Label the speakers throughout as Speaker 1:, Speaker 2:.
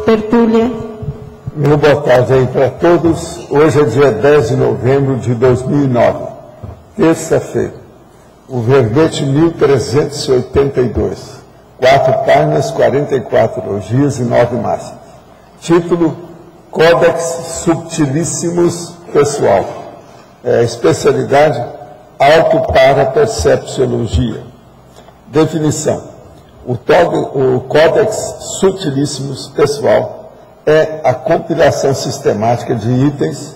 Speaker 1: Pertúlia.
Speaker 2: Meu boa tarde aí para todos. Hoje é dia 10 de novembro de 2009, terça-feira. O verbete 1382. 4 páginas, 44 elogios e 9 máximas. Título: Codex Subtilíssimos Pessoal. Especialidade: Autoparapercepciologia. Definição: o Codex Subtilíssimos Pessoal é a compilação sistemática de itens,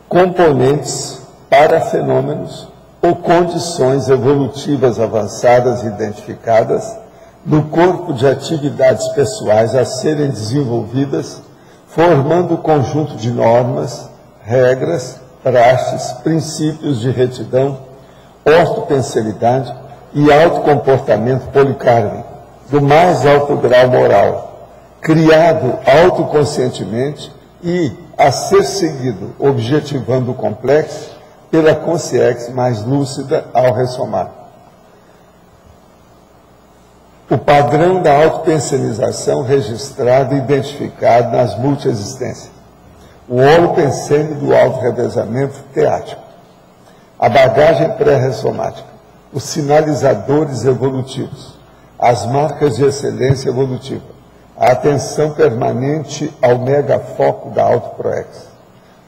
Speaker 2: componentes, parafenômenos ou condições evolutivas avançadas identificadas no corpo de atividades pessoais a serem desenvolvidas, formando um conjunto de normas, regras, praxes, princípios de retidão, ortopensalidade e autocomportamento policármico, do mais alto grau moral, criado autoconscientemente e a ser seguido, objetivando o complexo, pela consciência mais lúcida ao ressomar. O padrão da autopensenização registrado e identificado nas multiexistências. O holopensene do auto-revezamento teático. A bagagem pré-ressomática. Os sinalizadores evolutivos. As marcas de excelência evolutiva. A atenção permanente ao megafoco da autoproex.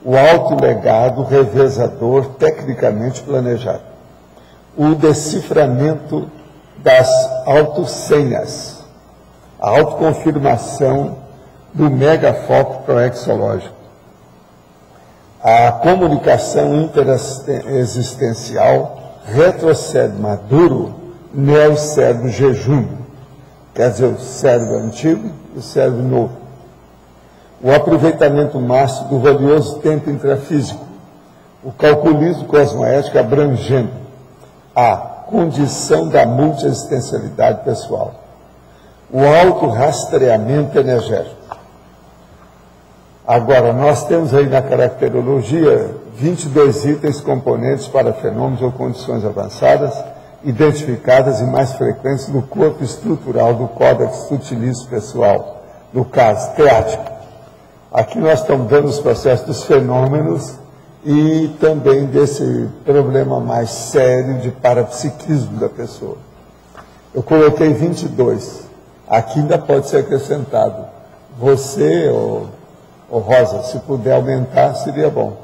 Speaker 2: O autolegado revezador tecnicamente planejado. O deciframento das autossenhas. A autoconfirmação do megafoco proexológico. A comunicação interexistencial retrocérebro maduro, neocérebro jejum. Quer dizer, o cérebro antigo e o cérebro novo. O aproveitamento máximo do valioso tempo intrafísico, o calculismo cosmoético abrangendo a condição da multiexistencialidade pessoal, o autorrastreamento energético. Agora, nós temos aí na caracterologia 22 itens componentes para fenômenos ou condições avançadas, identificadas e mais frequentes no corpo estrutural do Códex Subtilíssimo Pessoal, no caso teático. Aqui nós estamos dando os processos dos fenômenos e também desse problema mais sério de parapsiquismo da pessoa. Eu coloquei 22. Aqui ainda pode ser acrescentado. Você, ou Rosa, se puder aumentar, seria bom.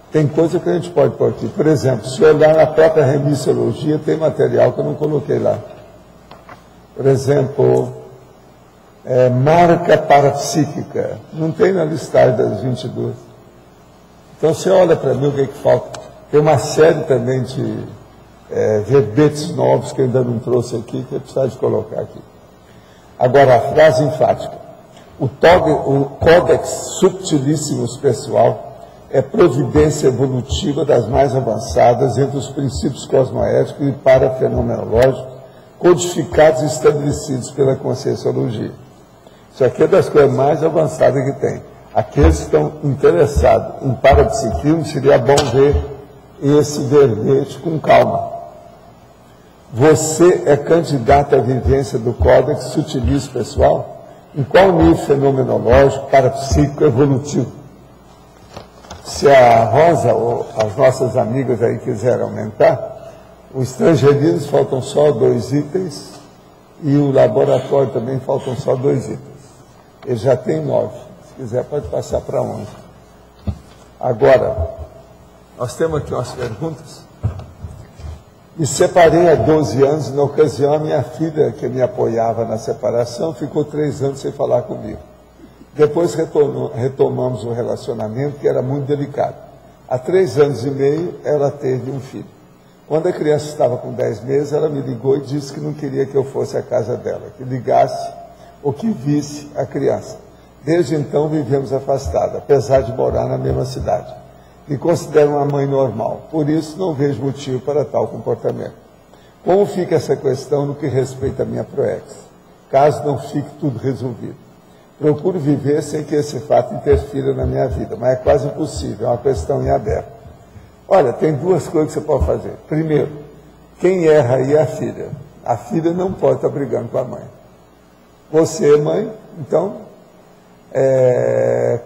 Speaker 2: Tem coisa que a gente pode pôr aqui. Por exemplo, se olhar na própria remissiologia, tem material que eu não coloquei lá. Por exemplo, marca parapsíquica. Não tem na listagem das 22. Então, você olha para mim o que é que falta. Tem uma série também de verbetes novos que eu ainda não trouxe aqui, que eu preciso de colocar aqui. Agora, a frase enfática. O Códex Subtilíssimos Pessoal é providência evolutiva das mais avançadas entre os princípios cosmoéticos e parafenomenológicos codificados e estabelecidos pela Conscienciologia. Isso aqui é das coisas mais avançadas que tem. Aqueles que estão interessados em parapsiquismo, seria bom ver esse verbete com calma. Você é candidato à vivência do Códex Subtilíssimo Pessoal? Em qual nível fenomenológico, parapsíquico, evolutivo? Se a Rosa ou as nossas amigas aí quiserem aumentar, os estrangeirismos faltam só 2 itens e o laboratório também faltam só 2 itens. Ele já tem 9. Se quiser, pode passar para 11. Agora, nós temos aqui umas perguntas. Me separei há 12 anos, na ocasião a minha filha, que me apoiava na separação, ficou 3 anos sem falar comigo. Depois retomamos o relacionamento, que era muito delicado. Há 3 anos e meio, ela teve um filho. Quando a criança estava com 10 meses, ela me ligou e disse que não queria que eu fosse à casa dela, que ligasse ou que visse a criança. Desde então, vivemos afastados, apesar de morar na mesma cidade. Me considero uma mãe normal, por isso não vejo motivo para tal comportamento. Como fica essa questão no que respeita à minha proex? Caso não fique tudo resolvido. Procuro viver sem que esse fato interfira na minha vida, mas é quase impossível, é uma questão em aberto. Olha, tem 2 coisas que você pode fazer. Primeiro, quem erra aí é a filha. A filha não pode estar brigando com a mãe. Você é mãe, então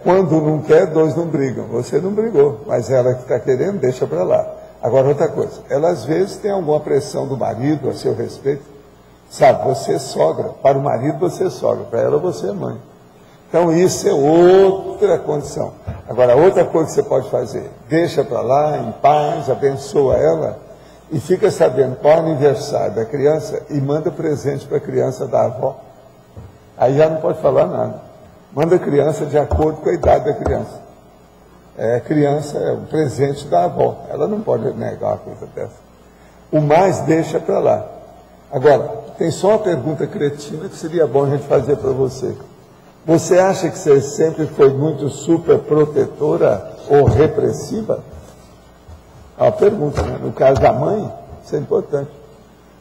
Speaker 2: Quando não quer, dois não brigam. Você não brigou, mas ela que está querendo, deixa para lá. Agora, outra coisa, ela às vezes tem alguma pressão do marido a seu respeito. Sabe, você é sogra. Para o marido, você é sogra. Para ela, você é mãe. Então, isso é outra condição. Agora, outra coisa que você pode fazer, deixa para lá, em paz, abençoa ela, e fica sabendo qual é o aniversário da criança e manda presente para a criança da avó. Aí já não pode falar nada. Manda a criança de acordo com a idade da criança. Criança é um presente da avó. Ela não pode negar uma coisa dessa. O mais deixa para lá. Agora, tem só uma pergunta cretina que seria bom a gente fazer para você. Você acha que você sempre foi muito super protetora ou repressiva? É uma pergunta, né? No caso da mãe, isso é importante.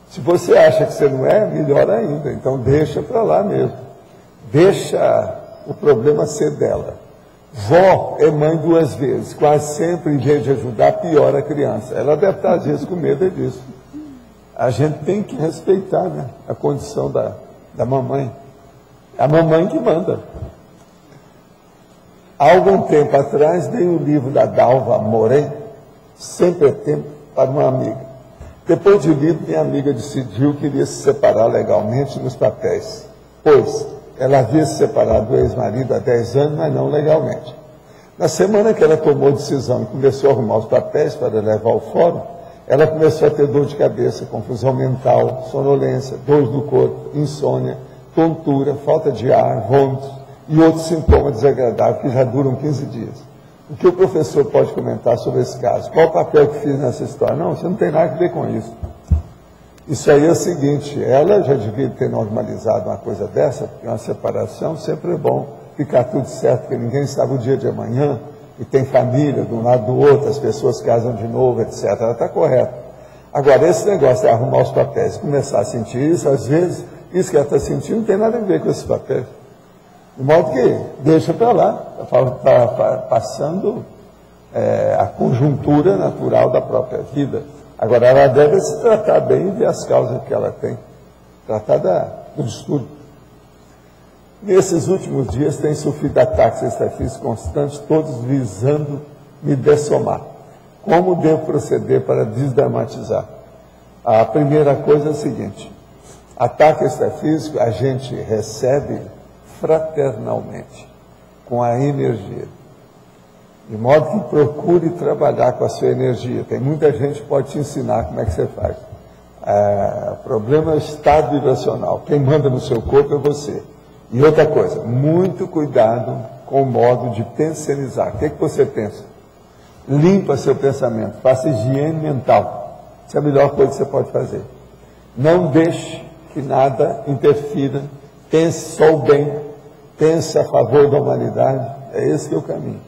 Speaker 2: Se você acha que você não é, melhor ainda. Então deixa para lá mesmo. Deixa o problema ser dela. Vó é mãe duas vezes. Quase sempre, em vez de ajudar, piora a criança. Ela deve estar, às vezes, com medo disso. A gente tem que respeitar, né, a condição da mamãe. A mamãe que manda. Há algum tempo atrás, dei o livro da Dalva Moren, Sempre é Tempo, para uma amiga. Depois de lido, minha amiga decidiu que iria se separar legalmente nos papéis, pois ela havia se separado do ex-marido há 10 anos, mas não legalmente. Na semana que ela tomou a decisão e começou a arrumar os papéis para levar ao fórum, ela começou a ter dor de cabeça, confusão mental, sonolência, dores do corpo, insônia, tontura, falta de ar, vômitos e outros sintomas desagradáveis que já duram 15 dias. O que o professor pode comentar sobre esse caso? Qual o papel que fiz nessa história? Não, você não tem nada a ver com isso. Isso aí é o seguinte, ela já devia ter normalizado uma coisa dessa, porque uma separação sempre é bom ficar tudo certo, porque ninguém sabe o dia de amanhã, e tem família de um lado do outro, as pessoas casam de novo, etc. Ela está correta. Agora, esse negócio de arrumar os papéis, começar a sentir isso, às vezes, isso que ela está sentindo não tem nada a ver com esses papéis. De modo que deixa para lá, está passando a conjuntura natural da própria vida. Agora, ela deve se tratar bem e ver as causas que ela tem. Tratar do distúrbio. Nesses últimos dias, tem sofrido ataques extrafísicos constantes, todos visando me dessomar. Como devo proceder para desdramatizar? A primeira coisa é a seguinte: ataque extrafísico a gente recebe fraternalmente, com a energia. De modo que procure trabalhar com a sua energia. Tem muita gente que pode te ensinar como é que você faz. O problema é o estado vibracional. Quem manda no seu corpo é você. E outra coisa, muito cuidado com o modo de pensionizar. O que você pensa? Limpa seu pensamento, faça higiene mental. Isso é a melhor coisa que você pode fazer. Não deixe que nada interfira. Pense só o bem, pense a favor da humanidade. É esse que é o caminho.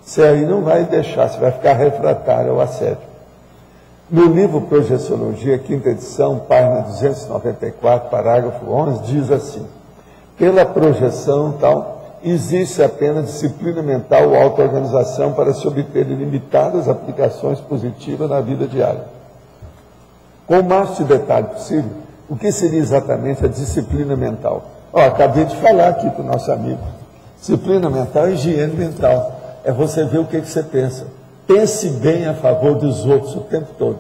Speaker 2: Você aí não vai deixar, você vai ficar refratário ao assédio. No livro Projeciologia, quinta edição, página 294, parágrafo 11, diz assim: pela projeção tal, existe apenas disciplina mental ou auto-organização para se obter ilimitadas aplicações positivas na vida diária. Com o máximo de detalhe possível, o que seria exatamente a disciplina mental? Acabei de falar aqui para o nosso amigo. Disciplina mental é higiene mental. É você ver o que você pensa. Pense bem a favor dos outros o tempo todo.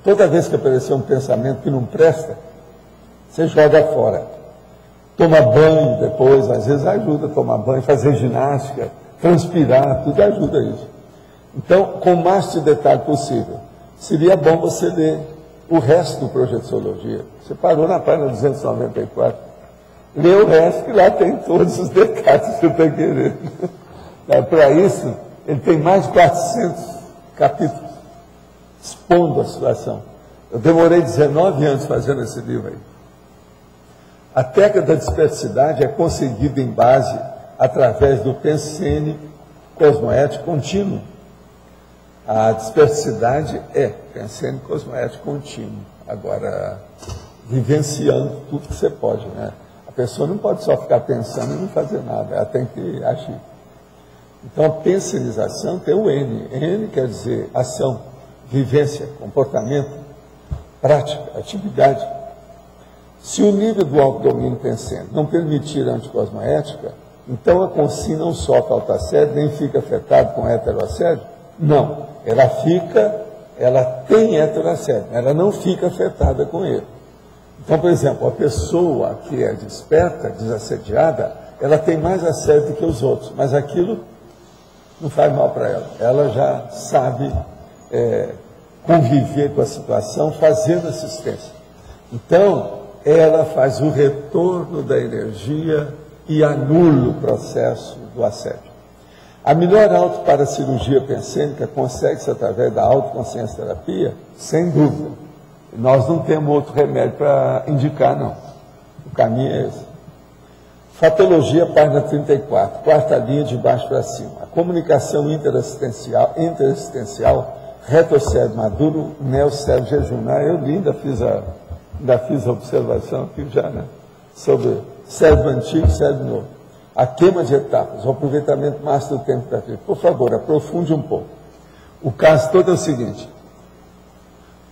Speaker 2: Toda vez que aparecer um pensamento que não presta, você joga fora. Toma banho depois, às vezes ajuda a tomar banho, fazer ginástica, transpirar, tudo ajuda isso. Então, com o máximo de detalhe possível, seria bom você ler o resto do Projeciologia. Você parou na página 294. Lê o resto, que lá tem todos os detalhes que você está querendo. Para isso, ele tem mais de 400 capítulos, expondo a situação. Eu demorei 19 anos fazendo esse livro aí. A técnica da dispersidade é conseguida em base, através do pensene cosmoético contínuo. A dispersidade é pensene cosmoético contínuo. Agora, vivenciando tudo que você pode, né? A pessoa não pode só ficar pensando e não fazer nada, ela tem que agir. Então, a pensenização tem o N. N quer dizer ação, vivência, comportamento, prática, atividade. Se o nível do autodomínio pensante não permitir a anticosmoética, Então a consim não sofre autoassédio, nem fica afetada com heteroassédio? Não, ela tem heteroassédio, ela não fica afetada com ele. Então, por exemplo, a pessoa que é desperta, desassediada, ela tem mais assédio do que os outros, mas aquilo não faz mal para ela. Ela já sabe conviver com a situação, fazendo assistência. Então, ela faz o retorno da energia e anula o processo do assédio. A melhor autoparacirurgia pensênica consegue-se através da autoconsciência terapia? Sem dúvida. Nós não temos outro remédio para indicar, não. O caminho é esse. Fatologia, página 34, quarta linha de baixo para cima. A comunicação interassistencial retrocérebro maduro, neocérebro jejunar. Eu ainda fiz a observação aqui já, né? Sobre cérebro antigo, cérebro novo. A queima de etapas, o aproveitamento máximo do tempo da vida. Por favor, aprofunde um pouco. O caso todo é o seguinte: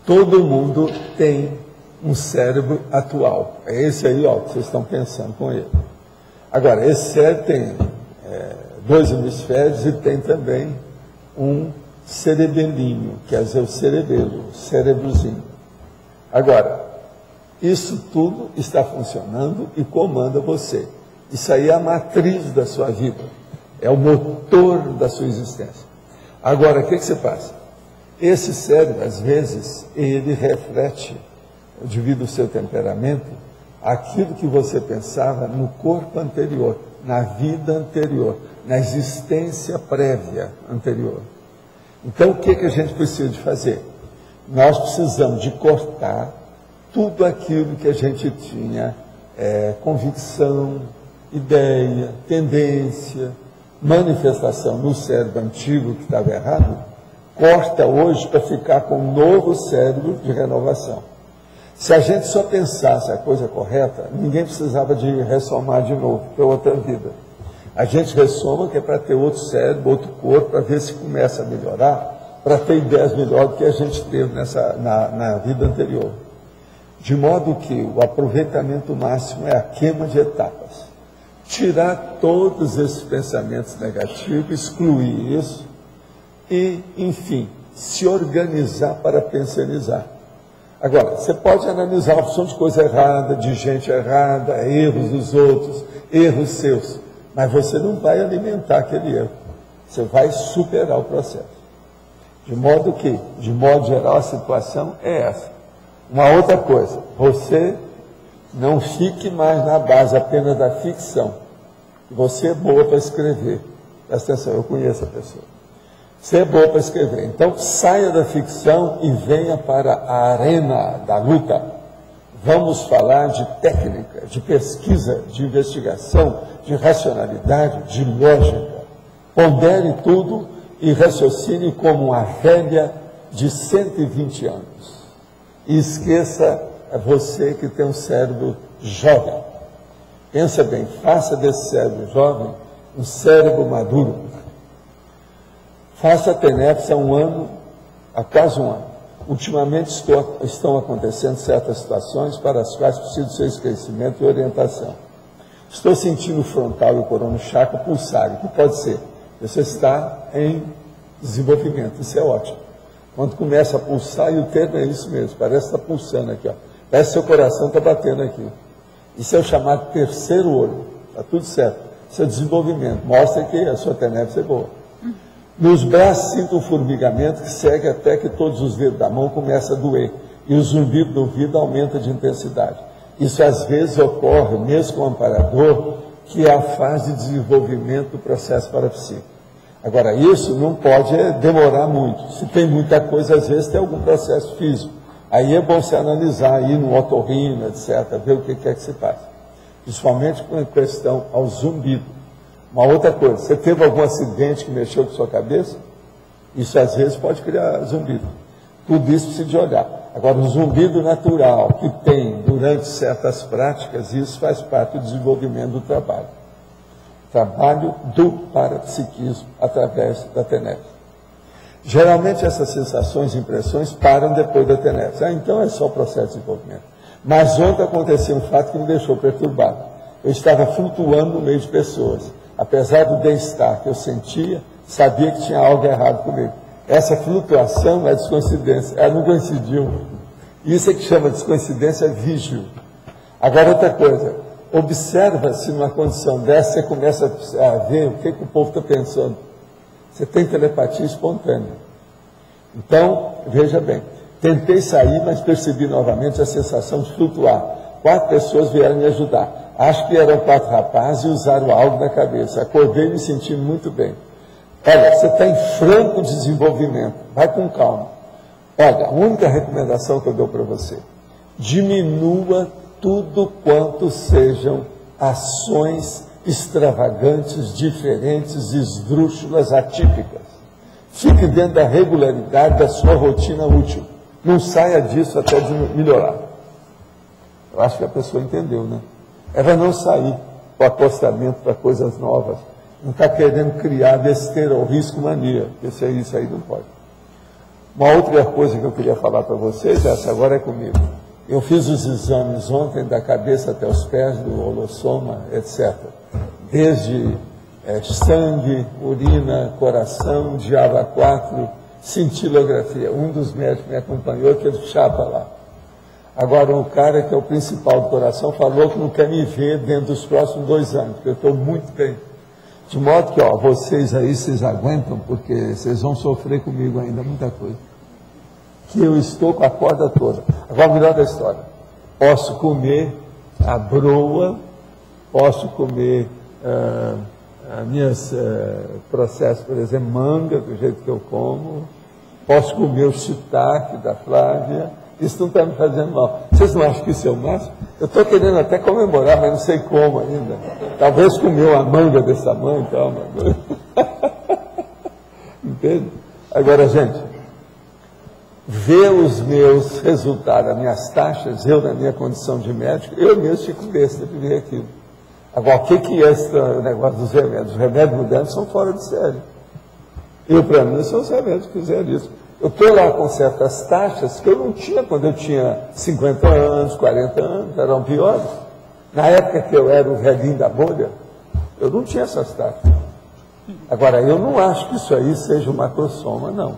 Speaker 2: todo mundo tem um cérebro atual. É esse aí, ó, que vocês estão pensando com ele. Agora, esse cérebro tem 2 hemisférios e tem também um cerebelinho, quer dizer, o cerebelo, o cérebrozinho. Agora, isso tudo está funcionando e comanda você. Isso aí é a matriz da sua vida, é o motor da sua existência. Agora, o que você passa? Esse cérebro, às vezes, ele reflete, devido ao seu temperamento, aquilo que você pensava no corpo anterior, na vida anterior, na existência prévia anterior. Então, o que a gente precisa de fazer? Nós precisamos de cortar tudo aquilo que a gente tinha convicção, ideia, tendência, manifestação no cérebro antigo que estava errado, corta hoje para ficar com um novo cérebro de renovação. Se a gente só pensasse a coisa correta, ninguém precisava de ressomar de novo, para outra vida. A gente ressoma que é para ter outro cérebro, outro corpo, para ver se começa a melhorar, para ter ideias melhores do que a gente teve na vida anterior. De modo que o aproveitamento máximo é a queima de etapas. Tirar todos esses pensamentos negativos, excluir isso e, enfim, se organizar para pensionizar. Agora, você pode analisar a opção de coisa errada, de gente errada, erros dos outros, erros seus, mas você não vai alimentar aquele erro. Você vai superar o processo. De modo que, de modo geral, a situação é essa. Uma outra coisa, você não fique mais na base apenas da ficção. Você é boa para escrever. Presta atenção, eu conheço a pessoa. Você é boa para escrever. Então, saia da ficção e venha para a arena da luta. Vamos falar de técnica, de pesquisa, de investigação, de racionalidade, de lógica. Pondere tudo e raciocine como uma velha de 120 anos. E esqueça você que tem um cérebro jovem. Pensa bem, faça desse cérebro jovem um cérebro maduro. Faça a TENEPS há quase um ano. Ultimamente estão acontecendo certas situações para as quais preciso do seu esclarecimento e orientação. Estou sentindo o frontal e o corono chakra pulsarem, que pode ser. Você está em desenvolvimento, isso é ótimo. Quando começa a pulsar, e o termo é isso mesmo, parece que está pulsando aqui, ó. Parece que seu coração está batendo aqui. Isso é o chamado terceiro olho, está tudo certo. Isso é desenvolvimento, mostra que a sua TENEPS é boa. Nos braços sinto um formigamento que segue até que todos os dedos da mão começam a doer, e o zumbido do ouvido aumenta de intensidade. Isso às vezes ocorre, mesmo com o amparador, que é a fase de desenvolvimento do processo parapsíquico. Agora, isso não pode demorar muito. Se tem muita coisa, às vezes tem algum processo físico. Aí é bom se analisar, ir no otorrino, etc., ver o que é que se passa. Principalmente com questão ao zumbido. Uma outra coisa, você teve algum acidente que mexeu com sua cabeça? Isso às vezes pode criar zumbido. Tudo isso precisa de olhar. Agora, o zumbido natural que tem durante certas práticas, isso faz parte do desenvolvimento do trabalho. Trabalho do parapsiquismo através da TENEPS. Geralmente essas sensações e impressões param depois da TENEPS. Então é só o processo de desenvolvimento. Mas ontem aconteceu um fato que me deixou perturbado. Eu estava flutuando no meio de pessoas. apesar do bem-estar que eu sentia, sabia que tinha algo errado comigo. Essa flutuação é descoincidência, ela não coincidiu. Isso é que chama descoincidência vígil. Agora, outra coisa, observa-se numa condição dessa, você começa a ver o que o povo está pensando. Você tem telepatia espontânea. Então, veja bem, tentei sair, mas percebi novamente a sensação de flutuar. 4 pessoas vieram me ajudar. Acho que eram 4 rapazes e usaram algo na cabeça. Acordei me sentindo muito bem. Olha, você está em franco desenvolvimento. Vai com calma. Olha, a única recomendação que eu dou para você, diminua tudo quanto sejam ações extravagantes, diferentes, esdrúxulas, atípicas. Fique dentro da regularidade da sua rotina útil. Não saia disso até de melhorar. Eu acho que a pessoa entendeu, né? Ela não sair para o acostamento para coisas novas. Não está querendo criar besteira ou risco mania. Isso aí não pode. Uma outra coisa que eu queria falar para vocês, essa agora é comigo. Eu fiz os exames ontem da cabeça até os pés, do holossoma, etc. Desde sangue, urina, coração, diaba 4, cintilografia. Um dos médicos me acompanhou, aquele chapa lá. Agora, o cara que é o principal do coração falou que não quer me ver dentro dos próximos 2 anos, porque eu estou muito bem. De modo que, vocês aí, vocês aguentam, porque vocês vão sofrer comigo ainda muita coisa. Que eu estou com a corda toda. Agora, o melhor da história. Posso comer a broa, posso comer minhas processos, por exemplo, manga, do jeito que eu como, posso comer o shiitake da Flávia. Isso não está me fazendo mal. Vocês não acham que isso é o máximo? Eu estou querendo até comemorar, mas não sei como ainda. Talvez comer uma manga desse tamanho e tal. Entende? Agora, gente, ver os meus resultados, as minhas taxas, eu na minha condição de médico, eu mesmo fico besta de ver aquilo. Agora, o que é esse negócio dos remédios? Os remédios modernos são fora de série. Para mim, são os remédios que fizeram isso. Eu estou lá com certas taxas que eu não tinha quando eu tinha 50 anos, 40 anos, eram piores. Na época que eu era o velhinho da bolha, eu não tinha essas taxas. Agora, eu não acho que isso aí seja uma macrosoma, não.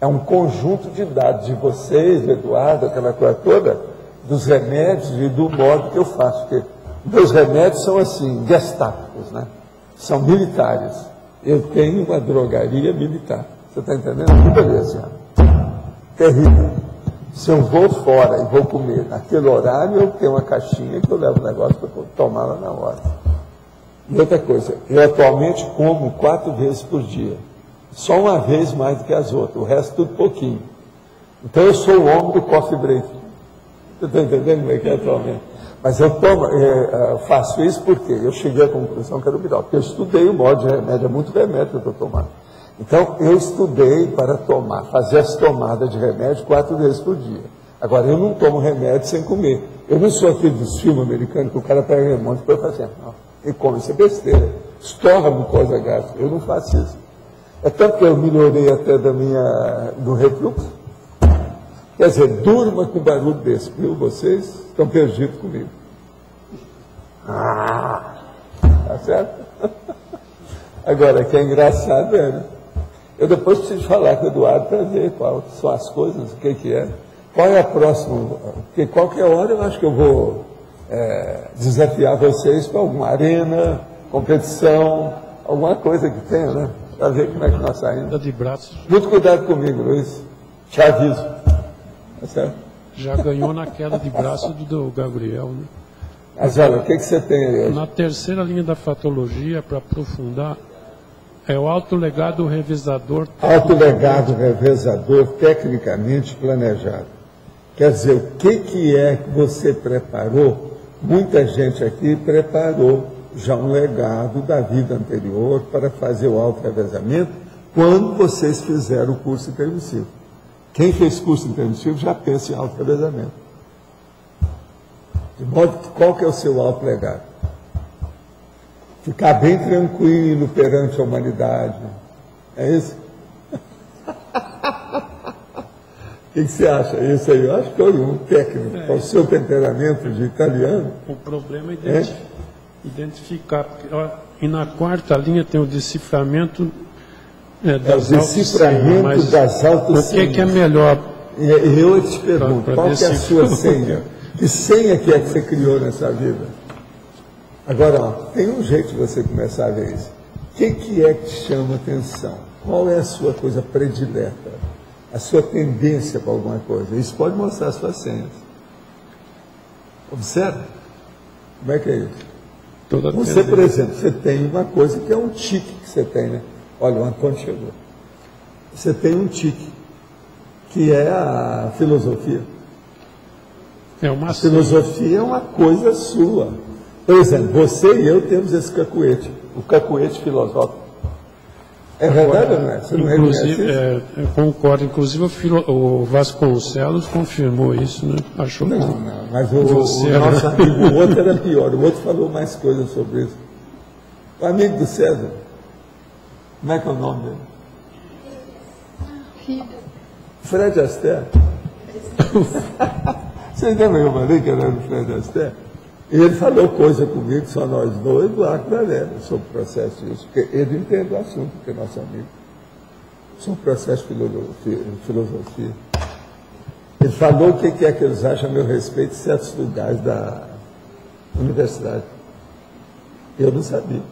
Speaker 2: É um conjunto de dados de vocês, do Eduardo, aquela coisa toda, dos remédios e do modo que eu faço. Porque meus remédios são assim, gestáticos, né? São militares. Eu tenho uma drogaria militar. Você está entendendo? Que beleza. Terrível. Se eu vou fora e vou comer naquele horário, eu tenho uma caixinha que eu levo o negócio para eu tomar lá na hora. E outra coisa, eu atualmente como 4 vezes por dia. Só uma vez mais do que as outras, o resto tudo pouquinho. Então eu sou o homem do coffee break. Você está entendendo como é que é atualmente? Mas eu faço isso porque eu cheguei à conclusão que era o melhor. Porque eu estudei o modo de remédio, é muito remédio que eu estou tomando. Então, eu estudei para fazer as tomadas de remédio 4 vezes por dia. Agora, eu não tomo remédio sem comer. Eu não sou aquele dos filmes americanos que o cara pega remédio para fazer. Não, ele come, isso é besteira. Estoura a mucosa gástrica. Eu não faço isso. É tanto que eu melhorei até do refluxo. Quer dizer, durma com barulho desse, viu? Vocês estão perdidos comigo. Tá certo? Agora, que é engraçado, né? Eu depois preciso falar com o Eduardo para ver quais são as coisas, o que é. Qual é a próxima? Porque qualquer hora eu acho que eu vou desafiar vocês para alguma arena, competição, alguma coisa que tenha, né? Para ver como é que nós saímos.
Speaker 1: De braços.
Speaker 2: Muito cuidado comigo, Luiz. Te aviso. Tá certo?
Speaker 1: Já ganhou na queda de braço do Gabriel, né?
Speaker 2: Mas olha, o que você tem aí hoje?
Speaker 1: Na terceira linha da fatologia, para aprofundar, é o autolegado revezador.
Speaker 2: Autolegado revezador tecnicamente planejado. Quer dizer, o que é que você preparou? Muita gente aqui preparou já um legado da vida anterior para fazer o auto-revezamento quando vocês fizeram o curso intermissivo. Quem fez curso intermissivo já pensa em auto-revezamento. De modo que qual que é o seu auto-legado? Ficar bem tranquilo perante a humanidade. É isso? O que você acha? Isso aí, eu acho que é um técnico, com o seu temperamento de italiano.
Speaker 1: O problema é identificar. E na quarta linha tem o deciframento das
Speaker 2: o deciframento
Speaker 1: autossenhas,
Speaker 2: das autossenhas.
Speaker 1: O que é melhor?
Speaker 2: Eu te pergunto,
Speaker 1: pra
Speaker 2: qual que é a sua senha? Que senha que é que você criou nessa vida? Agora, ó, tem um jeito de você começar a ver isso. O que é que te chama atenção? Qual é a sua coisa predileta? A sua tendência para alguma coisa? Isso pode mostrar as suas senhas. Observe. Como é que é isso? Você, por exemplo, você tem uma coisa que é um tique que você tem, né? Olha, o Antônio chegou. Você tem um tique, que é a filosofia. A filosofia é uma coisa sua. Por exemplo, você e eu temos esse cacuete, o cacuete filosófico. É verdade ou não é? Você não
Speaker 1: inclusive, eu concordo. Inclusive, o Vasconcelos confirmou isso, né? Achou
Speaker 2: não, mas o nosso amigo, o outro era pior. O outro falou mais coisas sobre isso. O amigo do César, como é que é o nome dele? Fred Astaire. Vocês lembram que eu falei que era do Fred Astaire? E ele falou coisa comigo, só nós dois, lá com a Lélia, sobre o processo disso, porque ele entende o assunto, porque é nosso amigo. Sobre o processo de filosofia. Ele falou o que é que eles acham a meu respeito em certos lugares da universidade. Eu não sabia.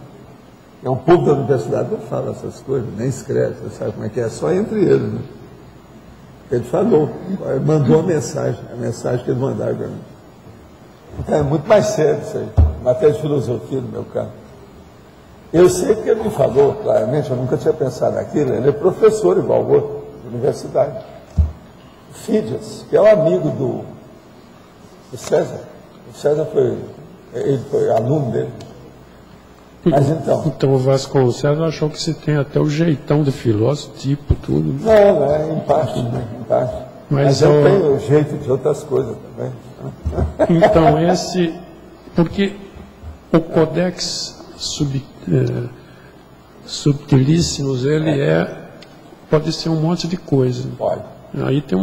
Speaker 2: É um povo da universidade não fala essas coisas, nem escreve, você sabe como é que é, só entre eles, né? Ele falou, mandou a mensagem que eles mandaram para mim. Então é muito mais sério isso aí, matéria de filosofia no meu campo. Eu sei que ele me falou, claramente, eu nunca tinha pensado naquilo, ele é professor igual o outro, da universidade. Fídias, que é um amigo do César. O César ele foi aluno dele. Mas
Speaker 1: então o Vasconcelos achou que você tem até o jeitão de filósofo, tipo, tudo.
Speaker 2: Não, em parte, né? Em parte. Mas eu tenho o jeito de outras coisas também.
Speaker 1: Então, porque o Codex Subtilíssimos, ele pode ser um monte de coisa.
Speaker 2: Pode.
Speaker 1: Aí tem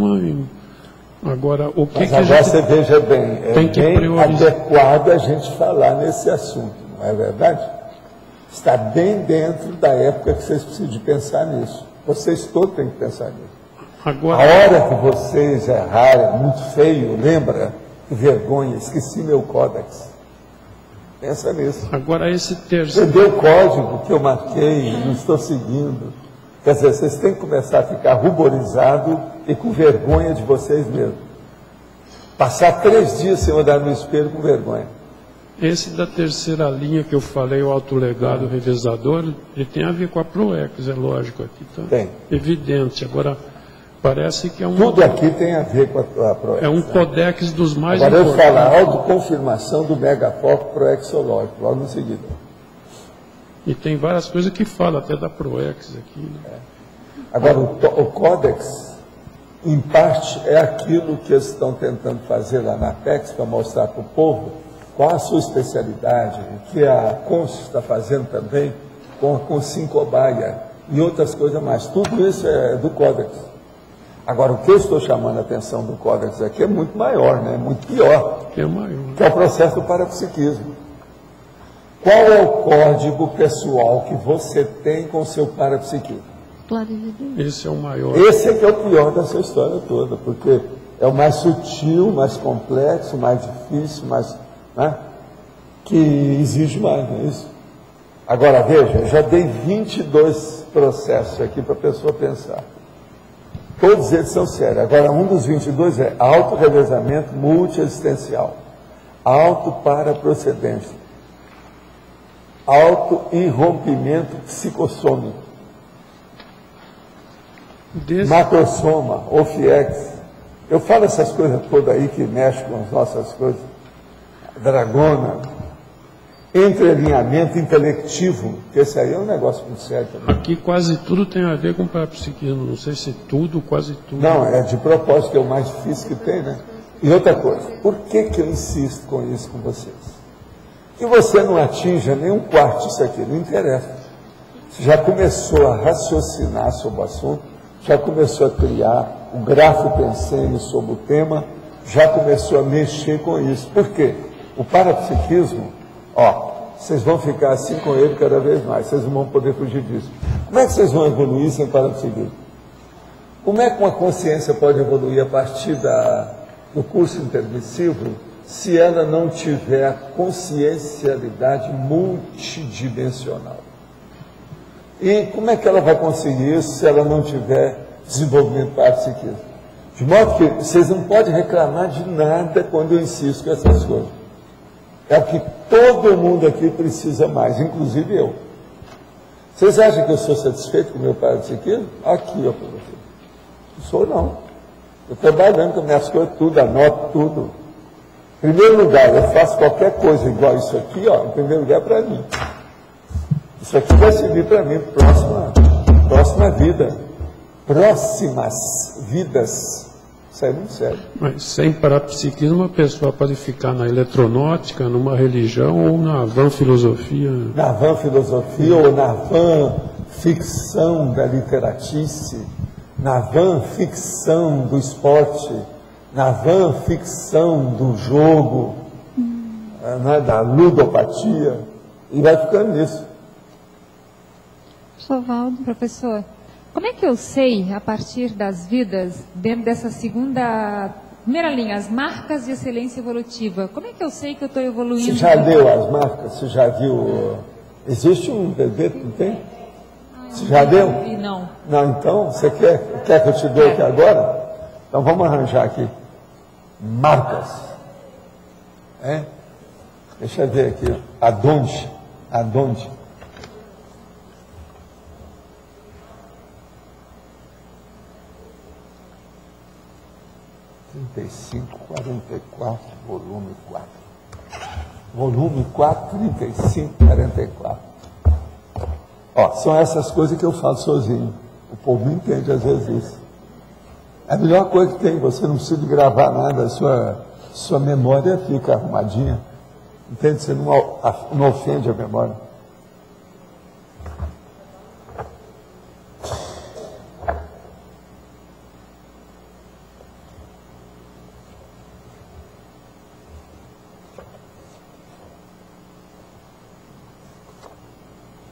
Speaker 1: agora, o que
Speaker 2: Mas
Speaker 1: que
Speaker 2: agora
Speaker 1: a gente
Speaker 2: você veja bem,
Speaker 1: tem que
Speaker 2: bem
Speaker 1: priorizar.
Speaker 2: adequado a gente falar nesse assunto, não é verdade? Está bem dentro da época que vocês precisam de pensar nisso. Vocês todos têm que pensar nisso.
Speaker 1: Agora,
Speaker 2: a hora que vocês errarem, muito feio, lembra? Que vergonha, esqueci meu códex. Pensa nisso.
Speaker 1: Agora esse terceiro...
Speaker 2: Perdeu o código que eu marquei, não estou seguindo. Quer dizer, vocês têm que começar a ficar ruborizados e com vergonha de vocês mesmos. Passar 3 dias sem olhar no espelho com vergonha.
Speaker 1: Esse da terceira linha que eu falei, o autolegado revezador, ele tem a ver com a ProEx, é lógico aqui, tá?
Speaker 2: Tem.
Speaker 1: Evidente. Agora, parece que é um...
Speaker 2: Tudo aqui tem a ver com a ProEx.
Speaker 1: É um codex dos mais
Speaker 2: Agora
Speaker 1: importantes.
Speaker 2: eu falo a autoconfirmação do megafoco proexológico, logo em seguida.
Speaker 1: E tem várias coisas que falam até da ProEx aqui. Né?
Speaker 2: Agora, o códex, em parte, é aquilo que eles estão tentando fazer lá na Apex para mostrar para o povo qual a sua especialidade, o que a Consul está fazendo também com a Consim Cobaia e outras coisas mais. Tudo isso é do Códex. Agora, o que eu estou chamando a atenção do Códex aqui é muito maior, né? Muito pior.
Speaker 1: É maior.
Speaker 2: Que é o processo do parapsiquismo. Qual é o código pessoal que você tem com o seu parapsiquismo?
Speaker 1: Esse é o maior.
Speaker 2: Esse é que é o pior dessa história toda, porque é o mais sutil, mais complexo, mais difícil, né, que exige mais, não é isso? Agora, veja, eu já dei 22 processos aqui para a pessoa pensar. Todos eles são sérios. Agora, um dos 22 é auto-revezamento multiexistencial, auto-paraprocedência, auto-irrompimento psicossômico, macrosoma, OFIEX. Eu falo essas coisas todas aí que mexem com as nossas coisas. Dragona, entrelinhamento intelectivo, que esse aí é um negócio muito sério também.
Speaker 1: Aqui quase tudo tem a ver com parapsiquismo, não sei se tudo, quase tudo.
Speaker 2: Não, é de propósito, que é o mais difícil que tem, né? E outra coisa, por que eu insisto com isso com vocês? Que você não atinja nem um quarto disso aqui, não interessa. Você já começou a raciocinar sobre o assunto, já começou a criar o grafo pensene sobre o tema, já começou a mexer com isso. Por quê? O parapsiquismo, vocês vão ficar assim com ele cada vez mais, vocês não vão poder fugir disso. Como é que vocês vão evoluir sem parapsiquismo? Como é que uma consciência pode evoluir a partir do curso intermissivo se ela não tiver a consciencialidade multidimensional? E como é que ela vai conseguir isso se ela não tiver desenvolvimento parapsiquismo? De modo que vocês não podem reclamar de nada quando eu insisto com essas coisas. É o que todo mundo aqui precisa mais, inclusive eu. Vocês acham que eu sou satisfeito com o meu parapsiquismo? Aqui, ó, para você. Não sou, não. Eu estou trabalhando com minhas coisas, tudo, anoto tudo. Em primeiro lugar, eu faço qualquer coisa igual isso aqui, ó, em primeiro lugar para mim. Isso aqui vai servir para mim, próxima vida. Próximas vidas. Isso aí não serve.
Speaker 1: Mas sem parapsiquismo a pessoa pode ficar na eletronáutica, numa religião ou na van filosofia.
Speaker 2: Na van filosofia ou na van ficção da literatice, na van ficção do esporte, na van ficção do jogo, né, da ludopatia, e vai ficando nisso.
Speaker 3: Sovaldo, professor, como é que eu sei, a partir das vidas, dentro dessa primeira linha, as marcas de excelência evolutiva, como é que eu sei que eu estou evoluindo?
Speaker 2: Você já leu as marcas? Você já viu? Existe um bebê, não tem? Você já leu?
Speaker 3: Não.
Speaker 2: Não, então, você quer que eu te dê aqui agora? Então vamos arranjar aqui. Marcas. Deixa eu ver aqui. Aonde? 35, 44, volume 4. Volume 4, 35, 44. Ó, são essas coisas que eu falo sozinho. O povo não entende às vezes isso. É a melhor coisa que tem, você não precisa gravar nada, a sua memória fica arrumadinha. Entende? Você não ofende a memória.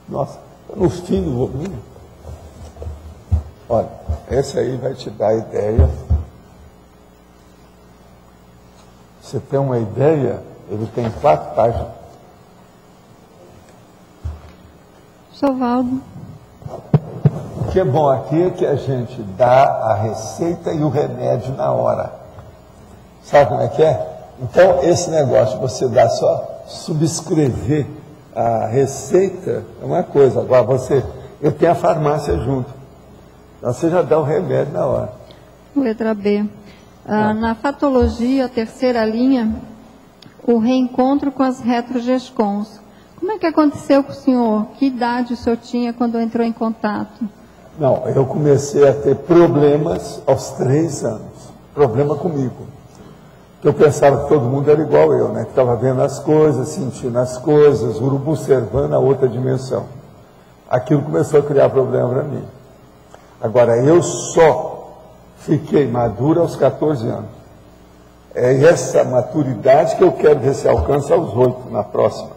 Speaker 2: Nossa, no fim do volume. Olha, esse aí vai te dar ideia. Você tem uma ideia, ele tem 4 páginas.
Speaker 3: Sovaldo.
Speaker 2: O que é bom aqui é que a gente dá a receita e o remédio na hora. Sabe como é que é? Então, esse negócio, você dá só subscrever a receita, é uma coisa. Agora, eu tenho a farmácia junto. Então, você já dá o remédio na hora.
Speaker 4: Letra B. Na fatologia, a terceira linha, o reencontro com as retrogescons. Como é que aconteceu com o senhor? Que idade o senhor tinha quando entrou em contato?
Speaker 2: Não, eu comecei a ter problemas aos 3 anos. Problema comigo. Eu pensava que todo mundo era igual eu, né? Que estava vendo as coisas, sentindo as coisas, observando a outra dimensão. Aquilo começou a criar problema para mim. Agora, eu só fiquei maduro aos 14 anos. É essa maturidade que eu quero ver se alcança aos 8, na próxima.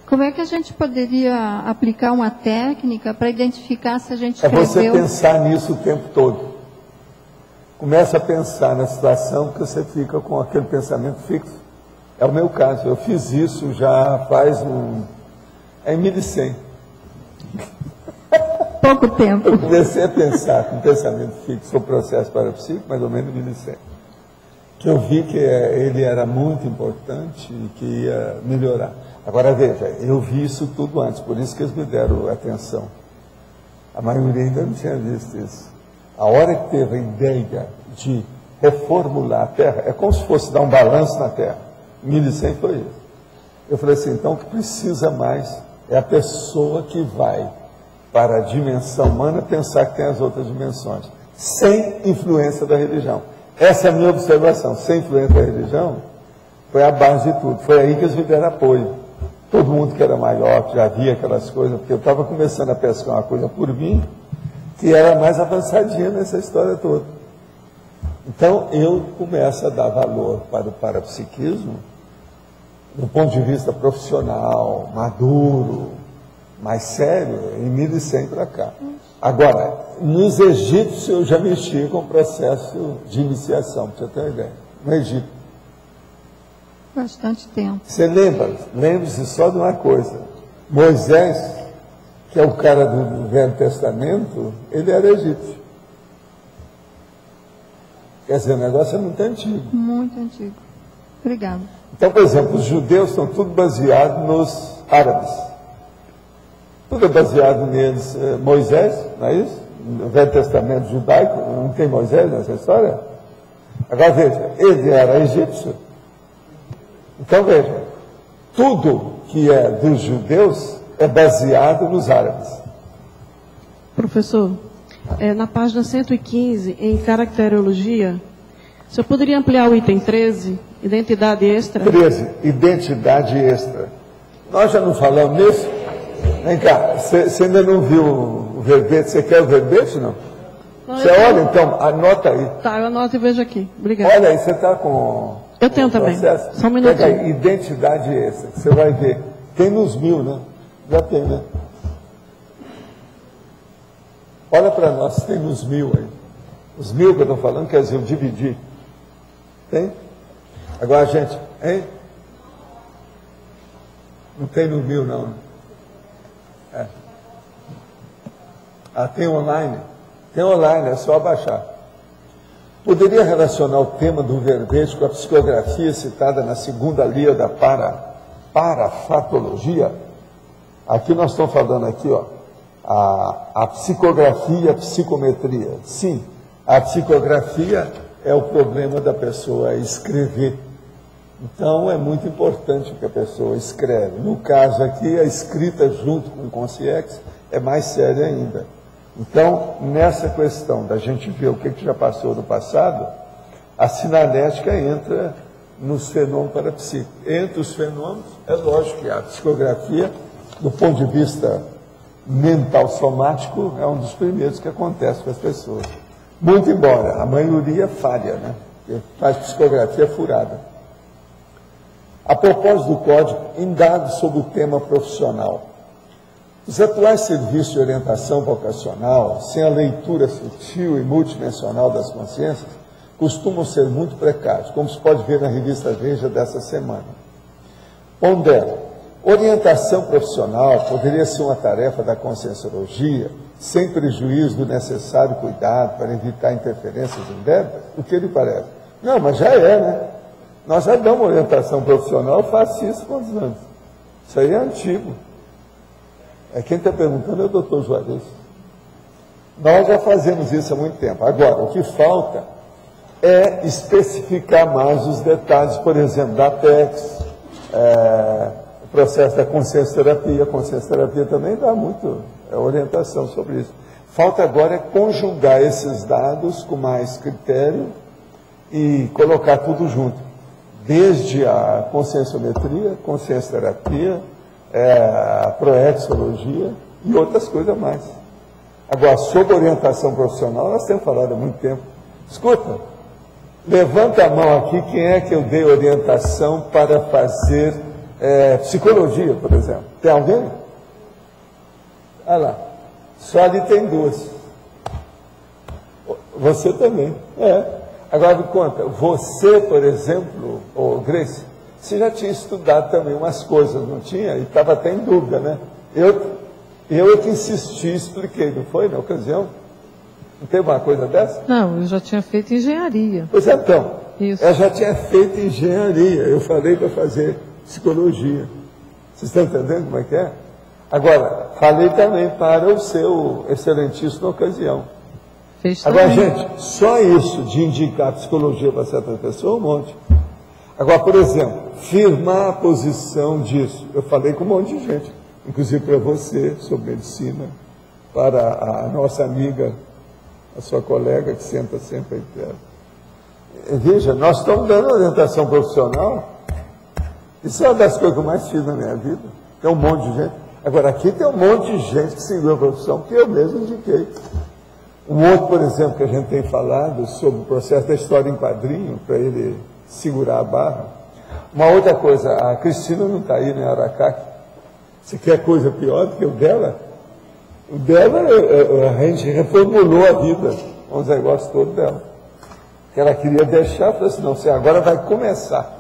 Speaker 4: Como é que a gente poderia aplicar uma técnica para identificar se a gente escreveu?
Speaker 2: É você pensar nisso o tempo todo. Começa a pensar na situação que você fica com aquele pensamento fixo. É o meu caso. Eu fiz isso já faz em 1100.
Speaker 4: Pouco tempo.
Speaker 2: Eu comecei a pensar com pensamento fixo o processo parapsíquico, mais ou menos em 1100. Que eu vi que ele era muito importante e que ia melhorar. Agora veja, eu vi isso tudo antes, por isso que eles me deram atenção. A maioria ainda não tinha visto isso. A hora que teve a ideia de reformular a Terra, é como se fosse dar um balanço na Terra. 1100 foi isso. Eu falei assim, então o que precisa mais é a pessoa que vai para a dimensão humana pensar que tem as outras dimensões, sem influência da religião. Essa é a minha observação. Sem influência da religião, foi a base de tudo. Foi aí que eles me deram apoio. Todo mundo que era maior, que já via aquelas coisas, porque eu estava começando a pescar uma coisa por mim, que era mais avançadinha nessa história toda. Então, eu começo a dar valor para o parapsiquismo do ponto de vista profissional, maduro, mais sério, em 1100 para cá. Agora, nos egípcios eu já mexi com o processo de iniciação, para você ter uma ideia, no Egito.
Speaker 4: Bastante tempo.
Speaker 2: Você lembre-se só de uma coisa, Moisés, que é o cara do Velho Testamento, ele era egípcio. Quer dizer, o negócio é muito antigo.
Speaker 4: Muito antigo. Obrigada.
Speaker 2: Então, por exemplo, os judeus estão tudo baseados nos árabes. Tudo é baseado neles. Moisés, não é isso? No Velho Testamento judaico, não tem Moisés nessa história? Agora veja, ele era egípcio. Então veja, tudo que é dos judeus é baseado nos árabes.
Speaker 5: Professor, na página 115, em caracterologia, o senhor poderia ampliar o item 13, identidade extra? 13,
Speaker 2: identidade extra. Nós já não falamos nisso? Vem cá, você ainda não viu o verbete? Você quer o verbete, não? Você olha, então, anota aí.
Speaker 5: Tá, eu anoto e vejo aqui. Obrigada.
Speaker 2: Olha aí, você está com...
Speaker 5: Eu tenho também. Só um minutinho.
Speaker 2: Pega aí, identidade extra. Você vai ver. Tem nos 1000, né? Já tem, né? Olha para nós, tem nos 1000 aí. Os 1000 que eu estou falando, quer dizer, eu dividi. Tem? Agora, gente, hein? Não tem no 1000, não. É. Ah, tem online? Tem online, é só baixar. Poderia relacionar o tema do verbete com a psicografia citada na segunda linha da parafatologia? Aqui nós estamos falando aqui, ó, a psicografia e a psicometria. Sim, a psicografia é o problema da pessoa escrever. Então, é muito importante o que a pessoa escreve. No caso aqui, a escrita junto com o consciex é mais séria ainda. Então, nessa questão da gente ver o que já passou no passado, a sinalética entra nos fenômenos parapsíquicos. Entre os fenômenos, é lógico que a psicografia, do ponto de vista mental somático, é um dos primeiros que acontece com as pessoas. Muito embora a maioria falha, né? Porque faz psicografia furada. A propósito do código, em dados sobre o tema profissional, os atuais serviços de orientação vocacional, sem a leitura sutil e multidimensional das consciências, costumam ser muito precários, como se pode ver na revista Veja dessa semana. Pondera, orientação profissional poderia ser uma tarefa da conscienciologia, sem prejuízo do necessário cuidado para evitar interferências indébitas? O que lhe parece? Não, mas já é, né? Nós já damos orientação profissional, faz isso quantos anos? Isso aí é antigo. Quem está perguntando é o doutor Juarez. Nós já fazemos isso há muito tempo. Agora, o que falta é especificar mais os detalhes, por exemplo, da PEX, o processo da consciência-terapia. A consciência-terapia também dá muito orientação sobre isso. Falta agora é conjugar esses dados com mais critério e colocar tudo junto. Desde a conscienciometria, consciência-terapia, a proexologia e outras coisas mais. Agora, sobre orientação profissional, nós temos falado há muito tempo. Escuta, levanta a mão aqui, quem é que eu dei orientação para fazer psicologia, por exemplo? Tem alguém? Olha lá, só ali tem 2. Você também. Agora me conta, você, por exemplo, Grace, você já tinha estudado também umas coisas, não tinha? E estava até em dúvida, né? Eu é que insisti, expliquei, não foi, na ocasião? Não teve uma coisa dessa?
Speaker 5: Não, eu já tinha feito engenharia.
Speaker 2: Pois então,
Speaker 5: isso.
Speaker 2: Eu já tinha feito engenharia, eu falei para fazer psicologia. Vocês estão entendendo como é que é? Agora, falei também para o seu excelentíssimo na ocasião. Agora, gente, só isso de indicar psicologia para certas pessoas, um monte. Agora, por exemplo, firmar a posição disso. Eu falei com um monte de gente, inclusive para você, sobre medicina, para a nossa amiga, a sua colega que senta sempre aí perto. Veja, nós estamos dando orientação profissional. Isso é uma das coisas que eu mais fiz na minha vida. Tem um monte de gente. Agora, aqui tem um monte de gente que seguiu a profissão que eu mesmo indiquei. Um outro, por exemplo, que a gente tem falado sobre o processo da história em quadrinho, para ele segurar a barra. Uma outra coisa, a Cristina não está aí, né, Aracaque? Você quer coisa pior do que o dela? O dela, a gente reformulou a vida, os negócios todos dela. Que ela queria deixar, falou assim, não, você agora vai começar.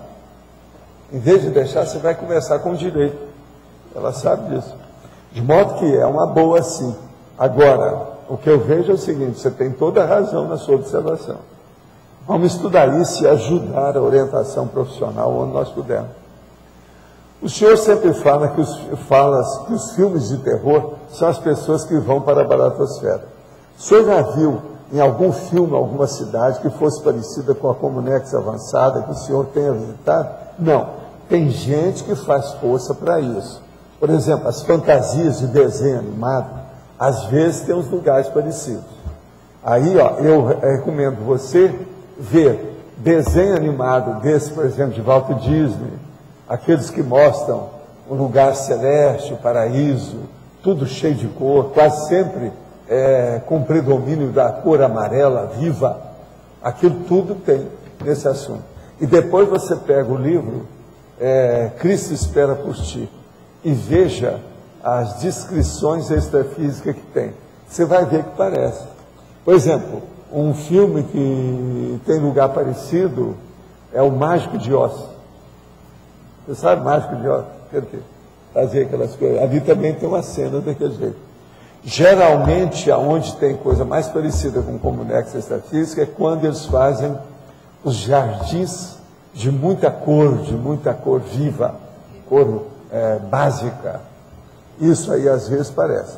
Speaker 2: Em vez de deixar, você vai começar com direito. Ela sabe disso. De modo que é uma boa sim. Agora, o que eu vejo é o seguinte, você tem toda a razão na sua observação. Vamos estudar isso e ajudar a orientação profissional onde nós pudermos. O senhor sempre fala que os filmes de terror são as pessoas que vão para a baratosfera. O senhor já viu em algum filme, alguma cidade que fosse parecida com a Comunex avançada, que o senhor tenha visitado? Não. Tem gente que faz força para isso. Por exemplo, as fantasias de desenho animado, às vezes tem uns lugares parecidos. Aí, ó, eu recomendo você ver desenho animado desse, por exemplo, de Walt Disney, aqueles que mostram um lugar celeste, o paraíso, tudo cheio de cor, quase sempre com predomínio da cor amarela viva. Aquilo tudo tem nesse assunto. E depois você pega o livro Cristo Espera por Ti e veja as descrições extrafísicas que tem. Você vai ver que parece. Por exemplo, um filme que tem lugar parecido é o Mágico de Oz. Você sabe Mágico de Oz? Fazer aquelas coisas. Ali também tem uma cena daquele jeito. Geralmente, aonde tem coisa mais parecida com Comunex extrafísica é quando eles fazem os jardins de muita cor viva, cor básica. Isso aí às vezes parece.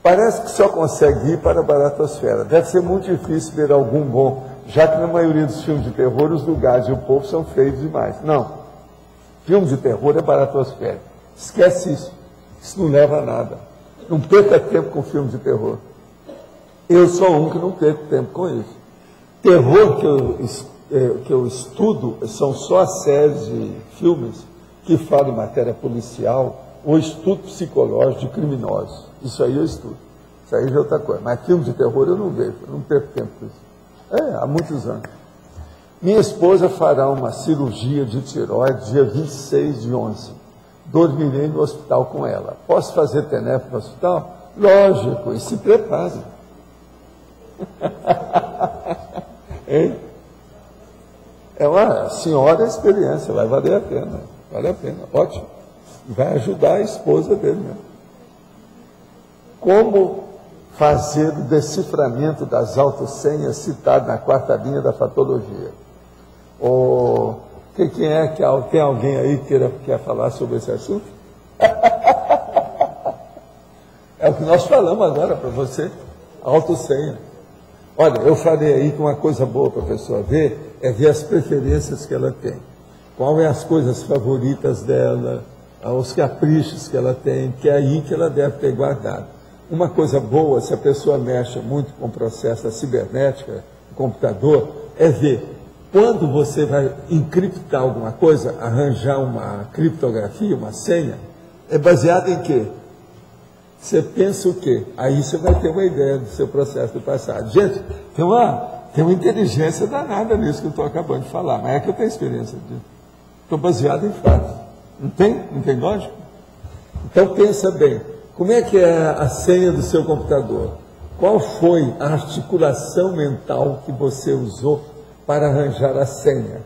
Speaker 2: Parece que só consegue ir para a baratosfera. Deve ser muito difícil ver algum bom, já que na maioria dos filmes de terror os lugares e o povo são feios demais. Não. Filme de terror é baratosfera. Esquece isso. Isso não leva a nada. Não perca tempo com filme de terror. Eu sou um que não perco tempo com isso. Terror que eu estudo são só as séries de filmes que falam em matéria policial ou estudo psicológico de criminosos. Isso aí eu estudo. Isso aí já é outra coisa. Mas filme de terror eu não vejo, eu não perco tempo com isso. Há muitos anos. Minha esposa fará uma cirurgia de tireoide dia 26 de 11. Dormirei no hospital com ela. Posso fazer TENEP no hospital? Lógico, e se prepare. É uma senhora experiência, vai valer a pena. Vale a pena, ótimo. Vai ajudar a esposa dele mesmo. Como fazer o deciframento das autossenhas citado na 4ª linha da fatologia? Tem alguém aí que quer falar sobre esse assunto? É o que nós falamos agora para você, autossenha. Olha, eu falei aí que uma coisa boa para a pessoa ver é ver as preferências que ela tem. Qual é as coisas favoritas dela, os caprichos que ela tem, que é aí que ela deve ter guardado. Uma coisa boa, se a pessoa mexe muito com o processo da cibernética, do computador, é ver quando você vai encriptar alguma coisa, arranjar uma criptografia, uma senha, é baseado em quê? Você pensa o quê? Aí você vai ter uma ideia do seu processo do passado. Gente, tem uma inteligência danada nisso que eu estou acabando de falar, mas é que eu tenho experiência disso. Estou baseado em fatos. Não tem lógica? Então pensa bem. Como é que é a senha do seu computador? Qual foi a articulação mental que você usou para arranjar a senha?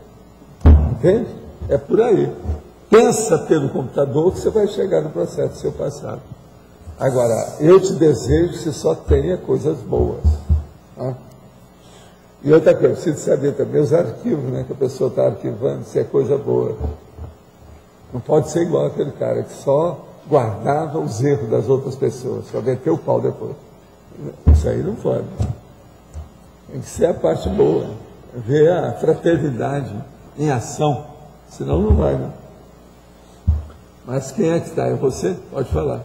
Speaker 2: Entende? É por aí. Pensa pelo computador que você vai chegar no processo do seu passado. Agora, eu te desejo que você só tenha coisas boas. Tá? E outra coisa, preciso saber também os arquivos, né, que a pessoa está arquivando, se é coisa boa. Não pode ser igual aquele cara que só guardava os erros das outras pessoas, só meteu o pau depois. Isso aí não pode. Tem que ser a parte boa, ver a fraternidade em ação, senão não vai, né? Mas quem é que está? É você? Pode falar.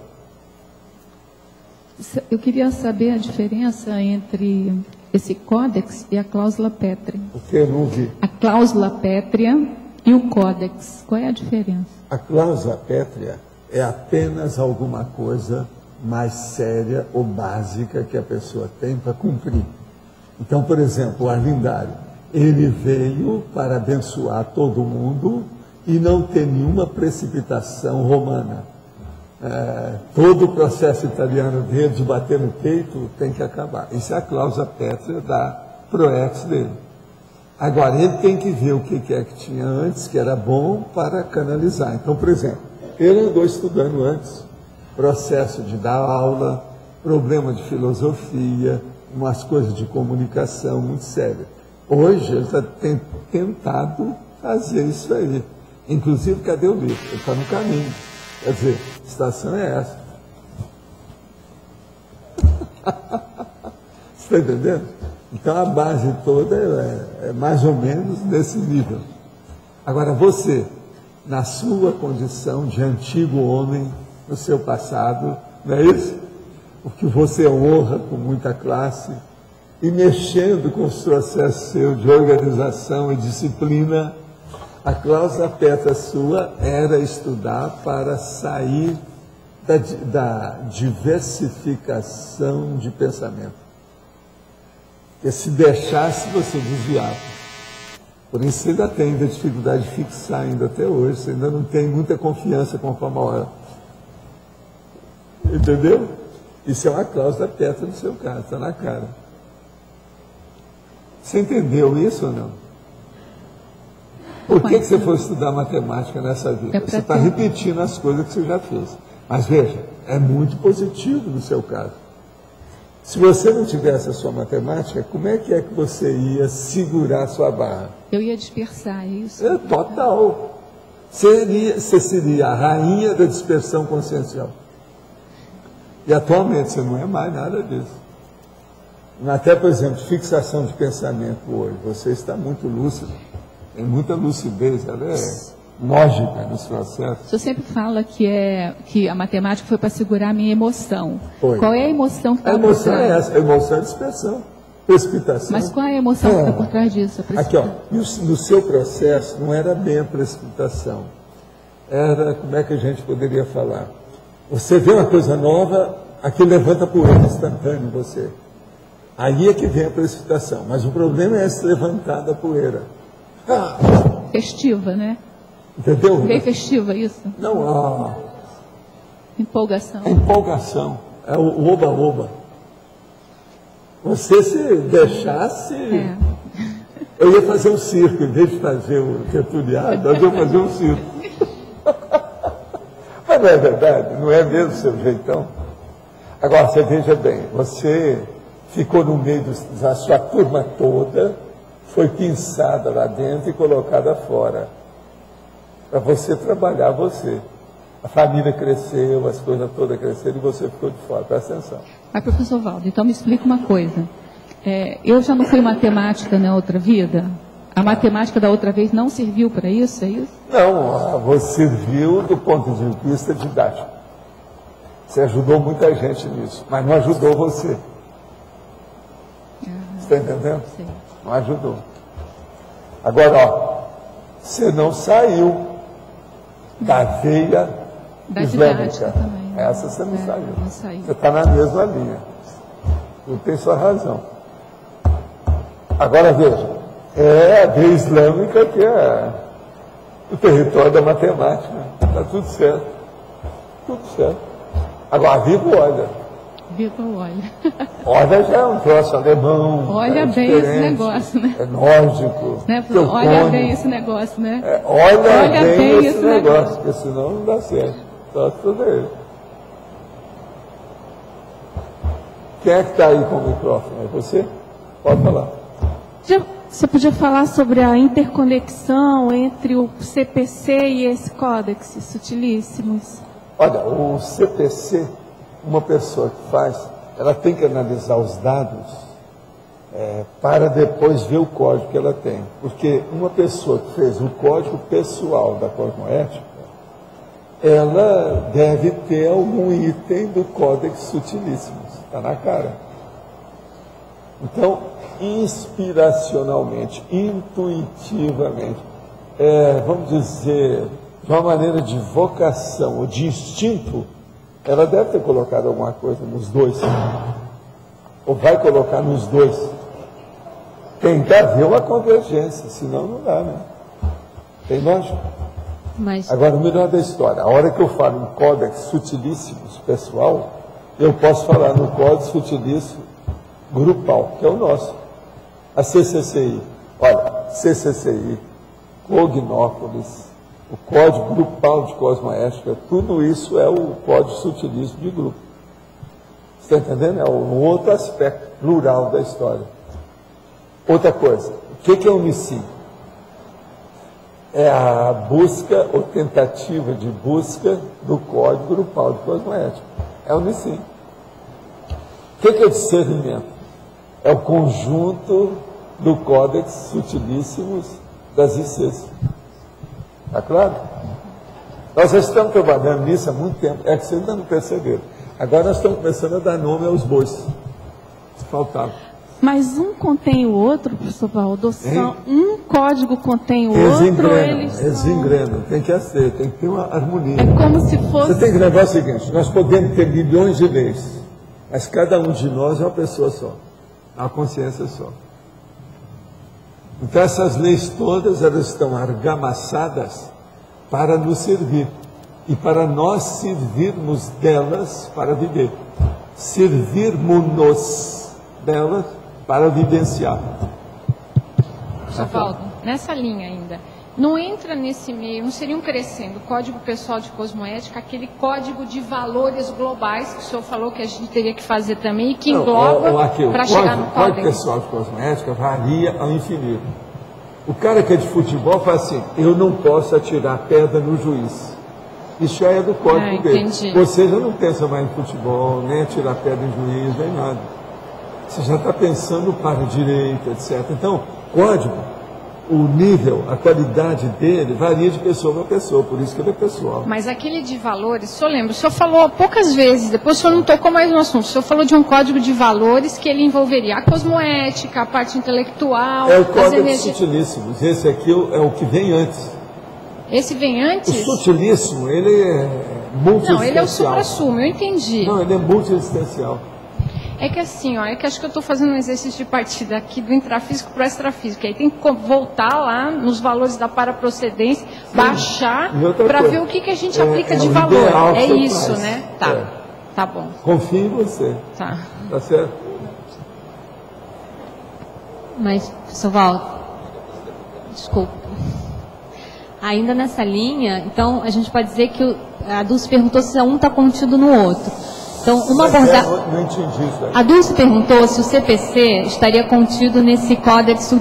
Speaker 3: Eu queria saber a diferença entre esse códex e a cláusula pétrea.
Speaker 2: O que eu não vi?
Speaker 3: A cláusula pétrea e o códex. Qual é a diferença? A
Speaker 2: cláusula pétrea é apenas alguma coisa mais séria ou básica que a pessoa tem para cumprir. Então, por exemplo, o Arlindário, ele veio para abençoar todo mundo e não ter nenhuma precipitação romana. Todo o processo italiano dele de bater no peito tem que acabar. Isso é a cláusula pétrea da Proex dele. Agora, ele tem que ver o que é que tinha antes, que era bom, para canalizar. Então, por exemplo, ele andou estudando antes, processo de dar aula, problema de filosofia, umas coisas de comunicação muito sérias. Hoje, ele está tentado fazer isso aí. Inclusive, cadê o livro? Ele está no caminho. Quer dizer, a situação é essa. Você está entendendo? Então, a base toda é mais ou menos desse nível. Agora, você, na sua condição de antigo homem, no seu passado, não é isso? Porque você honra com muita classe, e mexendo com os processos seus de organização e disciplina, a cláusula pétrea sua era estudar para sair da diversificação de pensamento. Porque se deixasse, você desviava. Por isso você ainda tem dificuldade de fixar ainda até hoje, você ainda não tem muita confiança conforme a hora. Entendeu? Isso é uma cláusula pétrea no seu caso, está na cara. Você entendeu isso ou não? Por que você foi estudar matemática nessa vida? Você está repetindo as coisas que você já fez. Mas veja, é muito positivo no seu caso. Se você não tivesse a sua matemática, como é que você ia segurar a sua barra?
Speaker 3: Eu ia dispersar, é isso?
Speaker 2: É total. Você seria a rainha da dispersão consciencial. E atualmente você não é mais nada disso. Até, por exemplo, fixação de pensamento hoje. Você está muito lúcido, tem muita lucidez, ela é lógica nos processos.
Speaker 3: O senhor sempre fala que a matemática foi para segurar a minha emoção.
Speaker 2: Foi.
Speaker 3: Qual é a emoção que está por trás?
Speaker 2: A emoção é essa, a emoção é dispersão, precipitação.
Speaker 3: Mas qual é a emoção que está por trás disso?
Speaker 2: Aqui, ó, no seu processo não era bem a precipitação. Era, como é que a gente poderia falar? Você vê uma coisa nova, aquilo levanta poeira instantâneo em você. Aí é que vem a precipitação. Mas o problema é essa levantar da poeira.
Speaker 3: Festiva, né?
Speaker 2: Entendeu?
Speaker 3: Bem festiva isso?
Speaker 2: Não,
Speaker 3: empolgação.
Speaker 2: A empolgação. É o oba-oba. Você se deixasse... Eu ia fazer um circo, em vez de fazer o tertuliado, eu ia fazer um circo. Mas não é verdade? Não é mesmo o seu jeitão? Agora, você veja bem, você ficou no meio da sua turma toda, foi pinçada lá dentro e colocada fora. Para você trabalhar você. A família cresceu, as coisas todas cresceram e você ficou de fora. Presta atenção.
Speaker 3: Mas, professor Valdo, então me explica uma coisa. Eu já não fui matemática na outra vida? A matemática da outra vez não serviu para isso, é isso?
Speaker 2: Não, você viu do ponto de vista didático. Você ajudou muita gente nisso, mas não ajudou você. Você está entendendo?
Speaker 3: Sim.
Speaker 2: Não ajudou. Agora, ó, você não saiu da veia
Speaker 3: da
Speaker 2: islâmica.
Speaker 3: didática também.
Speaker 2: Essa você não saiu.
Speaker 3: Não saí.
Speaker 2: Você está na mesma linha. Não tem sua razão. Agora veja, é a veia islâmica que é o território da matemática. Está tudo certo. Tudo certo. Agora, vivo olha.
Speaker 3: Vivo olha.
Speaker 2: Olha já é um troço alemão.
Speaker 3: Olha bem esse negócio, né?
Speaker 2: É nórdico.
Speaker 3: Né? Olha bem esse negócio, né?
Speaker 2: Olha bem esse negócio, porque senão não dá certo. Só tudo aí. Quem é que está aí com o microfone? É você? Pode falar.
Speaker 5: Você podia falar sobre a interconexão entre o CPC e esse códex sutilíssimos?
Speaker 2: Olha, o CPC, uma pessoa que faz, ela tem que analisar os dados para depois ver o código que ela tem. Porque uma pessoa que fez o código pessoal da cosmoética, ela deve ter algum item do códex sutilíssimos. Está na cara. Então, inspiracionalmente, intuitivamente, vamos dizer, de uma maneira de vocação ou de instinto, ela deve ter colocado alguma coisa nos dois. Ou vai colocar nos dois. Tem que haver uma convergência, senão não dá, né? Tem lógico?
Speaker 3: Mas
Speaker 2: Agora, o melhor da história, a hora que eu falo em Codex Sutilíssimos pessoal, eu posso falar no Codex Sutilíssimo grupal, que é o nosso. A CCCI, olha, CCCI, Cognópolis, o Código Grupal de Cosmoética, tudo isso é o Código Sutilíssimo de grupo. Você está entendendo? É um outro aspecto plural da história. Outra coisa, o que é o Unicim? É a busca ou tentativa de busca do Código Grupal de Cosmoética. É o Unicim. O que é discernimento? É o conjunto do Códex Sutilíssimos das ICs. Está claro? Nós já estamos trabalhando nisso há muito tempo. É que vocês ainda não perceberam. Agora nós estamos começando a dar nome aos bois. Faltava.
Speaker 5: Mas um contém o outro, professor Valdo? Um código contém o
Speaker 2: Eles
Speaker 5: outro?
Speaker 2: Eles engrenam. Tem que ter uma harmonia.
Speaker 5: É como se fosse...
Speaker 2: Você tem que lembrar o seguinte, nós podemos ter milhões de leis, mas cada um de nós é uma pessoa só. É uma consciência só. Então essas leis todas, elas estão argamassadas para nos servir. E para nós servirmos delas para viver. Servirmos delas para vivenciar.
Speaker 3: Professor Valdo, nessa linha ainda, não entra nesse meio, não seria um crescendo, o Código Pessoal de Cosmoética, aquele código de valores globais que o senhor falou que a gente teria que fazer também e que engloba para chegar no
Speaker 2: código. O Código Pessoal de Cosmoética varia ao infinito. O cara que é de futebol fala assim, eu não posso atirar pedra no juiz. Isso já é do código dele. Você já não pensa mais em futebol, nem atirar pedra em juiz, nem nada. Você já está pensando para direito, etc. Então, código, o nível, a qualidade dele varia de pessoa para pessoa, por isso que ele é pessoal.
Speaker 3: Mas aquele de valores, o senhor lembra, o senhor falou poucas vezes, depois o senhor não tocou mais no assunto, o senhor falou de um código de valores que ele envolveria a cosmoética, a parte intelectual,
Speaker 2: é o código sutilíssimos, esse aqui é o que vem antes.
Speaker 3: Esse vem antes?
Speaker 2: O sutilíssimo, ele é multi-existencial.
Speaker 3: Não, ele é o supra-sumo, eu entendi.
Speaker 2: Não, ele é multi-existencial.
Speaker 3: É que assim, ó, é que acho que eu estou fazendo um exercício de partida aqui do intrafísico para o extrafísico. Aí tem que voltar lá nos valores da paraprocedência, baixar, para ver o que a gente aplica de valor. É isso, né? Tá, tá bom.
Speaker 2: Confie em você.
Speaker 3: Tá.
Speaker 2: Tá certo?
Speaker 6: Mas, professor Valdo, desculpa. Ainda nessa linha, então a gente pode dizer que a Dulce perguntou se um está contido no outro. Então, uma abordagem.
Speaker 2: Não entendi isso aí.
Speaker 6: A Dulce perguntou se o CPC estaria contido nesse Códex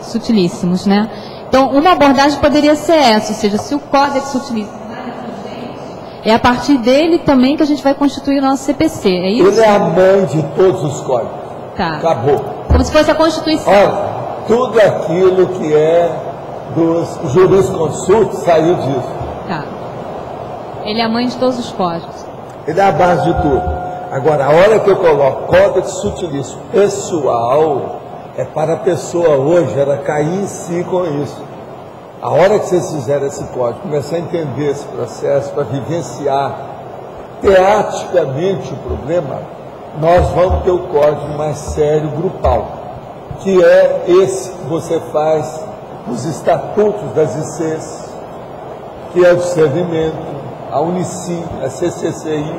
Speaker 6: Sutilíssimos, né? Então, uma abordagem poderia ser essa, ou seja, se o Códex Sutilíssimos é a partir dele também que a gente vai constituir o nosso CPC, é isso?
Speaker 2: Ele é a mãe de todos os códigos.
Speaker 6: Tá.
Speaker 2: Acabou.
Speaker 6: Como se fosse a Constituição.
Speaker 2: Olha, tudo aquilo que é dos jurisconsultos saiu disso.
Speaker 6: Tá. Ele é a mãe de todos os códigos.
Speaker 2: Ele é a base de tudo. Agora, a hora que eu coloco Códex Sutilíssimo pessoal, é para a pessoa hoje, ela cair em si com isso. A hora que vocês fizerem esse código, começar a entender esse processo, para vivenciar teaticamente o problema, nós vamos ter o código mais sério, grupal, que é esse que você faz nos estatutos das ICs, que é o discernimento, a Unicim, a CCCI,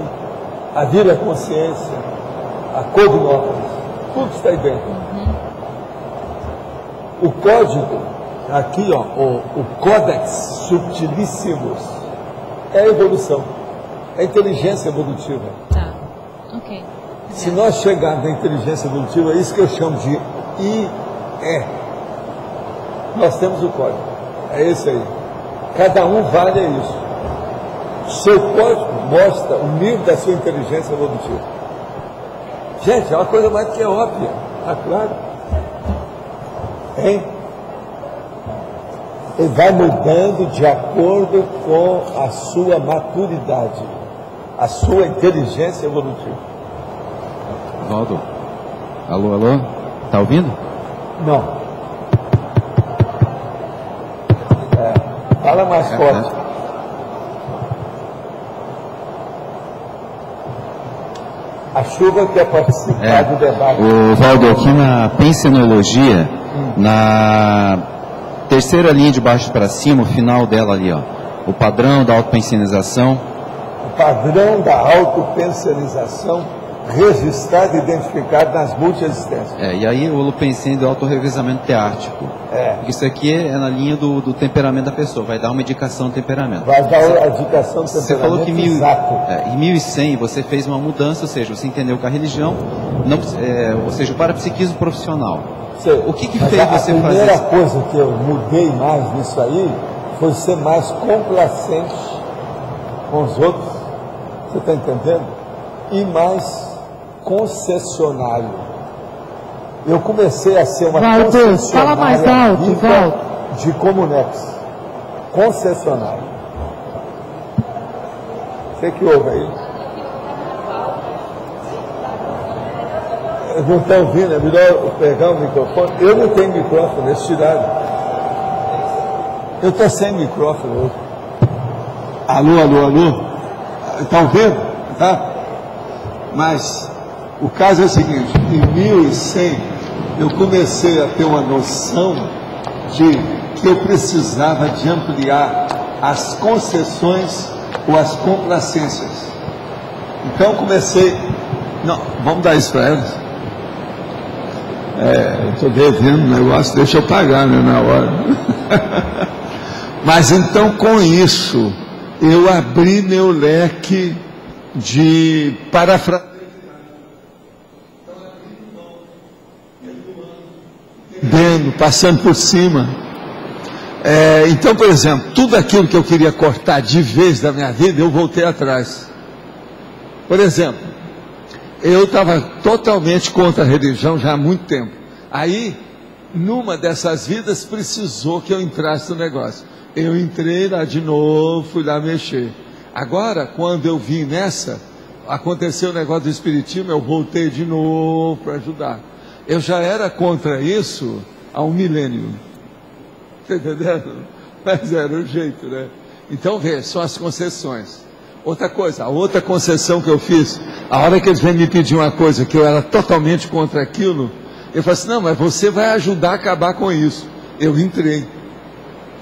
Speaker 2: a Vila Consciência, a Cognópolis, tudo está aí dentro. O código, aqui ó, o Codex Sutilíssimos, é a evolução, é a inteligência evolutiva.
Speaker 6: Tá, ok.
Speaker 2: Se nós chegarmos na inteligência evolutiva, é isso que eu chamo de IE. Nós temos o código, é esse aí. Cada um vale isso. Seu código mostra o nível da sua inteligência evolutiva. Gente, é uma coisa mais que óbvia, tá claro? Hein? Ele vai mudando de acordo com a sua maturidade, a sua inteligência evolutiva.
Speaker 7: Valdo, alô, alô? Tá ouvindo?
Speaker 2: Não. Fala mais forte. A chuva quer participar do debate.
Speaker 7: O Valdo, aqui na pensenologia, na terceira linha de baixo para cima, o final dela ali, ó, o padrão da autopensionização.
Speaker 2: O padrão da autopensionização registrado e identificado nas multiexistências.
Speaker 7: E aí o holopensene do autorrevezamento teártico. Isso aqui é na linha do temperamento da pessoa, vai dar uma indicação do temperamento.
Speaker 2: Vai dar a indicação do temperamento.
Speaker 7: Você falou que
Speaker 2: exato.
Speaker 7: Em 1100 você fez uma mudança, ou seja, você entendeu que a religião, não, ou seja, o parapsiquismo profissional. O que fez você fazer isso?
Speaker 2: A primeira coisa que eu mudei mais nisso aí foi ser mais complacente com os outros, você está entendendo? E mais concessionário. Eu comecei a ser uma concessionária
Speaker 6: fala mais alto, Valdo.
Speaker 2: De Comunex. Concessionário. Você que ouve aí? Não está ouvindo, é melhor pegar o microfone. Eu não tenho microfone, eles tiraram. Eu estou sem microfone hoje. Alô, alô, alô? Está ouvindo? Tá? Mas o caso é o seguinte, em 1100 eu comecei a ter uma noção de que eu precisava de ampliar as concessões ou as complacências. Então comecei, não, vamos dar isso para elas. Eu estou devendo o negócio, deixa eu pagar, né, na hora. Mas então com isso, eu abri meu leque de parafrasear. Passando por cima. Então, por exemplo, tudo aquilo que eu queria cortar de vez da minha vida, eu voltei atrás. Por exemplo, eu estava totalmente contra a religião já há muito tempo. Aí, numa dessas vidas, precisou que eu entrasse no negócio. Eu entrei lá de novo, fui lá mexer. Agora, quando eu vim nessa, aconteceu o negócio do espiritismo, eu voltei de novo para ajudar. Eu já era contra isso há 1 milênio. Está entendendo? Mas era o jeito, né? Então, vê, são as concessões. Outra coisa, a outra concessão que eu fiz, a hora que eles vêm me pedir uma coisa que eu era totalmente contra aquilo, eu falei assim, não, mas você vai ajudar a acabar com isso. Eu entrei.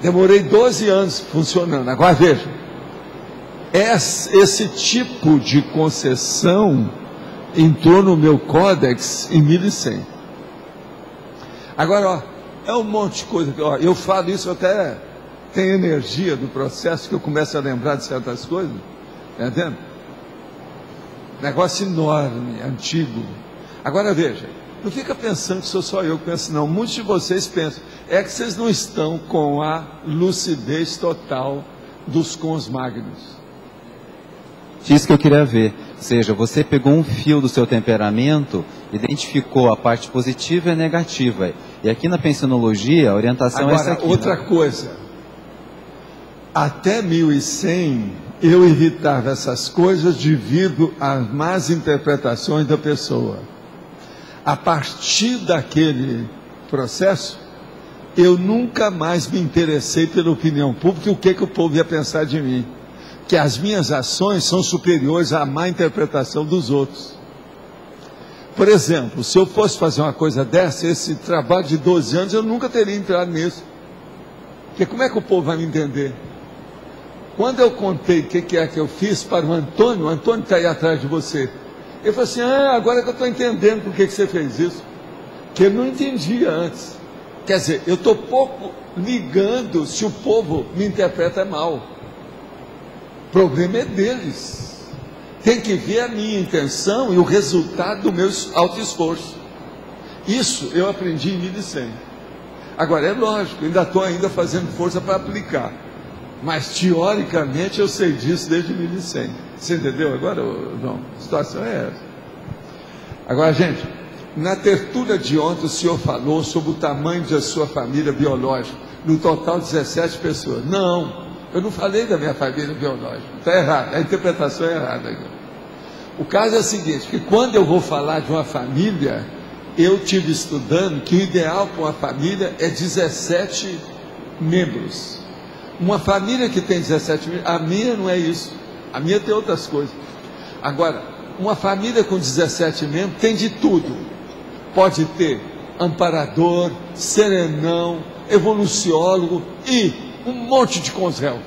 Speaker 2: Demorei 12 anos funcionando. Agora veja, esse tipo de concessão entrou no meu códex em 1100. Agora, ó, é um monte de coisa. Ó, eu falo isso, até tem energia do processo que eu começo a lembrar de certas coisas. Está entendendo? Negócio enorme, antigo. Agora veja, não fica pensando que sou só eu que penso, não. Muitos de vocês pensam. É que vocês não estão com a lucidez total dos cons magnos.
Speaker 7: Isso que eu queria ver. Ou seja, você pegou um fio do seu temperamento, identificou a parte positiva e a negativa. E aqui na pensionologia, a orientação
Speaker 2: agora,
Speaker 7: é essa aqui.
Speaker 2: Outra coisa. Até 1100, eu evitava essas coisas devido às más interpretações da pessoa. A partir daquele processo, eu nunca mais me interessei pela opinião pública e o que o povo ia pensar de mim. Que as minhas ações são superiores à má interpretação dos outros. Por exemplo, se eu fosse fazer uma coisa dessa, esse trabalho de 12 anos, eu nunca teria entrado nisso. Porque como é que o povo vai me entender? Quando eu contei o que é que eu fiz para o Antônio está aí atrás de você. Ele falou assim, agora que eu estou entendendo por que você fez isso. Que eu não entendia antes. Quer dizer, eu estou pouco ligando se o povo me interpreta mal. O problema é deles. Tem que ver a minha intenção e o resultado do meu autoesforço. Isso eu aprendi em 1100. Agora é lógico, ainda estou fazendo força para aplicar. Mas teoricamente eu sei disso desde 1100. Você entendeu agora, João? A situação é essa. Agora, gente, na tertúlia de ontem o senhor falou sobre o tamanho da sua família biológica. No total 17 pessoas. Não. Eu não falei da minha família biológica, está errado, a interpretação é errada. O caso é o seguinte, que quando eu vou falar de uma família, eu tive estudando que o ideal para uma família é 17 membros. Uma família que tem 17 membros, a minha não é isso, a minha tem outras coisas. Agora, uma família com 17 membros tem de tudo. Pode ter amparador, serenão, evoluciólogo e um monte de consréu.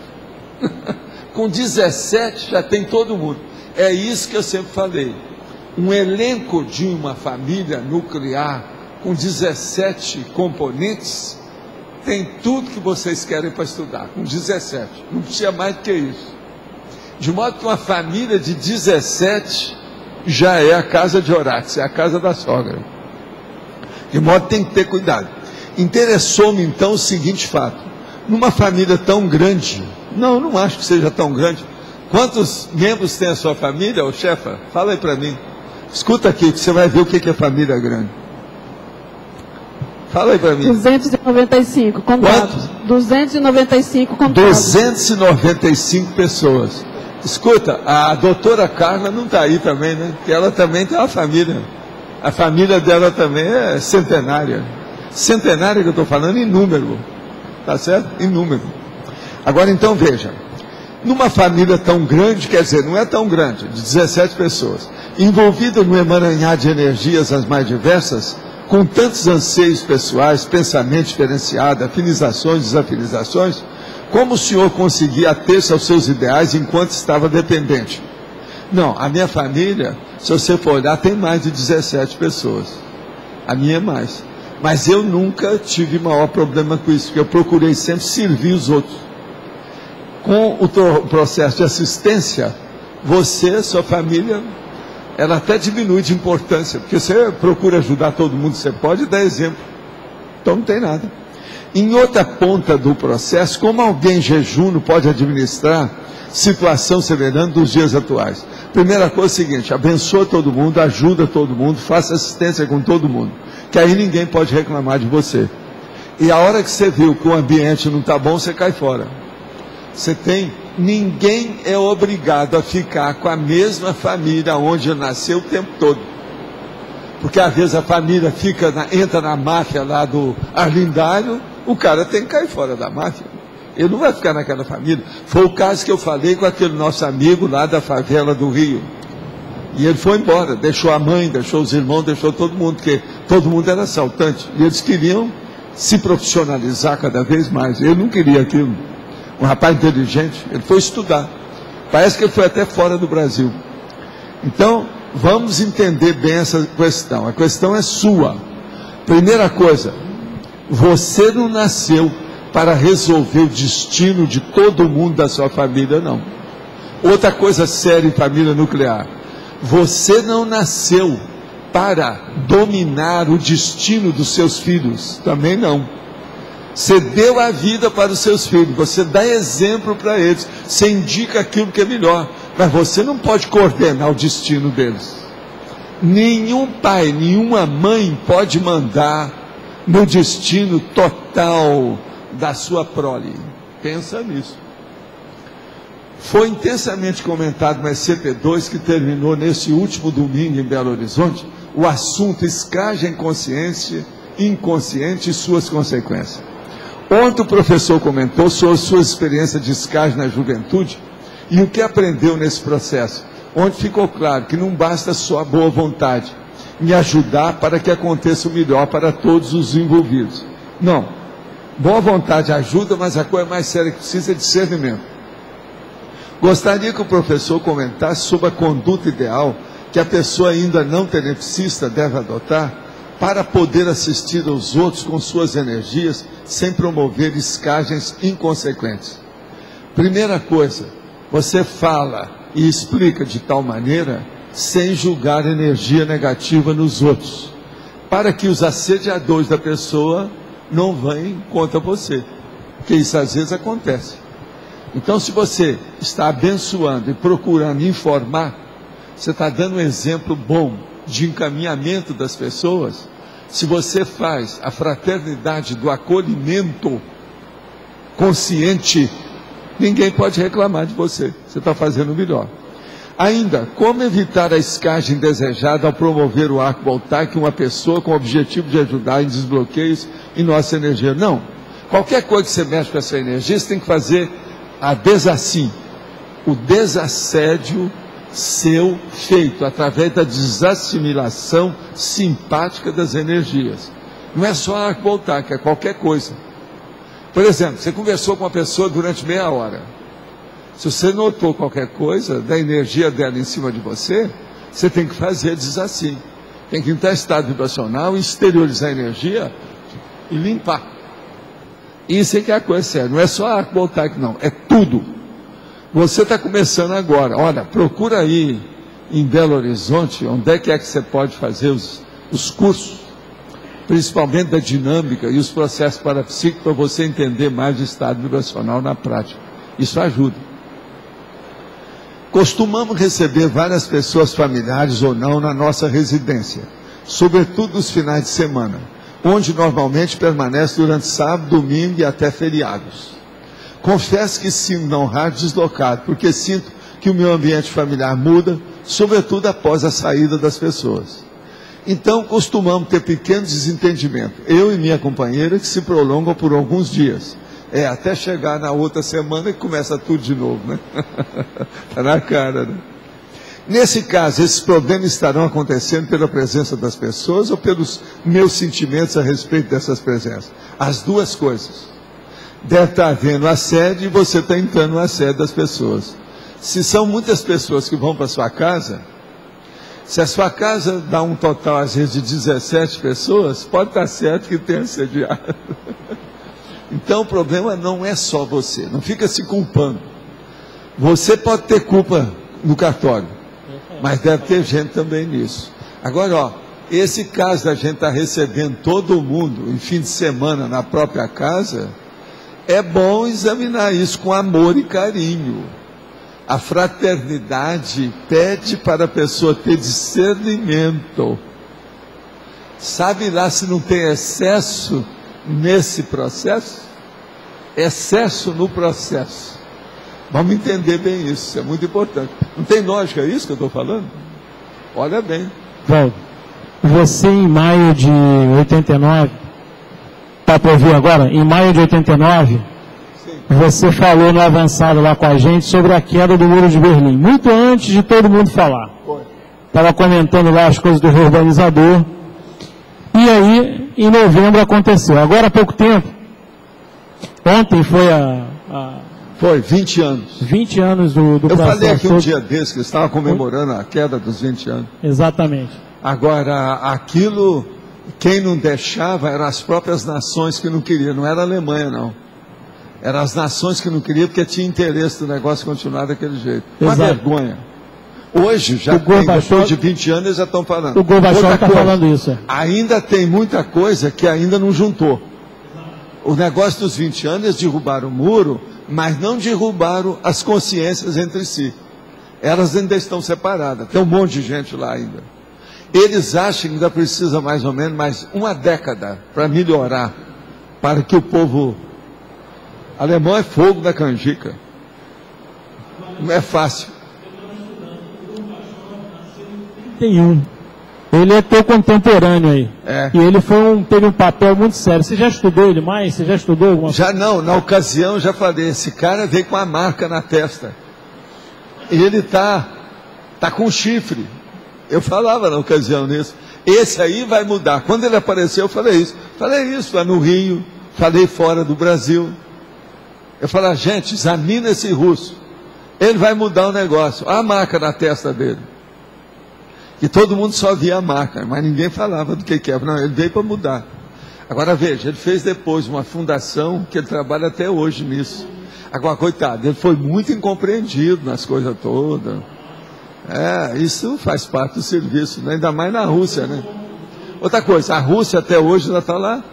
Speaker 8: Com 17 já tem todo mundo. É isso que eu sempre falei. Um elenco de uma família nuclear com 17 componentes tem tudo que vocês querem para estudar, com 17. Não precisa mais do que isso. De modo que uma família de 17 já é a casa de Horácio, é a casa da sogra. De modo que tem que ter cuidado. Interessou-me então o seguinte fato: numa família tão grande, não acho que seja tão grande. Quantos membros tem a sua família, ô chefa? Fala aí para mim. Escuta aqui, que você vai ver o que é família grande. Fala aí para mim.
Speaker 5: 295 contatos. 295 contatos.
Speaker 8: 295 pessoas. Escuta, a doutora Carla não está aí também, né? Porque ela também tem uma família. A família dela também é centenária. Centenária que eu estou falando em número. Tá certo? Em número. Agora então veja. Numa família tão grande, quer dizer, não é tão grande, de 17 pessoas, envolvida no emaranhar de energias as mais diversas, com tantos anseios pessoais, pensamento diferenciado, afinizações, desafinizações, como o senhor conseguia ater-se aos seus ideais enquanto estava dependente? Não, a minha família, se você for olhar, tem mais de 17 pessoas. A minha é mais. Mas eu nunca tive maior problema com isso, porque eu procurei sempre servir os outros. Com o processo de assistência, você, sua família, ela até diminui de importância, porque você procura ajudar todo mundo que você pode e dar exemplo. Então não tem nada. Em outra ponta do processo, como alguém em jejum não pode administrar situação semelhante dos dias atuais? Primeira coisa é o seguinte: abençoa todo mundo, ajuda todo mundo, faça assistência com todo mundo, que aí ninguém pode reclamar de você. E a hora que você viu que o ambiente não está bom, você cai fora. Ninguém é obrigado a ficar com a mesma família onde nasceu o tempo todo. Porque às vezes a família entra na máfia lá do Arlindário, o cara tem que cair fora da máfia. Ele não vai ficar naquela família. Foi o caso que eu falei com aquele nosso amigo lá da favela do Rio. E ele foi embora, deixou a mãe, deixou os irmãos, deixou todo mundo, porque todo mundo era assaltante. E eles queriam se profissionalizar cada vez mais. Ele não queria aquilo. Um rapaz inteligente, ele foi estudar. Parece que ele foi até fora do Brasil. Então, vamos entender bem essa questão. A questão é sua. Primeira coisa, você não nasceu para resolver o destino de todo mundo da sua família, não. Outra coisa séria em família nuclear: você não nasceu para dominar o destino dos seus filhos, também não. Você deu a vida para os seus filhos, você dá exemplo para eles, você indica aquilo que é melhor, mas você não pode coordenar o destino deles. Nenhum pai, nenhuma mãe pode mandar no destino total da sua prole. Pensa nisso. Foi intensamente comentado no SCP-2, que terminou nesse último domingo em Belo Horizonte, o assunto escagem consciência, inconsciente e suas consequências. Ontem o professor comentou sobre sua experiência de escagem na juventude e o que aprendeu nesse processo, onde ficou claro que não basta só a boa vontade em ajudar para que aconteça o melhor para todos os envolvidos. Não, boa vontade ajuda, mas a coisa mais séria que precisa é discernimento. Gostaria que o professor comentasse sobre a conduta ideal que a pessoa ainda não tenepsista deve adotar para poder assistir aos outros com suas energias, sem promover escagens inconsequentes. Primeira coisa, você fala e explica de tal maneira, sem julgar energia negativa nos outros, para que os assediadores da pessoa não venham contra você, porque isso às vezes acontece. Então, se você está abençoando e procurando informar, você está dando um exemplo bom de encaminhamento das pessoas. Se você faz a fraternidade do acolhimento consciente, ninguém pode reclamar de você. Você está fazendo o melhor. Ainda, como evitar a escagem indesejada ao promover o arco voltaico em uma pessoa com o objetivo de ajudar em desbloqueios em nossa energia? Não. Qualquer coisa que você mexe com essa energia, você tem que fazer o desassédio seu feito através da desassimilação simpática das energias. Não é só arco voltaico, é qualquer coisa. Por exemplo, você conversou com uma pessoa durante meia hora. Se você notou qualquer coisa da energia dela em cima de você, você tem que fazer, diz assim. Tem que entrar em estado vibracional, exteriorizar a energia e limpar. Isso é que é a coisa séria. Não é só a voltaica, não. É tudo. Você está começando agora. Olha, procura aí em Belo Horizonte, onde é que você pode fazer os cursos, principalmente da dinâmica e os processos parapsíquicos, para você entender mais o estado vibracional na prática. Isso ajuda. Costumamos receber várias pessoas familiares ou não na nossa residência, sobretudo nos finais de semana, onde normalmente permanece durante sábado, domingo e até feriados. Confesso que sinto não raro deslocado, porque sinto que o meu ambiente familiar muda, sobretudo após a saída das pessoas. Então costumamos ter pequenos desentendimentos, eu e minha companheira, que se prolongam por alguns dias. Até chegar na outra semana e começa tudo de novo, né? Está na cara, né? Nesse caso, esses problemas estarão acontecendo pela presença das pessoas ou pelos meus sentimentos a respeito dessas presenças? As duas coisas. Deve estar havendo assédio e você está entrando no assédio das pessoas. Se são muitas pessoas que vão para a sua casa, se a sua casa dá um total, às vezes, de 17 pessoas, pode estar certo que tem assediado. Então o problema não é só você, não fica se culpando. Você pode ter culpa no cartório, mas deve ter gente também nisso. Agora, esse caso da gente estar recebendo todo mundo em fim de semana na própria casa, é bom examinar isso com amor e carinho. A fraternidade pede para a pessoa ter discernimento. Sabe lá se não tem excesso nesse processo? Excesso no processo. Vamos entender bem isso, é muito importante. Não tem lógica isso que eu estou falando? Olha bem.
Speaker 9: Valdo, você em maio de 89, está para ouvir agora? Em maio de 89, sim, você falou no avançado lá com a gente sobre a queda do Muro de Berlim, muito antes de todo mundo falar. Estava comentando lá as coisas do reurbanizador. E aí, em novembro aconteceu. Agora há pouco tempo, ontem foi
Speaker 8: Foi, 20 anos.
Speaker 9: 20 anos do
Speaker 8: processo. Eu falei aqui um dia desse, que estava comemorando a queda dos 20 anos.
Speaker 9: Exatamente.
Speaker 8: Agora, aquilo, quem não deixava eram as próprias nações que não queriam, não era a Alemanha, não. Eram as nações que não queriam, porque tinha interesse do negócio continuar daquele jeito. Uma vergonha. Hoje, já tem, depois de 20 anos, eles já estão falando.
Speaker 9: O Gorbachev está falando isso.
Speaker 8: Ainda tem muita coisa que ainda não juntou. O negócio dos 20 anos, eles derrubaram o muro, mas não derrubaram as consciências entre si. Elas ainda estão separadas. Tem um monte de gente lá ainda. Eles acham que ainda precisa mais ou menos mais uma década para melhorar, para que o povo alemão é fogo da canjica. Não é fácil.
Speaker 9: Ele é teu contemporâneo aí. E ele teve um papel muito sério. Você já estudou ele mais? Você já estudou alguma coisa?
Speaker 8: Já não, na ocasião eu já falei, esse cara veio com a marca na testa. Ele tá com chifre. Eu falava na ocasião nisso. Esse aí vai mudar. Quando ele apareceu, eu falei isso. Falei isso lá no Rio, falei fora do Brasil. Eu falei, gente, examina esse russo. Ele vai mudar o negócio. Olha a marca na testa dele. E todo mundo só via a marca, mas ninguém falava do que é. Não, ele veio para mudar. Agora veja, ele fez depois uma fundação que ele trabalha até hoje nisso. Agora, coitado, ele foi muito incompreendido nas coisas todas. Isso faz parte do serviço, né? Ainda mais na Rússia, né? Outra coisa, a Rússia até hoje ainda está lá.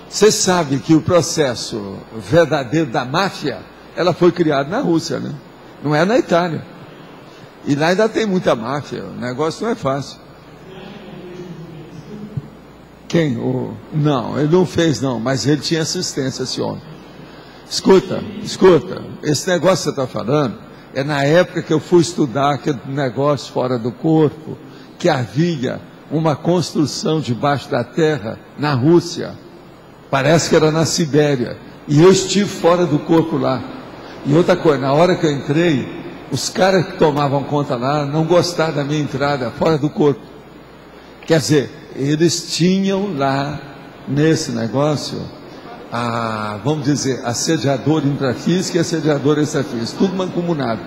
Speaker 8: Você sabe que o processo verdadeiro da máfia, ela foi criada na Rússia, né? Não é na Itália. E lá ainda tem muita máfia, o negócio não é fácil. Quem? Não, ele não fez não, mas ele tinha assistência, esse homem. Escuta, esse negócio que você está falando, é na época que eu fui estudar aquele negócio fora do corpo, que havia uma construção debaixo da terra na Rússia, parece que era na Sibéria, e eu estive fora do corpo lá. E outra coisa, na hora que eu entrei, os caras que tomavam conta lá não gostaram da minha entrada fora do corpo. Quer dizer, eles tinham lá, nesse negócio, vamos dizer, assediador intrafísico e assediador extrafísico, tudo mancomunado.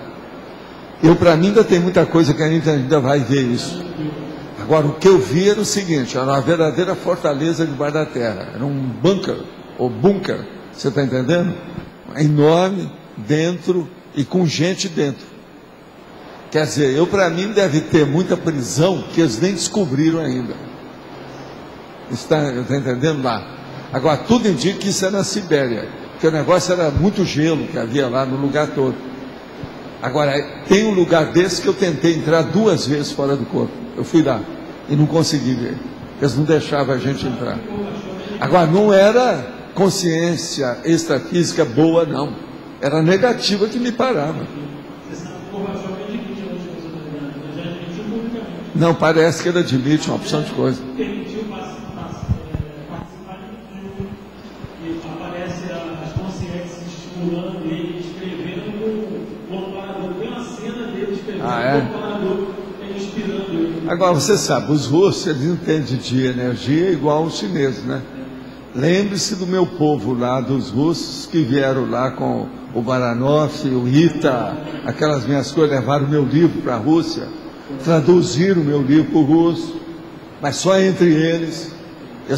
Speaker 8: Para mim, ainda tem muita coisa que a gente ainda vai ver isso. Agora, o que eu vi era o seguinte, era uma verdadeira fortaleza debaixo da terra, era um bunker, você está entendendo? Enorme, dentro e com gente dentro. Quer dizer, para mim deve ter muita prisão que eles nem descobriram ainda. Está entendendo lá? Agora, tudo indica que isso é na Sibéria, porque o negócio era muito gelo que havia lá no lugar todo. Agora, tem um lugar desse que eu tentei entrar 2 vezes fora do corpo. Eu fui lá e não consegui ver. Eles não deixavam a gente entrar. Agora, não era consciência extrafísica boa, não. Era negativa que me parava. Não, parece que ele admite uma opção de coisa. Agora, você sabe, os russos, eles entendem de energia igual os chineses, né? Lembre-se do meu povo lá, dos russos que vieram lá com o Baranov, o Ita, aquelas minhas coisas, levaram o meu livro para a Rússia, traduziram o meu livro para o russo, mas só entre eles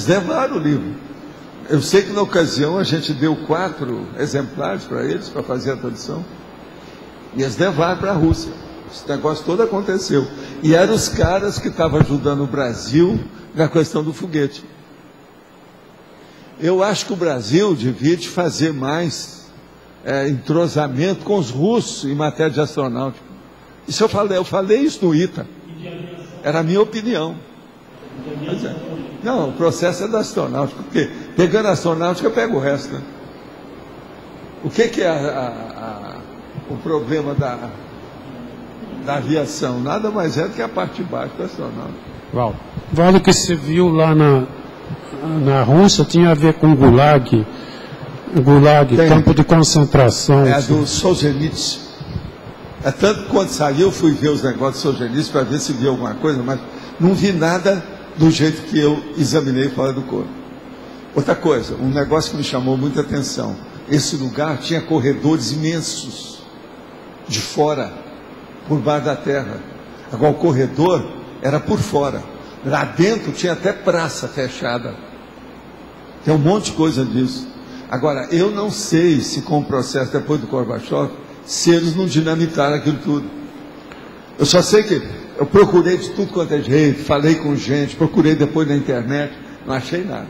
Speaker 8: levaram o livro. Eu sei que na ocasião a gente deu 4 exemplares para eles, para fazer a tradução, e eles levaram para a Rússia. Esse negócio todo aconteceu. E eram os caras que estavam ajudando o Brasil na questão do foguete. Eu acho que o Brasil devia fazer mais entrosamento com os russos em matéria de astronáutica. Isso eu falei isso no ITA. Era a minha opinião. Não, o processo é da astronáutica, porque pegando a astronáutica, pega o resto, né? O que é o problema da aviação? Nada mais é do que a parte de baixo da astronáutica.
Speaker 1: Vale, o que você viu lá na Rússia tinha a ver com Gulag, campo de concentração.
Speaker 8: É do Solzhenitsyn. É tanto que quando saiu, eu fui ver os negócios de Solzhenitsyn para ver se via alguma coisa, mas não vi nada do jeito que eu examinei fora do corpo. Outra coisa, um negócio que me chamou muita atenção. Esse lugar tinha corredores imensos de fora, por baixo da terra. Agora o corredor era por fora. Lá dentro tinha até praça fechada. Tem um monte de coisa disso. Agora, eu não sei se com o processo depois do Gorbachev, se eles não dinamitaram aquilo tudo. Eu só sei que eu procurei de tudo quanto é jeito, falei com gente, procurei depois na internet, não achei nada.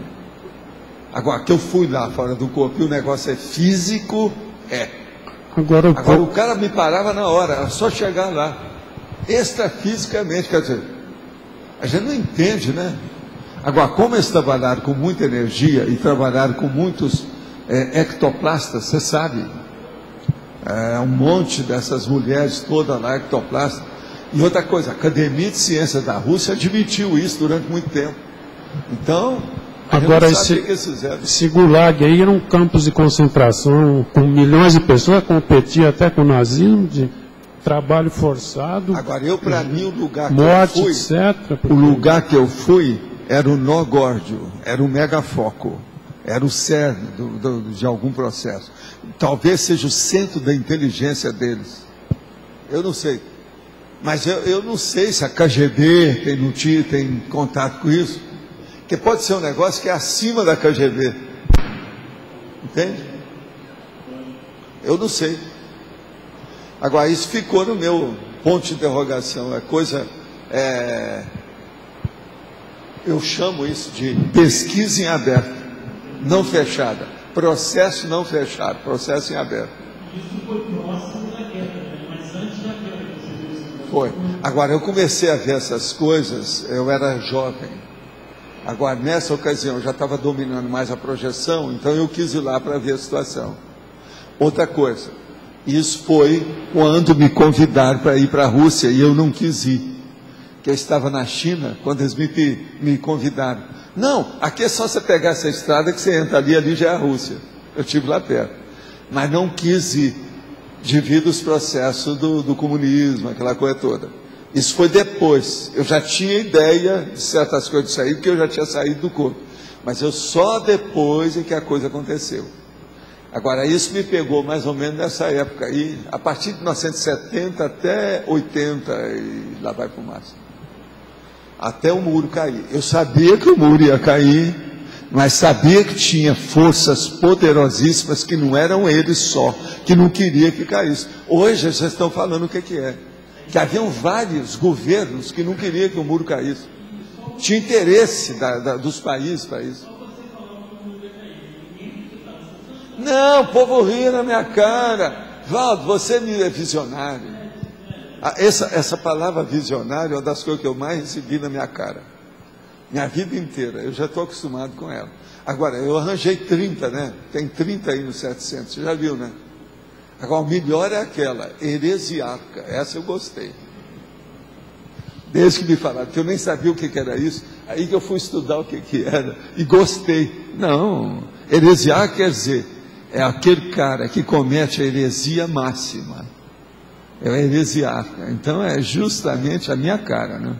Speaker 8: Agora, que eu fui lá fora do corpo e o negócio é físico, Agora o cara me parava na hora, era só chegar lá. Extrafisicamente, quer dizer, a gente não entende, né? Agora, como eles trabalharam com muita energia e trabalharam com muitos ectoplastas, você sabe, um monte dessas mulheres todas lá, ectoplastas. E outra coisa, a Academia de Ciências da Rússia admitiu isso durante muito tempo. Então,
Speaker 1: agora esse Gulag aí era um campus de concentração com milhões de pessoas, competia até com o nazismo, de trabalho forçado.
Speaker 8: Agora, para mim, o lugar
Speaker 1: morte,
Speaker 8: que eu fui,
Speaker 1: etc.
Speaker 8: O lugar que eu fui era o nó górdio, era o megafoco, era o cerne de algum processo. Talvez seja o centro da inteligência deles. Eu não sei. Mas eu não sei se a KGB tem contato com isso. Porque pode ser um negócio que é acima da KGB. Entende? Eu não sei. Agora, isso ficou no meu ponto de interrogação. Eu chamo isso de pesquisa em aberto, não fechada. Processo não fechado, processo em aberto.
Speaker 9: Isso foi próximo da guerra, mas antes da guerra que você viu isso.
Speaker 8: Foi. Agora, eu comecei a ver essas coisas, eu era jovem. Agora, nessa ocasião, eu já estava dominando mais a projeção, então eu quis ir lá para ver a situação. Outra coisa, isso foi quando me convidaram para ir para a Rússia e eu não quis ir. Que eu estava na China, quando eles me convidaram. Não, aqui é só você pegar essa estrada que você entra ali já é a Rússia. Eu estive lá perto. Mas não quis ir, devido aos processos do comunismo, aquela coisa toda. Isso foi depois. Eu já tinha ideia de certas coisas de sair, porque eu já tinha saído do corpo. Mas eu só depois é que a coisa aconteceu. Agora, isso me pegou mais ou menos nessa época aí, a partir de 1970 até 80, e lá vai para o máximo. Até o muro cair. Eu sabia que o muro ia cair, mas sabia que tinha forças poderosíssimas que não eram eles só, que não queria que caísse. Hoje vocês estão falando o que é. Que haviam vários governos que não queriam que o muro caísse. Tinha interesse dos países para isso. Não, o povo ria na minha cara. Valdo, você é visionário. Essa palavra visionário é uma das coisas que eu mais recebi na minha cara. Minha vida inteira, eu já estou acostumado com ela. Agora, eu arranjei 30, né? Tem 30 aí no 700, você já viu, né? Agora, o melhor é aquela, heresiarca. Essa eu gostei. Desde que me falaram, que eu nem sabia o que era isso, aí que eu fui estudar o que era, e gostei. Não, heresiarca quer dizer, é aquele cara que comete a heresia máxima. É o heresiarca. Então, é justamente a minha cara, né?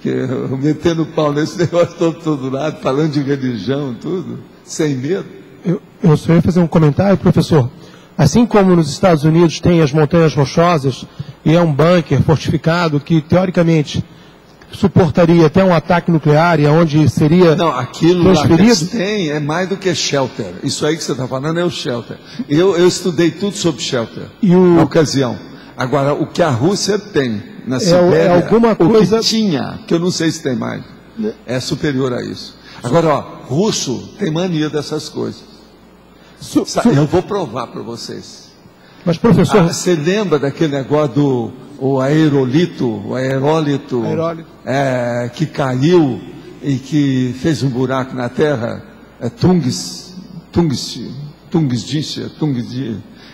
Speaker 8: Que eu metendo o pau nesse negócio todo lado, falando de religião, tudo, sem medo.
Speaker 10: Eu só ia fazer um comentário, professor. Assim como nos Estados Unidos tem as montanhas rochosas, e é um bunker fortificado que, teoricamente, suportaria até um ataque nuclear, e onde seria
Speaker 8: não, aquilo
Speaker 10: transferido...
Speaker 8: lá que eles têm é mais do que shelter. Isso aí que você está falando é o shelter. Eu estudei tudo sobre shelter, na ocasião. Agora, o que a Rússia tem na Sibéria,
Speaker 10: alguma coisa...
Speaker 8: o que tinha, que eu não sei se tem mais, é superior a isso. Agora, ó, russo tem mania dessas coisas. Eu vou provar para vocês.
Speaker 10: Mas, professor...
Speaker 8: você lembra daquele negócio do aerólito, que caiu e que fez um buraco na terra?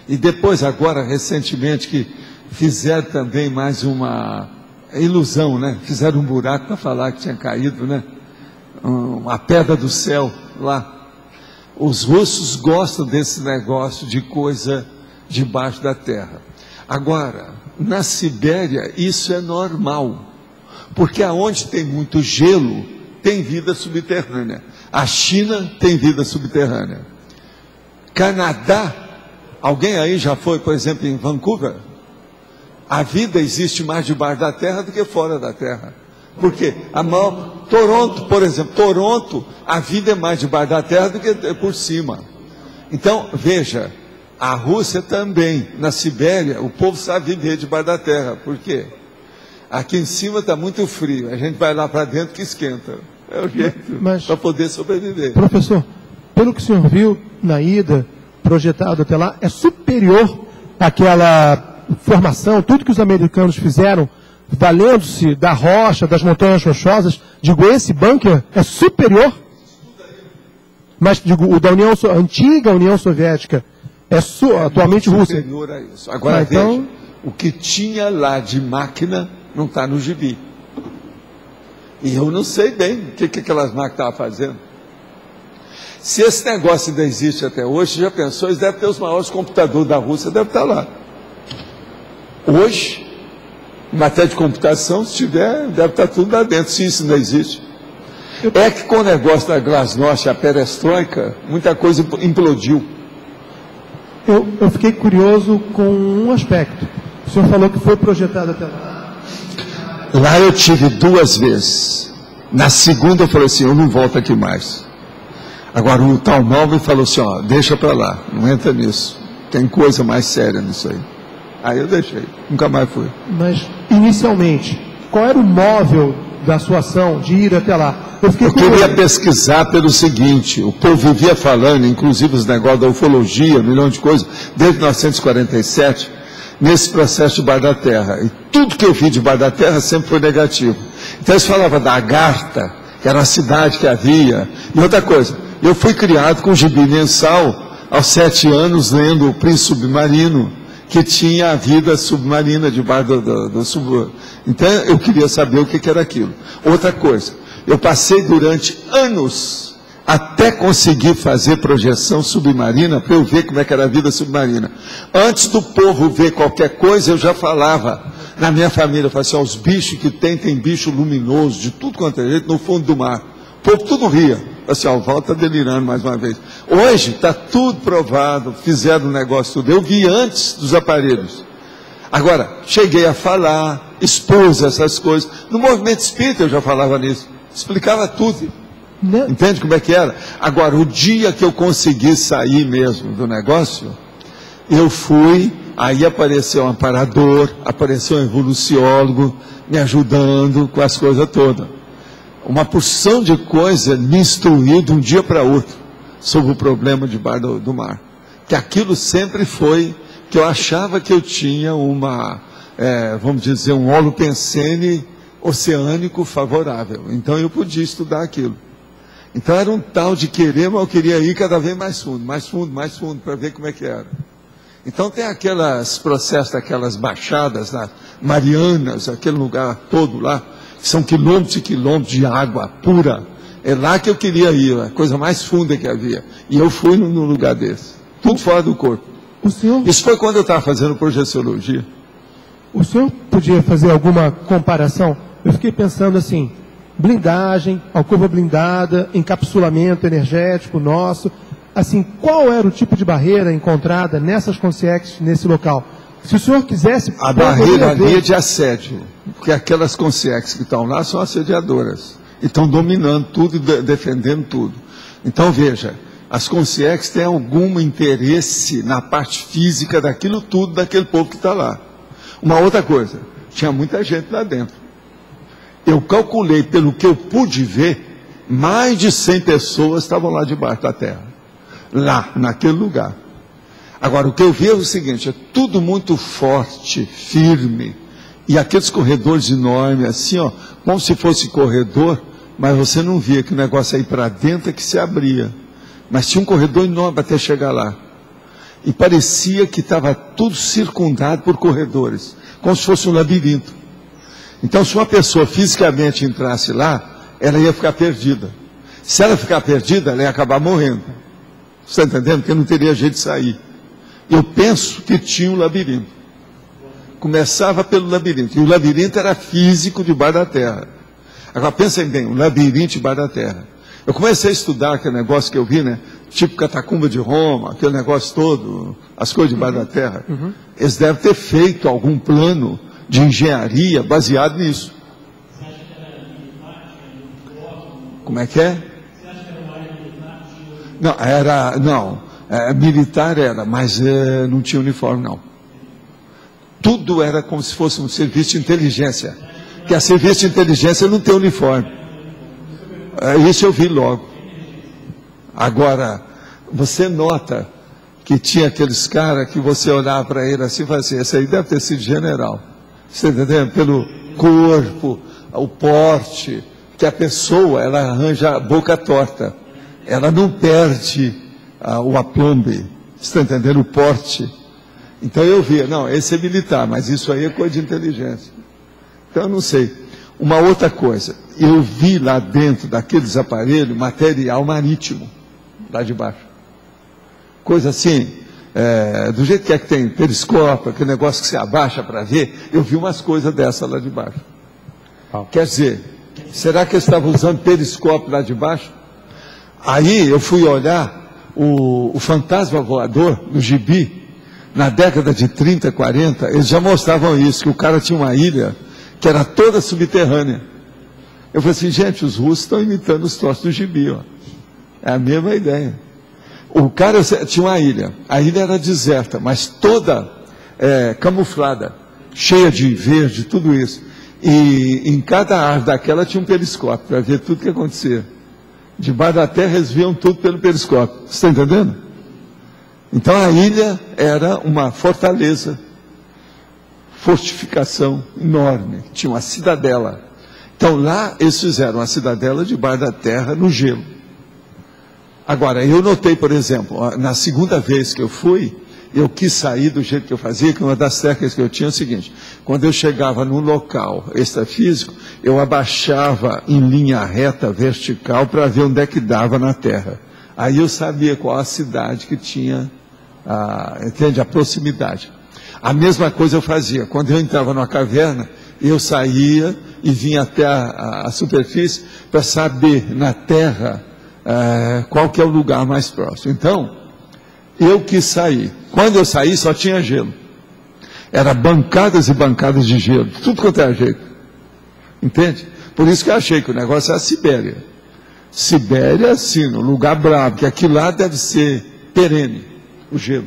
Speaker 8: E depois, agora, recentemente, que fizeram também mais uma ilusão, né? Fizeram um buraco para falar que tinha caído, né? Uma pedra do céu lá. Os russos gostam desse negócio de coisa debaixo da terra. Agora, na Sibéria, isso é normal. Porque aonde tem muito gelo, tem vida subterrânea. A China tem vida subterrânea. Canadá, alguém aí já foi, por exemplo, em Vancouver? A vida existe mais debaixo da terra do que fora da terra. Por quê? Toronto, por exemplo, Toronto, a vida é mais debaixo da terra do que por cima. Então, veja, a Rússia também, na Sibéria, o povo sabe viver debaixo da terra. Por quê? Aqui em cima está muito frio, a gente vai lá para dentro que esquenta. É o jeito para poder sobreviver.
Speaker 10: Professor, pelo que o senhor viu na ida, projetado até lá, é superior àquela formação, tudo que os americanos fizeram, valendo-se da rocha, das montanhas rochosas, digo, esse bunker é superior? Mas, digo, o da antiga União Soviética é atualmente Rússia.
Speaker 8: Superior a isso. Agora, veja, o que tinha lá de máquina não está no gibi. E eu não sei bem o que aquelas máquinas estavam fazendo. Se esse negócio ainda existe até hoje, já pensou, eles devem ter os maiores computadores da Rússia, devem estar lá. Hoje, em matéria de computação, se tiver, deve estar tudo lá dentro, se isso não existe. É que com o negócio da Glasnost, a perestroika, muita coisa implodiu.
Speaker 10: Eu fiquei curioso com um aspecto. O senhor falou que foi projetado até lá.
Speaker 8: Lá eu tive 2 vezes. Na segunda eu falei assim, eu não volto aqui mais. Agora o tal Malvin falou assim, ó, deixa para lá, não entra nisso. Tem coisa mais séria nisso aí. Aí eu deixei, nunca mais fui.
Speaker 10: Mas, inicialmente, qual era o móvel da sua ação de ir até lá?
Speaker 8: Eu queria pesquisar pelo seguinte, o povo vivia falando, inclusive os negócios da ufologia, 1 milhão de coisas, desde 1947, nesse processo debaixo da terra. E tudo que eu vi debaixo da terra sempre foi negativo. Então eles falavam da Agartha, que era uma cidade que havia. E outra coisa, eu fui criado com gibi mensal, aos 7 anos, lendo O Príncipe Submarino, que tinha a vida submarina debaixo do submarino. Então eu queria saber o que era aquilo. Outra coisa, eu passei durante anos até conseguir fazer projeção submarina para eu ver como é que era a vida submarina. Antes do povo ver qualquer coisa, eu já falava na minha família, eu falava assim, os bichos que tem bicho luminoso, de tudo quanto é jeito, no fundo do mar. O povo tudo ria. Assim, ó, o Val está delirando mais uma vez. Hoje está tudo provado, fizeram o negócio tudo. Eu vi antes dos aparelhos. Agora, cheguei a falar, expus essas coisas. No movimento espírita eu já falava nisso. Explicava tudo. Não. Entende como é que era? Agora, o dia que eu consegui sair mesmo do negócio, eu fui, aí apareceu um amparador, apareceu um evoluciólogo, me ajudando com as coisas todas. Uma porção de coisa me instruiu de um dia para outro sobre o problema debaixo do mar. Que aquilo sempre foi, que eu achava que eu tinha vamos dizer, um holopensene oceânico favorável. Então eu podia estudar aquilo. Então era um tal de querer, mas eu queria ir cada vez mais fundo, para ver como é que era. Então tem aqueles processos, aquelas baixadas, Marianas, aquele lugar todo lá, que são quilômetros e quilômetros de água pura. É lá que eu queria ir, a coisa mais funda que havia. E eu fui num lugar desse, tudo fora do corpo. Isso foi quando eu estava fazendo projeciologia.
Speaker 10: O senhor podia fazer alguma comparação? Eu fiquei pensando assim, blindagem, alcova blindada, encapsulamento energético nosso. Assim, qual era o tipo de barreira encontrada nessas consciências nesse local? Se o senhor quisesse...
Speaker 8: A barreira ali é de assédio, porque aquelas consciências que estão lá são assediadoras. E estão dominando tudo e defendendo tudo. Então, veja, as consciências têm algum interesse na parte física daquilo tudo, daquele povo que está lá. Uma outra coisa, tinha muita gente lá dentro. Eu calculei, pelo que eu pude ver, mais de 100 pessoas estavam lá debaixo da terra. Lá, naquele lugar. Agora, o que eu vi é o seguinte, é tudo muito forte, firme, e aqueles corredores enormes, assim, ó, como se fosse corredor, mas você não via que o negócio aí para dentro é que se abria. Mas tinha um corredor enorme até chegar lá. E parecia que estava tudo circundado por corredores, como se fosse um labirinto. Então, se uma pessoa fisicamente entrasse lá, ela ia ficar perdida. Se ela ficar perdida, ela ia acabar morrendo. Você está entendendo? Porque não teria jeito de sair. Eu penso que tinha um labirinto. Começava pelo labirinto. E o labirinto era físico debaixo da terra. Agora pensem bem, um labirinto debaixo da terra. Eu comecei a estudar aquele negócio que eu vi, né? Tipo catacumba de Roma, aquele negócio todo, as coisas debaixo da terra. Eles devem ter feito algum plano de engenharia baseado nisso. Como é que é? Não, militar era, mas não tinha uniforme, não. Tudo era como se fosse um serviço de inteligência. Que a serviço de inteligência não tem uniforme. Isso eu vi logo. Agora, você nota que tinha aqueles caras que você olhava para ele assim e falava assim, esse aí deve ter sido general. Você entendeu? Pelo corpo, o porte, que a pessoa, ela arranja a boca torta. Ela não perde o aplombe. Você está entendendo? O porte. Então eu via, não, esse é militar, mas isso aí é coisa de inteligência. Então eu não sei. Uma outra coisa, eu vi lá dentro daqueles aparelhos material marítimo, lá de baixo. Coisa assim, do jeito que tem periscópio, aquele negócio que você abaixa para ver, eu vi umas coisas dessas lá de baixo. Quer dizer, será que eles estavam usando periscópio lá de baixo? Aí eu fui olhar o fantasma voador no gibi, na década de 30, 40, eles já mostravam isso, que o cara tinha uma ilha que era toda subterrânea. Eu falei assim, gente, os russos estão imitando os troços do gibi, ó. É a mesma ideia. O cara tinha uma ilha, a ilha era deserta, mas toda camuflada, cheia de verde, tudo isso. E em cada árvore daquela tinha um periscópio, para ver tudo o que acontecia. Debaixo da terra eles viam tudo pelo periscópio. Você está entendendo? Então a ilha era uma fortaleza, fortificação enorme, tinha uma cidadela. Então lá eles fizeram uma cidadela debaixo da terra no gelo. Agora, eu notei, por exemplo, na segunda vez que eu fui, eu quis sair do jeito que eu fazia, que uma das técnicas que eu tinha é o seguinte, quando eu chegava num local extrafísico, eu abaixava em linha reta, vertical, para ver onde é que dava na terra. Aí eu sabia qual a cidade que tinha, a proximidade. A mesma coisa eu fazia, quando eu entrava numa caverna, eu saía e vinha até a superfície para saber na terra qual que é o lugar mais próximo. Então, eu quis sair. Quando eu saí, só tinha gelo. Era bancadas e bancadas de gelo, tudo quanto era jeito. Entende? Por isso que eu achei que o negócio é a Sibéria. Sibéria, sim, no lugar bravo, que aqui lá deve ser perene, o gelo.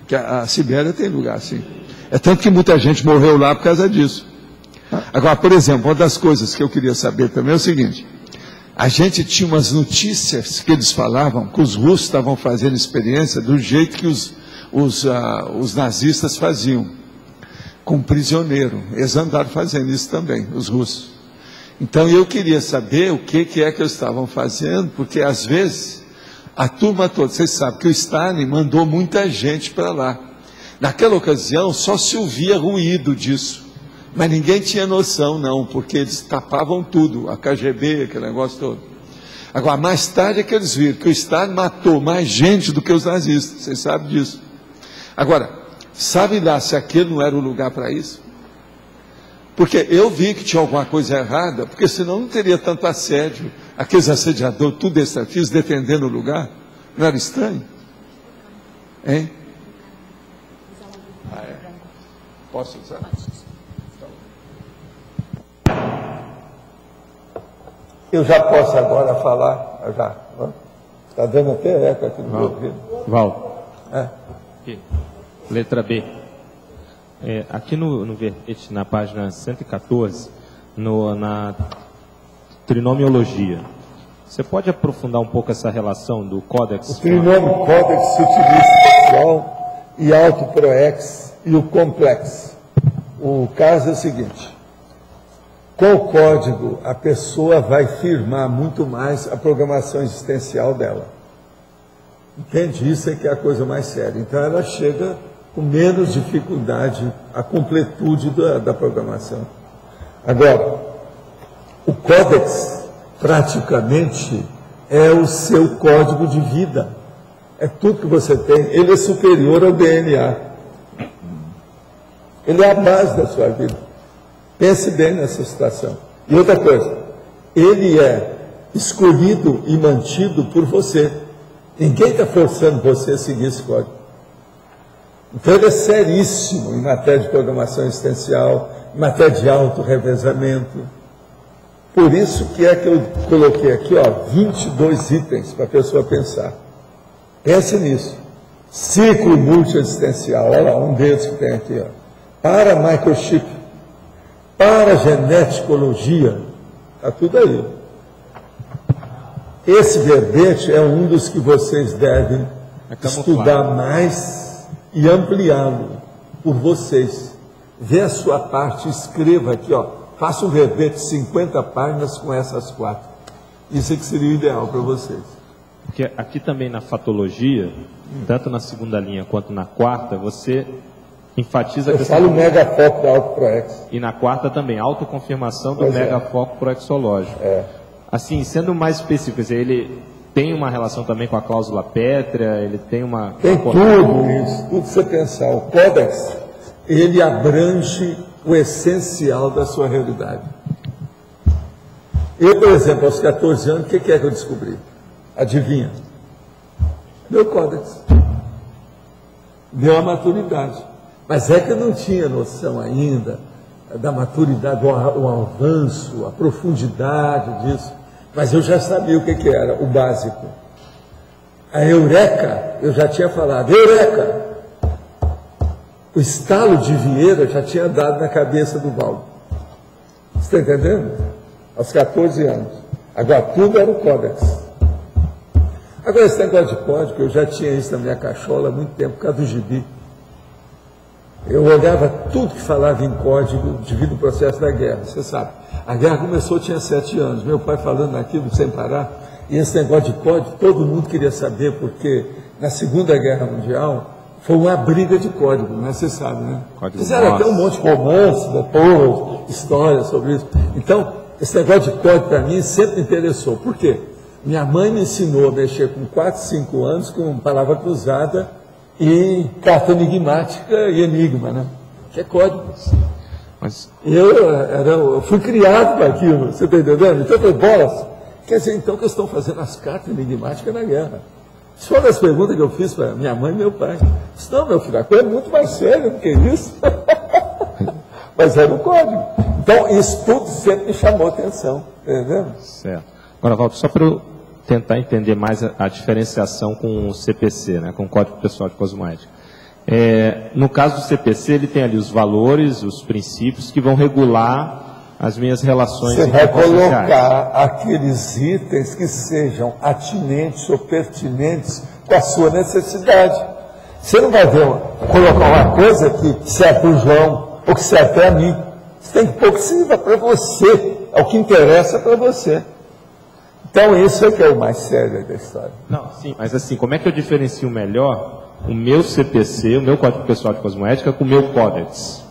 Speaker 8: Que a Sibéria tem lugar assim. É tanto que muita gente morreu lá por causa disso. Agora, por exemplo, uma das coisas que eu queria saber também é o seguinte: a gente tinha umas notícias que eles falavam que os russos estavam fazendo experiência do jeito que os nazistas faziam, com prisioneiro. Eles andaram fazendo isso também, os russos. Então eu queria saber o que é que eles estavam fazendo, porque às vezes a turma toda, vocês sabem que o Stalin mandou muita gente para lá. Naquela ocasião só se ouvia ruído disso, mas ninguém tinha noção não, porque eles tapavam tudo, a KGB, aquele negócio todo. Agora, mais tarde é que eles viram que o Stalin matou mais gente do que os nazistas, vocês sabem disso. Agora, sabe lá se aquele não era o lugar para isso? Porque eu vi que tinha alguma coisa errada, porque senão não teria tanto assédio, aqueles assediadores, tudo extrafísicos, defendendo o lugar. Não era estranho? Hein? Posso usar?
Speaker 2: Eu já posso agora falar? Já. Está dando até eco aqui no meu ouvido.
Speaker 11: Val. Letra B. Aqui no verbete, na página 114, na trinomiologia, você pode aprofundar um pouco essa relação do códex?
Speaker 2: O trinômio códex se utiliza pessoal e autoproex e o complexo. O caso é o seguinte: com o código a pessoa vai firmar muito mais a programação existencial dela. Entende? Isso é que é a coisa mais séria. Então ela chega com menos dificuldade à completude da programação. Agora, o códex praticamente é o seu código de vida. É tudo que você tem. Ele é superior ao DNA. Ele é a base da sua vida. Pense bem nessa situação. E outra coisa, ele é escolhido e mantido por você. Ninguém está forçando você a seguir esse código. Então ele é seríssimo em matéria de programação existencial, em matéria de auto-revezamento. Por isso que é que eu coloquei aqui, 22 itens para a pessoa pensar. Pense nisso. Ciclo multiexistencial, olha lá, um deles que tem aqui, para microchip, para geneticologia, está tudo aí. Esse verbete é um dos que vocês devem estudar mais e ampliá-lo por vocês. Vê a sua parte, escreva aqui, faça um verbete de 50 páginas com essas 4. Isso é que seria o ideal para vocês.
Speaker 11: Porque aqui também na fatologia, tanto na segunda linha quanto na quarta, você enfatiza...
Speaker 2: Eu falo megafoco da autoproex.
Speaker 11: E na quarta também, autoconfirmação do megafoco proexológico. Assim, sendo mais específico, ele tem uma relação também com a cláusula pétrea, ele tem uma...
Speaker 2: Tem tudo isso, tudo que você pensar. O códex, ele abrange o essencial da sua realidade. Eu, por exemplo, aos 14 anos, o que é que eu descobri? Adivinha? Meu códex. Deu a maturidade. Mas é que eu não tinha noção ainda da maturidade, o avanço, a profundidade disso. Mas eu já sabia o que era, o básico. A eureka, eu já tinha falado, eureka! O estalo de Vieira já tinha dado na cabeça do Valdo. Você está entendendo? Aos 14 anos. Agora, tudo era o códex. Agora, esse negócio de código, eu já tinha isso na minha cachola há muito tempo, por causa do gibi. Eu olhava tudo que falava em código devido ao processo da guerra, você sabe. A guerra começou, eu tinha 7 anos, meu pai falando naquilo sem parar, e esse negócio de código, todo mundo queria saber, porque na Segunda Guerra Mundial foi uma briga de código, né? Você sabe, né? Fizeram até um monte de romance depois, história sobre isso. Então, esse negócio de código para mim sempre me interessou. Por quê? Minha mãe me ensinou a mexer com 4, 5 anos com palavra cruzada e carta enigmática e enigma, né? Que é código. Mas... Eu fui criado para aquilo, você está entendendo? Então eu falei, bolas,
Speaker 8: Quer dizer, então, que eles estão fazendo as cartas enigmáticas na guerra. Isso foi uma das perguntas que eu fiz para minha mãe e meu pai. Disse, não, meu filho, a coisa é muito mais séria do que isso. Mas era o código. Então, isso tudo sempre me chamou a atenção. Entendeu?
Speaker 11: Certo. Agora, Walter, só para eu tentar entender mais a diferenciação com o CPC, né, com o Código Pessoal de Cosmoética. No caso do CPC, ele tem ali os valores, os princípios que vão regular as minhas relações
Speaker 2: Você vai
Speaker 11: interpessoais.
Speaker 2: colocar aqueles itens que sejam atinentes ou pertinentes com a sua necessidade. Você não vai colocar uma coisa que serve para o João ou que serve para mim. Você tem que pôr que sirva para você. É o que interessa para você. Então isso é que é o mais sério da história.
Speaker 11: Não, sim, mas assim, como é que eu diferencio melhor o meu CPC, o meu Código Pessoal de Cosmoética, com o meu Códex?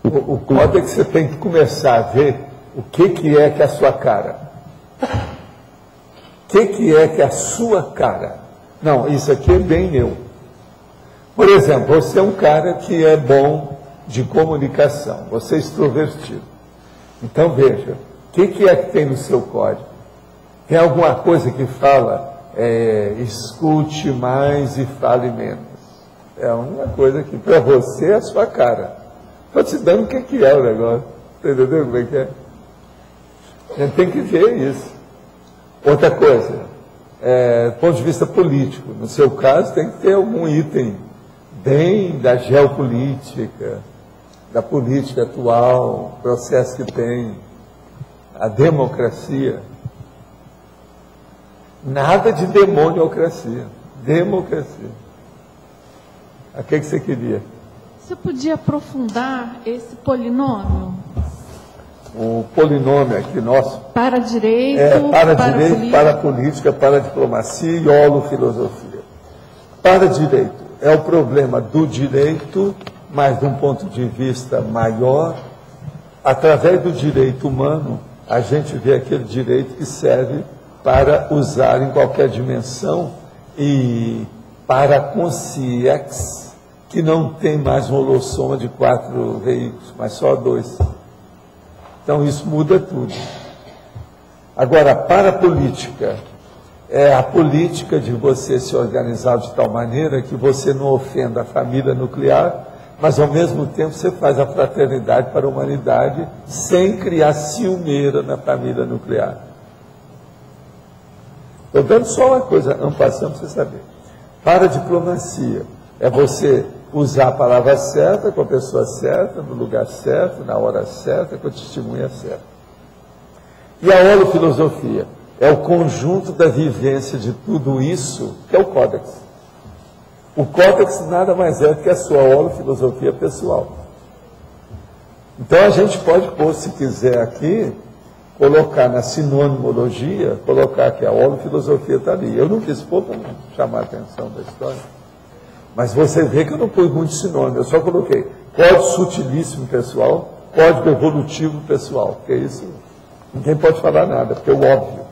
Speaker 2: O códex você tem que começar a ver o que é que é a sua cara. O que é que é a sua cara? Não, isso aqui é bem eu. Por exemplo, você é um cara que é bom de comunicação, você é extrovertido. Então veja, o que é que tem no seu código? Tem alguma coisa que fala, escute mais e fale menos. É uma coisa que para você é a sua cara. Estou te dando o que é o negócio. Você entendeu como é que é? A gente tem que ver isso. Outra coisa, do ponto de vista político, no seu caso tem que ter algum item bem da geopolítica, da política atual, o processo que tem, a democracia. Nada de demoniocracia. Democracia. O que você queria?
Speaker 3: Você podia aprofundar esse polinômio?
Speaker 2: O polinômio aqui nosso.
Speaker 3: Para direito,
Speaker 2: para direito, política. Para política, para diplomacia e holofilosofia. Para direito é o problema do direito, mas de um ponto de vista maior. Através do direito humano, a gente vê aquele direito que serve para usar em qualquer dimensão e para a consciência, que não tem mais um holossoma de 4 veículos, mas só 2. Então isso muda tudo. Agora, para a política, é a política de você se organizar de tal maneira que você não ofenda a família nuclear, mas ao mesmo tempo você faz a fraternidade para a humanidade sem criar ciumeira na família nuclear. Estou dando só uma coisa, passando para você saber. Para a diplomacia, é você usar a palavra certa, com a pessoa certa, no lugar certo, na hora certa, com a testemunha certa. E a holofilosofia é o conjunto da vivência de tudo isso, que é o códex. O códex nada mais é do que a sua holofilosofia pessoal. Então a gente pode pôr, se quiser aqui, colocar na sinonimologia, colocar que a holofilosofia está ali. Eu não quis pôr para chamar a atenção da história. Mas você vê que eu não pus muito sinônimo, eu só coloquei código sutilíssimo pessoal, código evolutivo pessoal, porque isso ninguém pode falar nada, porque é o óbvio.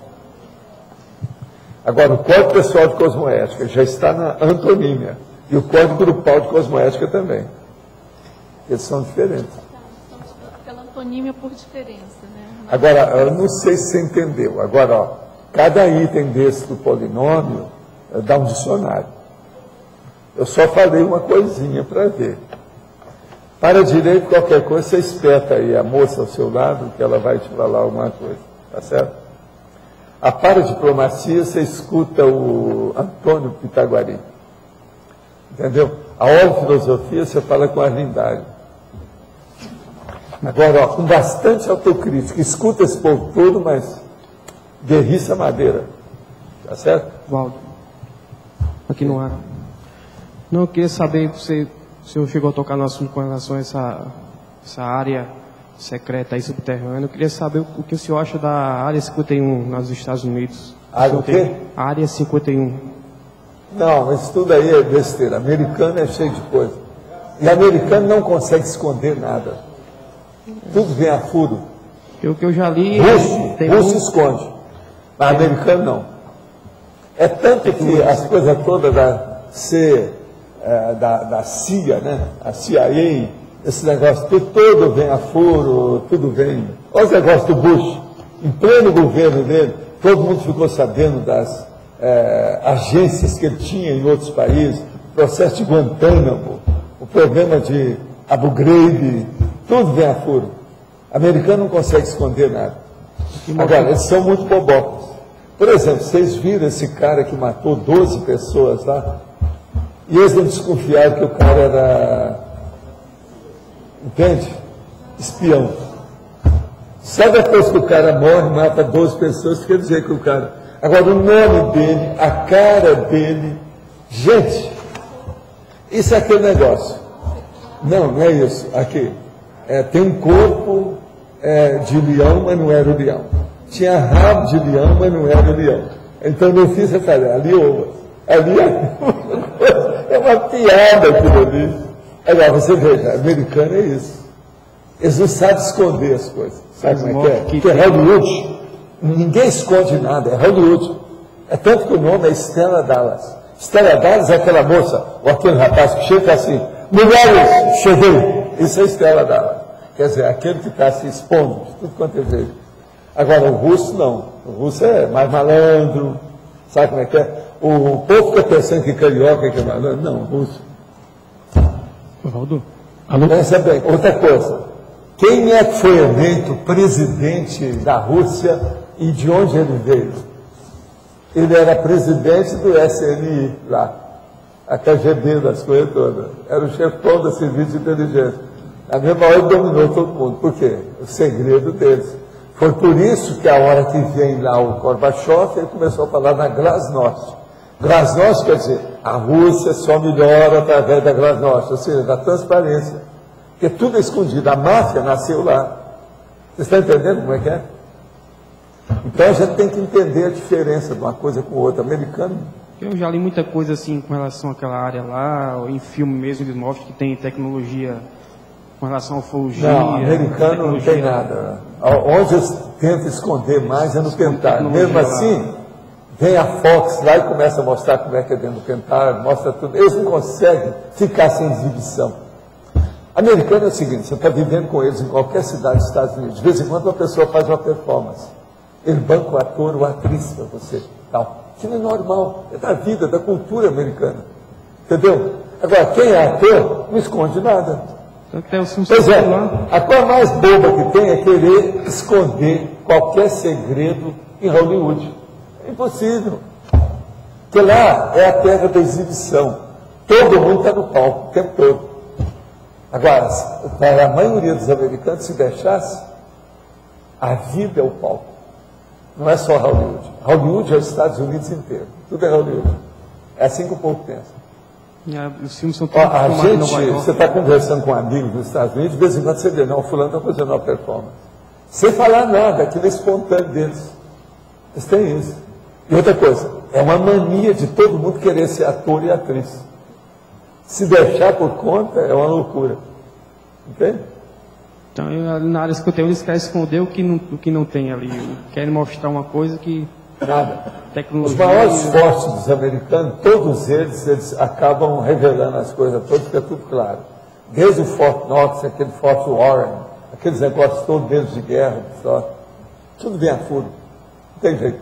Speaker 2: Agora, o código pessoal de cosmoética já está na antonímia, e o código grupal de cosmoética também. Eles são diferentes.
Speaker 3: Pela antonímia por diferença, né?
Speaker 2: Agora, eu não sei se você entendeu. Agora, ó, cada item desse do polinômio dá um dicionário. Eu só falei uma coisinha para ver. Para direito, qualquer coisa, você espeta aí a moça ao seu lado, que ela vai te falar alguma coisa. Tá certo? A para diplomacia, você escuta o Antônio Pitaguari. Entendeu? A holofilosofia, você fala com a Arlindário. Agora, ó, com bastante autocrítica, escuta esse povo todo, mas derriça a madeira. Tá certo?
Speaker 12: Walter, aqui no ar. Não, eu queria saber, o senhor chegou a tocar no assunto com relação a essa área secreta aí subterrânea. Eu queria saber o que o senhor acha da Área 51 nos Estados Unidos.
Speaker 2: Área o quê?
Speaker 12: Área 51.
Speaker 2: Não, isso tudo aí é besteira. Americano é cheio de coisa. E americano não consegue esconder nada. Tudo vem a furo.
Speaker 12: O que eu já li...
Speaker 2: Russo esconde. Mas americano não. É tanto que as coisas todas da CIA, né? A CIA, esse negócio tudo vem a furo, tudo vem. Olha os negócios do Bush, em pleno governo dele, todo mundo ficou sabendo das agências que ele tinha em outros países, o processo de Guantánamo, o problema de Abu Ghraib, tudo vem a furo. O americano não consegue esconder nada. Agora, eles são muito bobocas. Por exemplo, vocês viram esse cara que matou 12 pessoas lá? E eles não desconfiaram que o cara era, entende? Espião. Só depois que o cara morre, mata 12 pessoas, quer dizer que o cara... Agora, o nome dele, a cara dele... Gente, isso é aquele negócio. Não, não é isso. Aqui. Tem um corpo de leão, mas não era o leão. Tinha rabo de leão, mas não era o leão. Então, não fiz essa tarefa. Ali é uma piada aquilo ali. Agora, você veja, americano é isso. Eles não sabem esconder as coisas. Sabe como é que é? Porque é Hollywood. Ninguém esconde nada, é Hollywood. É tanto que o nome é Stella Dallas. Stella Dallas é aquela moça, ou aquele rapaz que chega assim, mulheres, cheguei. Isso é Stella Dallas. Quer dizer, aquele que está se expondo de tudo quanto é jeito. Agora, o russo não. O russo é mais malandro. Sabe como é que é? O povo fica pensando que carioca é malandro. Não, o russo.
Speaker 9: Ronaldo.
Speaker 2: Pensa bem, outra coisa. Quem é que foi eleito presidente da Rússia e de onde ele veio? Ele era presidente do SNI lá, a KGB das coisas todas. Era o chefão da serviço de inteligência. Na mesma hora ele dominou todo mundo. Por quê? O segredo deles. Foi por isso que a hora que vem lá o Gorbachev, ele começou a falar na Glasnost. Glasnost quer dizer, a Rússia só melhora através da Glasnost, ou seja, da transparência. Porque tudo é escondido. A máfia nasceu lá. Você está entendendo como é que é? Então a gente tem que entender a diferença de uma coisa com outra. Americano.
Speaker 12: Eu já li muita coisa assim com relação àquela área lá, ou em filme mesmo, eles mostram que tem tecnologia com relação à ufologia.
Speaker 2: Não, americano não tem nada. Onde eles tentam esconder mais é no Pentágono. Mesmo assim, vem a Fox lá e começa a mostrar como é que é dentro do Pentágono, mostra tudo. Eles não conseguem ficar sem exibição. Americano é o seguinte, você está vivendo com eles em qualquer cidade dos Estados Unidos, de vez em quando uma pessoa faz uma performance, ele banca o ator ou a atriz para você, tal. Isso não é normal, é da vida, da cultura americana, entendeu? Agora, quem é ator, não esconde nada. Pois é, a coisa mais boba que tem é querer esconder qualquer segredo em Hollywood. É impossível. Porque lá é a terra da exibição, todo mundo está no palco o tempo todo. Agora, para a maioria dos americanos, se deixasse, a vida é o palco. Não é só Hollywood. Hollywood é os Estados Unidos inteiro. Tudo é Hollywood. É assim que o povo pensa.
Speaker 12: Os filmes são todos
Speaker 2: você está conversando com amigos dos Estados Unidos, de vez em quando você vê, não, o fulano está fazendo uma performance. Sem falar nada, aquilo é espontâneo deles. Eles têm isso. E outra coisa, é uma mania de todo mundo querer ser ator e atriz. Se deixar por conta, é uma loucura. Entende?
Speaker 12: Então, na área que eu tenho, eles querem esconder o que não tem ali. Querem mostrar uma coisa que...
Speaker 2: Nada.
Speaker 12: Tecnologia...
Speaker 2: Os maiores fortes dos americanos, todos eles acabam revelando as coisas todas, fica tudo claro. Desde o Fort Knox, aquele Fort Warren, aqueles negócios todos deles de guerra, só. Tudo bem a furo. Não tem jeito.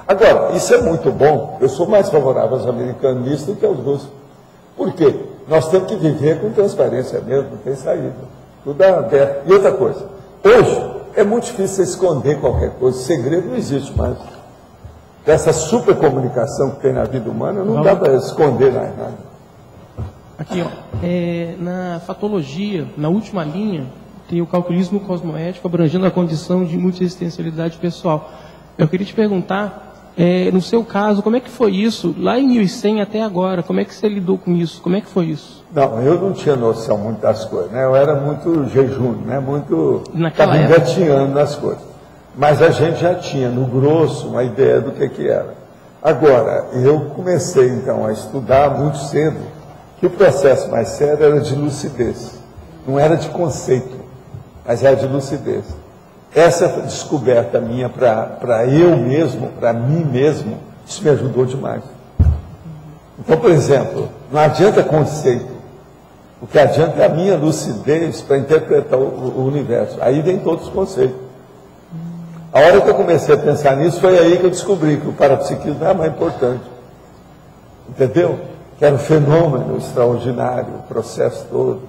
Speaker 2: Agora, isso é muito bom. Eu sou mais favorável aos americanos nisso do que aos russos. Por quê? Nós temos que viver com transparência mesmo, não tem saída. Tudo é aberto. E outra coisa, hoje é muito difícil você esconder qualquer coisa, o segredo não existe mais. Dessa supercomunicação que tem na vida humana, não dá para esconder mais nada.
Speaker 13: Aqui, ó, na fatologia, na última linha, tem o calculismo cosmoético abrangendo a condição de multiexistencialidade pessoal. Eu queria te perguntar, no seu caso, como é que foi isso, lá em 1100 até agora, como é que você lidou com isso, como é que foi isso?
Speaker 2: Não, eu não tinha noção muito das coisas, né? Eu era muito jejum, né? Muito...
Speaker 13: Naquela
Speaker 2: estava
Speaker 13: época...
Speaker 2: engatinhando nas coisas. Mas a gente já tinha, no grosso, uma ideia do que era. Agora, eu comecei, então, a estudar muito cedo, que o processo mais sério era de lucidez. Não era de conceito, mas era de lucidez. Essa descoberta minha para eu mesmo, para mim mesmo, isso me ajudou demais. Então, por exemplo, não adianta conceito. O que adianta é a minha lucidez para interpretar o universo. Aí vem todos os conceitos. A hora que eu comecei a pensar nisso, foi aí que eu descobri que o parapsiquismo é mais importante. Entendeu? Que era um fenômeno extraordinário, o processo todo.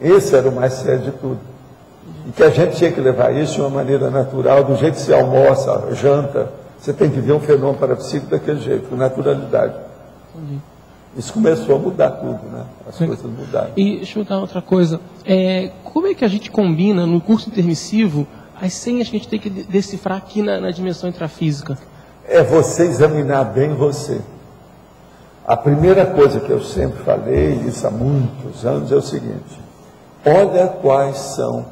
Speaker 2: Esse era o mais sério de tudo. E que a gente tinha que levar isso de uma maneira natural, do jeito que você almoça, janta, você tem que ver um fenômeno parapsíquico daquele jeito, com naturalidade. Isso começou a mudar tudo, né? As coisas mudaram.
Speaker 13: E deixa eu dar outra coisa. Como é que a gente combina no curso intermissivo as senhas que a gente tem que decifrar aqui na dimensão intrafísica?
Speaker 2: É você examinar bem você. A primeira coisa que eu sempre falei, isso há muitos anos, é o seguinte: olha quais são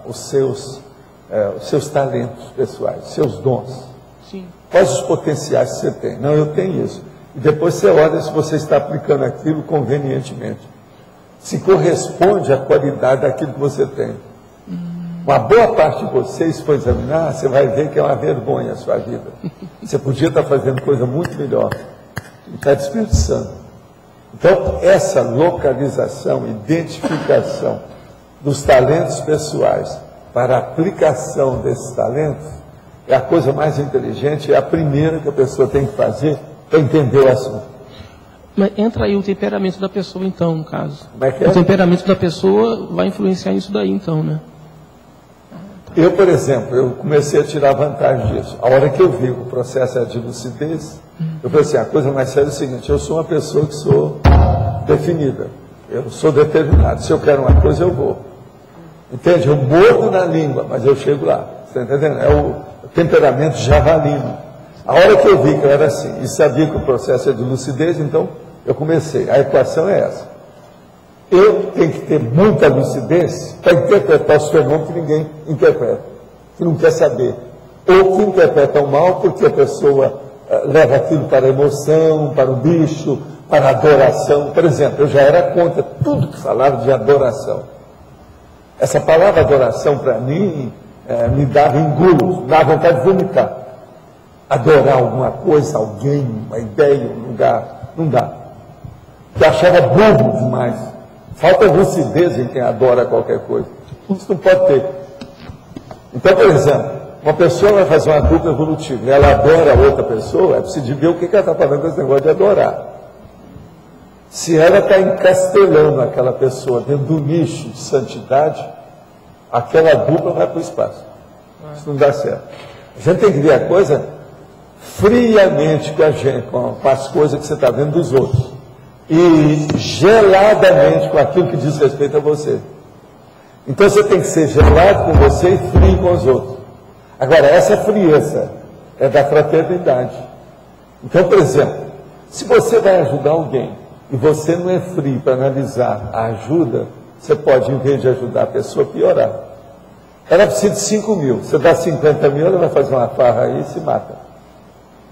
Speaker 2: os seus talentos pessoais, seus dons.
Speaker 13: Sim.
Speaker 2: Quais os potenciais que você tem? Não, eu tenho isso. E depois você olha se você está aplicando aquilo convenientemente. Se corresponde à qualidade daquilo que você tem. Uma boa parte de vocês, se for examinar, você vai ver que é uma vergonha a sua vida. Você podia estar fazendo coisa muito melhor. E está desperdiçando. Então, essa localização, identificação dos talentos pessoais para a aplicação desses talentos é a coisa mais inteligente, é a primeira que a pessoa tem que fazer para entender o assunto.
Speaker 13: Mas entra aí o temperamento da pessoa, então, no caso.
Speaker 2: Como é que é?
Speaker 13: O temperamento da pessoa vai influenciar nisso daí, então, né?
Speaker 2: Eu, por exemplo, eu comecei a tirar vantagem disso. A hora que eu vi o processo de lucidez, eu falei assim, a coisa mais séria é o seguinte: eu sou uma pessoa que sou definida, eu sou determinado. Se eu quero uma coisa, eu vou. Entende? Eu mordo na língua, mas eu chego lá. Você está entendendo? É o temperamento javalino. A hora que eu vi que eu era assim, e sabia que o processo é de lucidez, então eu comecei. A equação é essa. Eu tenho que ter muita lucidez para interpretar os fenômenos que ninguém interpreta, que não quer saber. Ou que interpretam mal porque a pessoa leva aquilo para a emoção, para o bicho, para a adoração. Por exemplo, eu já era contra tudo que falava de adoração. Essa palavra adoração, para mim, me dava engulos, dava vontade de vomitar. Adorar alguma coisa, alguém, uma ideia, um lugar, não dá. Eu achava bobo demais. Falta lucidez em quem adora qualquer coisa. Isso não pode ter. Então, por exemplo, uma pessoa vai fazer uma dupla evolutiva, ela adora outra pessoa, é preciso ver o que ela está falando com esse negócio de adorar. Se ela está encastelando aquela pessoa dentro do nicho de santidade, aquela dupla vai para o espaço. Isso não dá certo. A gente tem que ver a coisa friamente com a gente, com as coisas que você está vendo dos outros. E geladamente com aquilo que diz respeito a você. Então você tem que ser gelado com você e frio com os outros. Agora, essa frieza é da fraternidade. Então, por exemplo, se você vai ajudar alguém e você não é frio para analisar a ajuda, você pode, em vez de ajudar a pessoa, piorar. Ela precisa de 5 mil. Você dá 50 mil, ela vai fazer uma farra aí e se mata.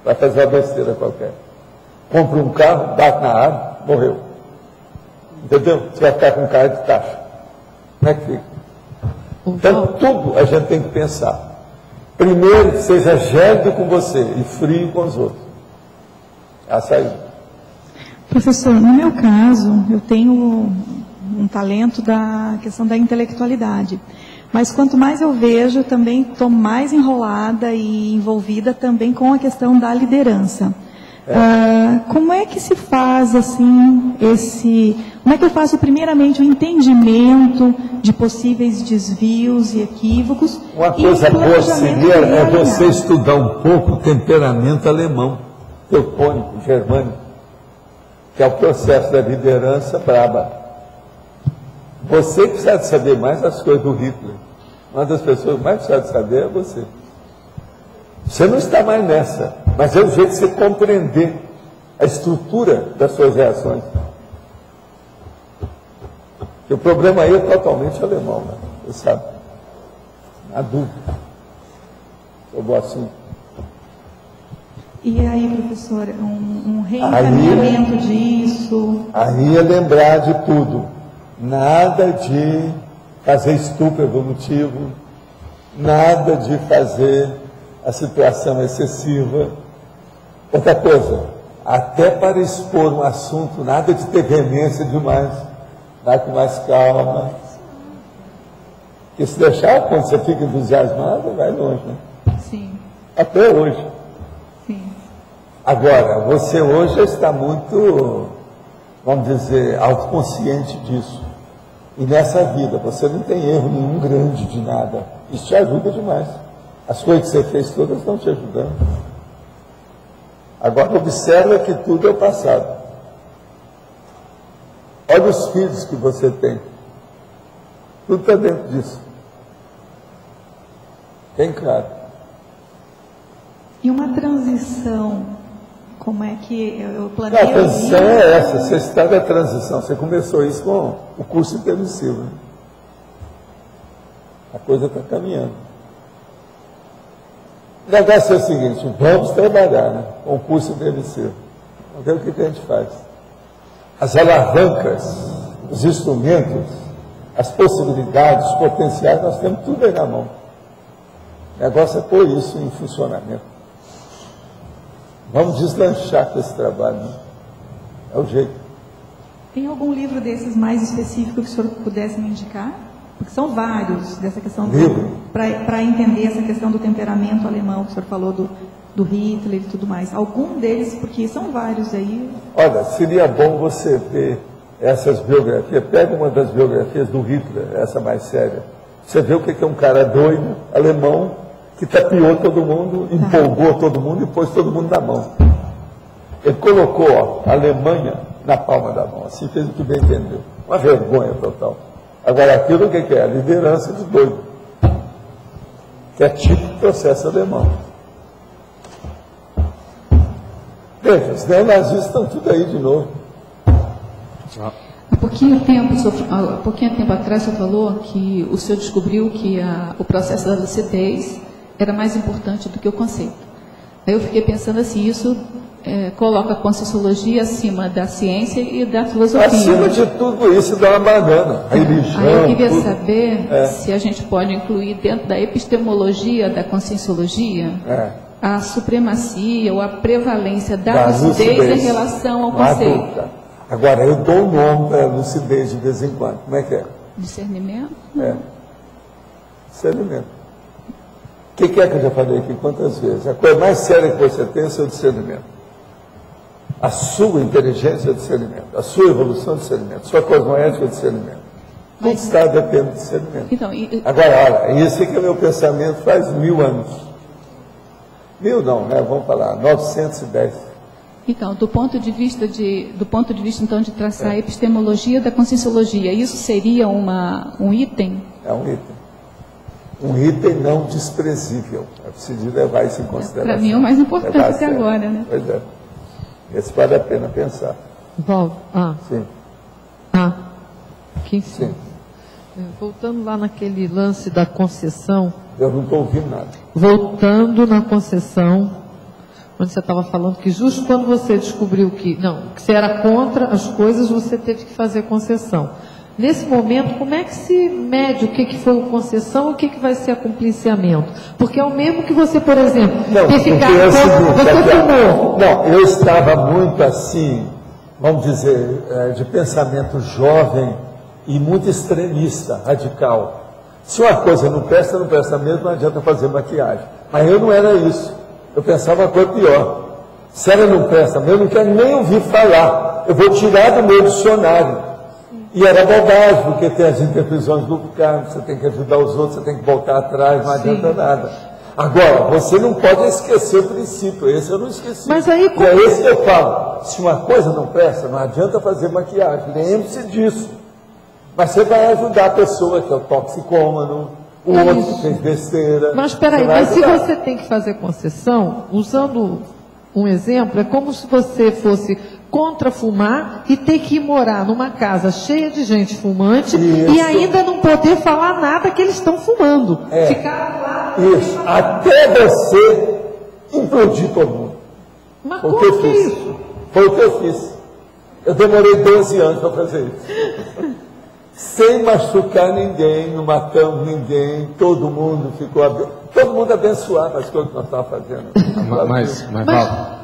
Speaker 2: Vai fazer uma besteira qualquer. Compra um carro, bate na árvore, morreu. Entendeu? Você vai ficar com cara de taxa. Como é que fica? Então, tudo a gente tem que pensar. Primeiro, seja gélido com você e frio com os outros. A saída.
Speaker 14: Professor, no meu caso, eu tenho um talento da questão da intelectualidade. Mas quanto mais eu vejo, também estou mais enrolada e envolvida também com a questão da liderança. Como é que se faz assim como é que eu faço primeiramente o entendimento de possíveis desvios e equívocos?
Speaker 2: Uma coisa boa seria é você estudar um pouco o temperamento alemão, teutônico, germânico, que é o processo da liderança braba. Você precisa saber mais das coisas do Hitler. Uma das pessoas que mais precisa saber é você. Você não está mais nessa, mas é o jeito de você compreender a estrutura das suas reações. E o problema aí é totalmente alemão, né? Você sabe. A dúvida. Sobre o assunto.
Speaker 14: E aí, professora, um reencaminhamento disso?
Speaker 2: Aí é lembrar de tudo. Nada de fazer estupro evolutivo, nada de fazer a situação excessiva. Outra coisa, até para expor um assunto, nada de ter veemência demais. Vai com mais calma. Porque se deixar, quando você fica entusiasmado, vai longe, né?
Speaker 14: Sim.
Speaker 2: Até hoje.
Speaker 14: Sim.
Speaker 2: Agora, você hoje está muito, vamos dizer, autoconsciente disso. E nessa vida, você não tem erro nenhum grande de nada. Isso te ajuda demais. As coisas que você fez todas estão te ajudando. Agora, observa que tudo é o passado. Olha os filhos que você tem. Tudo está dentro disso. Bem claro.
Speaker 14: E uma transição, como é que eu planejo?
Speaker 2: Não, a transição é essa, você está na transição. Você começou isso com o curso intermissivo. Né? A coisa está caminhando. O negócio é o seguinte, vamos trabalhar, né, com o curso intermissivo. Vamos ver o que a gente faz. As alavancas, os instrumentos, as possibilidades, os potenciais, nós temos tudo aí na mão. O negócio é pôr isso em funcionamento. Vamos deslanchar com esse trabalho. Né? É o jeito.
Speaker 14: Tem algum livro desses mais específico que o senhor pudesse me indicar? Porque são vários dessa questão para entender essa questão do temperamento alemão que o senhor falou do Hitler e tudo mais. Algum deles, porque são vários aí.
Speaker 2: Olha, seria bom você ver essas biografias. Pega uma das biografias do Hitler, essa mais séria. Você vê o que é um cara doido, alemão, que tapeou todo mundo, empolgou todo mundo e pôs todo mundo na mão. Ele colocou a Alemanha na palma da mão, assim fez o que bem entendeu. Uma vergonha total. Agora, aquilo o que é? A liderança de doido. Que é tipo de processo alemão. Veja, os neonazistas estão tudo aí de novo.
Speaker 15: Há pouquinho tempo atrás, o senhor falou que o senhor descobriu que o processo da lucidez era mais importante do que o conceito. Aí eu fiquei pensando assim, isso coloca a conscienciologia acima da ciência e da filosofia.
Speaker 2: Acima de tudo isso dá uma banana, a religião.
Speaker 15: Aí eu queria saber se a gente pode incluir dentro da epistemologia da conscienciologia a supremacia ou a prevalência da lucidez em relação ao conceito.
Speaker 2: Adulta. Agora, eu dou o nome para lucidez de vez em quando. Como é que é?
Speaker 15: Discernimento?
Speaker 2: Discernimento. O que é que eu já falei aqui quantas vezes? A coisa mais séria que você tem é o seu discernimento. A sua inteligência é o discernimento. A sua evolução é o discernimento. A sua cosmoética é o discernimento. Tudo está dependendo do discernimento.
Speaker 15: Então,
Speaker 2: agora, olha, esse aqui é o meu pensamento faz 1000 anos. 1000 não, né? Vamos falar, 910.
Speaker 15: Então, do ponto de vista então de traçar a epistemologia da conscienciologia, isso seria um item?
Speaker 2: É um item. Um item não desprezível. É preciso levar isso em consideração.
Speaker 15: Para mim é o mais importante até agora, né?
Speaker 2: Pois é. Esse vale a pena pensar.
Speaker 16: Valdo,
Speaker 2: sim.
Speaker 16: Aqui sim. Voltando lá naquele lance da concessão.
Speaker 2: Eu não estou ouvindo nada.
Speaker 16: Voltando na concessão, onde você estava falando que justo quando você descobriu que você era contra as coisas, você teve que fazer concessão. Nesse momento, como é que se mede o que foi concessão e o que vai ser acompliciamento? Porque é o mesmo que você, por exemplo, ter ficado você fumou.
Speaker 2: Não, eu estava muito assim, vamos dizer, de pensamento jovem e muito extremista, radical. Se uma coisa não presta mesmo, não adianta fazer maquiagem. Mas eu não era isso. Eu pensava uma coisa pior. Se ela não presta mesmo, eu não quero nem ouvir falar. Eu vou tirar do meu dicionário. E era bobagem, porque tem as interpretações do carro, você tem que ajudar os outros, você tem que voltar atrás, não adianta nada. Agora, você não pode esquecer o princípio, esse eu não esqueci.
Speaker 16: Mas aí,
Speaker 2: e é esse que eu falo, se uma coisa não presta, não adianta fazer maquiagem, lembre-se disso. Mas você vai ajudar a pessoa que é o toxicômano, o outro que fez besteira.
Speaker 16: Mas espera aí, mas se você tem que fazer concessão, usando um exemplo, é como se você fosse contra fumar e ter que ir morar numa casa cheia de gente fumante e ainda não poder falar nada que eles estão fumando. Ficar lá.
Speaker 2: Isso, até você implodir todo mundo.
Speaker 16: Mas como que é isso?
Speaker 2: Foi o que eu fiz. Eu demorei 12 anos para fazer isso. Sem machucar ninguém, não matamos ninguém, todo mundo ficou todo mundo abençoado as coisas que nós estávamos fazendo.
Speaker 11: Mas Valdo,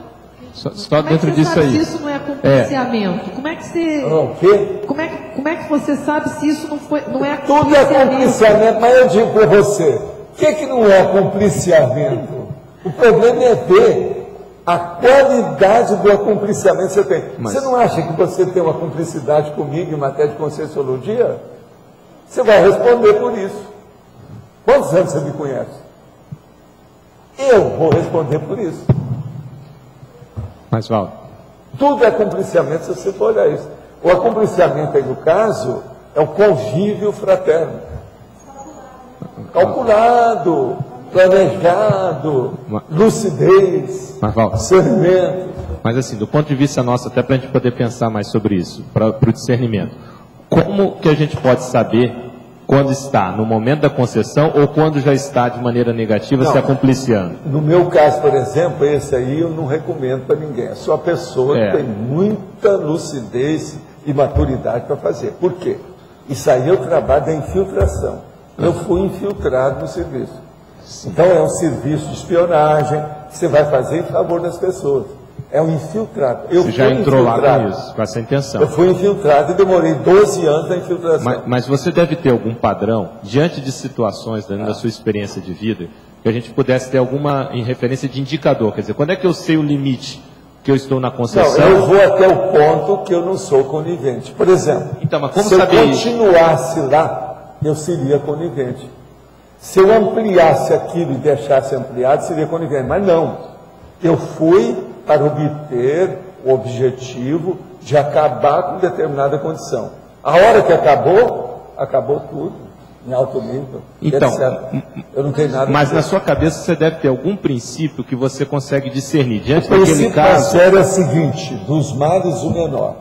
Speaker 11: Só dentro disso aí.
Speaker 16: Se isso não é compliciamento, como é que você...
Speaker 2: O quê?
Speaker 16: Como é que você sabe se isso não é
Speaker 2: Tudo é compliciamento, mas eu digo para você, o que não é compliciamento? O problema é ver a qualidade do acompliciamento que você tem. Você não acha que você tem uma cumplicidade comigo em matéria de conscienciologia? Você vai responder por isso. Quantos anos você me conhece? Eu vou responder por isso.
Speaker 11: Mas, Valdo,
Speaker 2: tudo é acompliciamento se você for olhar isso. O acompliciamento aí, no caso, é o convívio fraterno. Calculado, planejado, lucidez, discernimento.
Speaker 11: Mas assim, do ponto de vista nosso, até para a gente poder pensar mais sobre isso, para o discernimento, como que a gente pode saber quando está no momento da concessão ou quando já está de maneira negativa se acompliciando?
Speaker 2: No meu caso, por exemplo, esse aí eu não recomendo para ninguém. É só a pessoa que tem muita lucidez e maturidade para fazer. Por quê? Isso aí é o trabalho da infiltração. Eu fui infiltrado no serviço. Então é um serviço de espionagem que você vai fazer em favor das pessoas. É um infiltrado.
Speaker 11: Você já entrou lá com isso, com essa intenção.
Speaker 2: Eu fui infiltrado e demorei 12 anos na infiltração.
Speaker 11: Mas você deve ter algum padrão, diante de situações dentro da sua experiência de vida, que a gente pudesse ter alguma em referência de indicador. Quer dizer, quando é que eu sei o limite que eu estou na concessão?
Speaker 2: Não, eu vou até o ponto que eu não sou conivente. Por exemplo,
Speaker 11: então, mas como
Speaker 2: se eu
Speaker 11: saber
Speaker 2: continuasse lá, eu seria conivente. Se eu ampliasse aquilo e deixasse ampliado, seria conivente. Mas não. Eu fui para obter o objetivo de acabar com determinada condição. A hora que acabou, acabou tudo, em alto nível.
Speaker 11: Então,
Speaker 2: etc. Eu não tenho nada.
Speaker 11: Mas na sua cabeça você deve ter algum princípio que você consegue discernir. Diante
Speaker 2: o
Speaker 11: daquele
Speaker 2: princípio
Speaker 11: caso...
Speaker 2: sério é o seguinte: dos males o menor.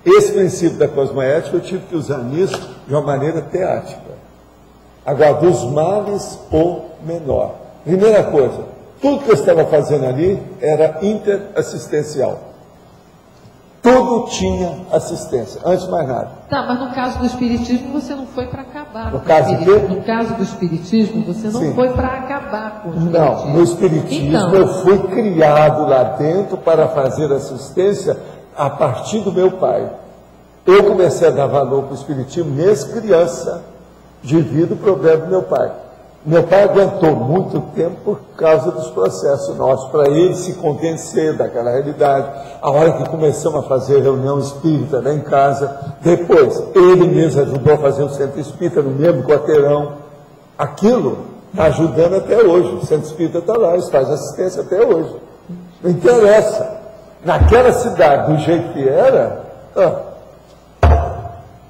Speaker 2: Esse princípio da cosmoética eu tive que usar nisso de uma maneira teática. Agora, dos males o menor. Primeira coisa, tudo que eu estava fazendo ali era interassistencial. Tudo tinha assistência, antes de mais nada.
Speaker 16: Tá, mas no caso do espiritismo você não foi para acabar
Speaker 2: no caso do quê?
Speaker 16: No caso do espiritismo você não foi para acabar com o espiritismo.
Speaker 2: Não, no espiritismo eu fui criado lá dentro para fazer assistência a partir do meu pai. Eu comecei a dar valor para o espiritismo desde criança, devido ao problema do meu pai. Meu pai aguentou muito tempo por causa dos processos nossos, para ele se convencer daquela realidade. A hora que começamos a fazer reunião espírita lá em casa, depois ele mesmo ajudou a fazer o centro espírita no mesmo quarteirão. Aquilo está ajudando até hoje. O centro espírita está lá, eles fazem assistência até hoje. Não interessa. Naquela cidade, do jeito que era,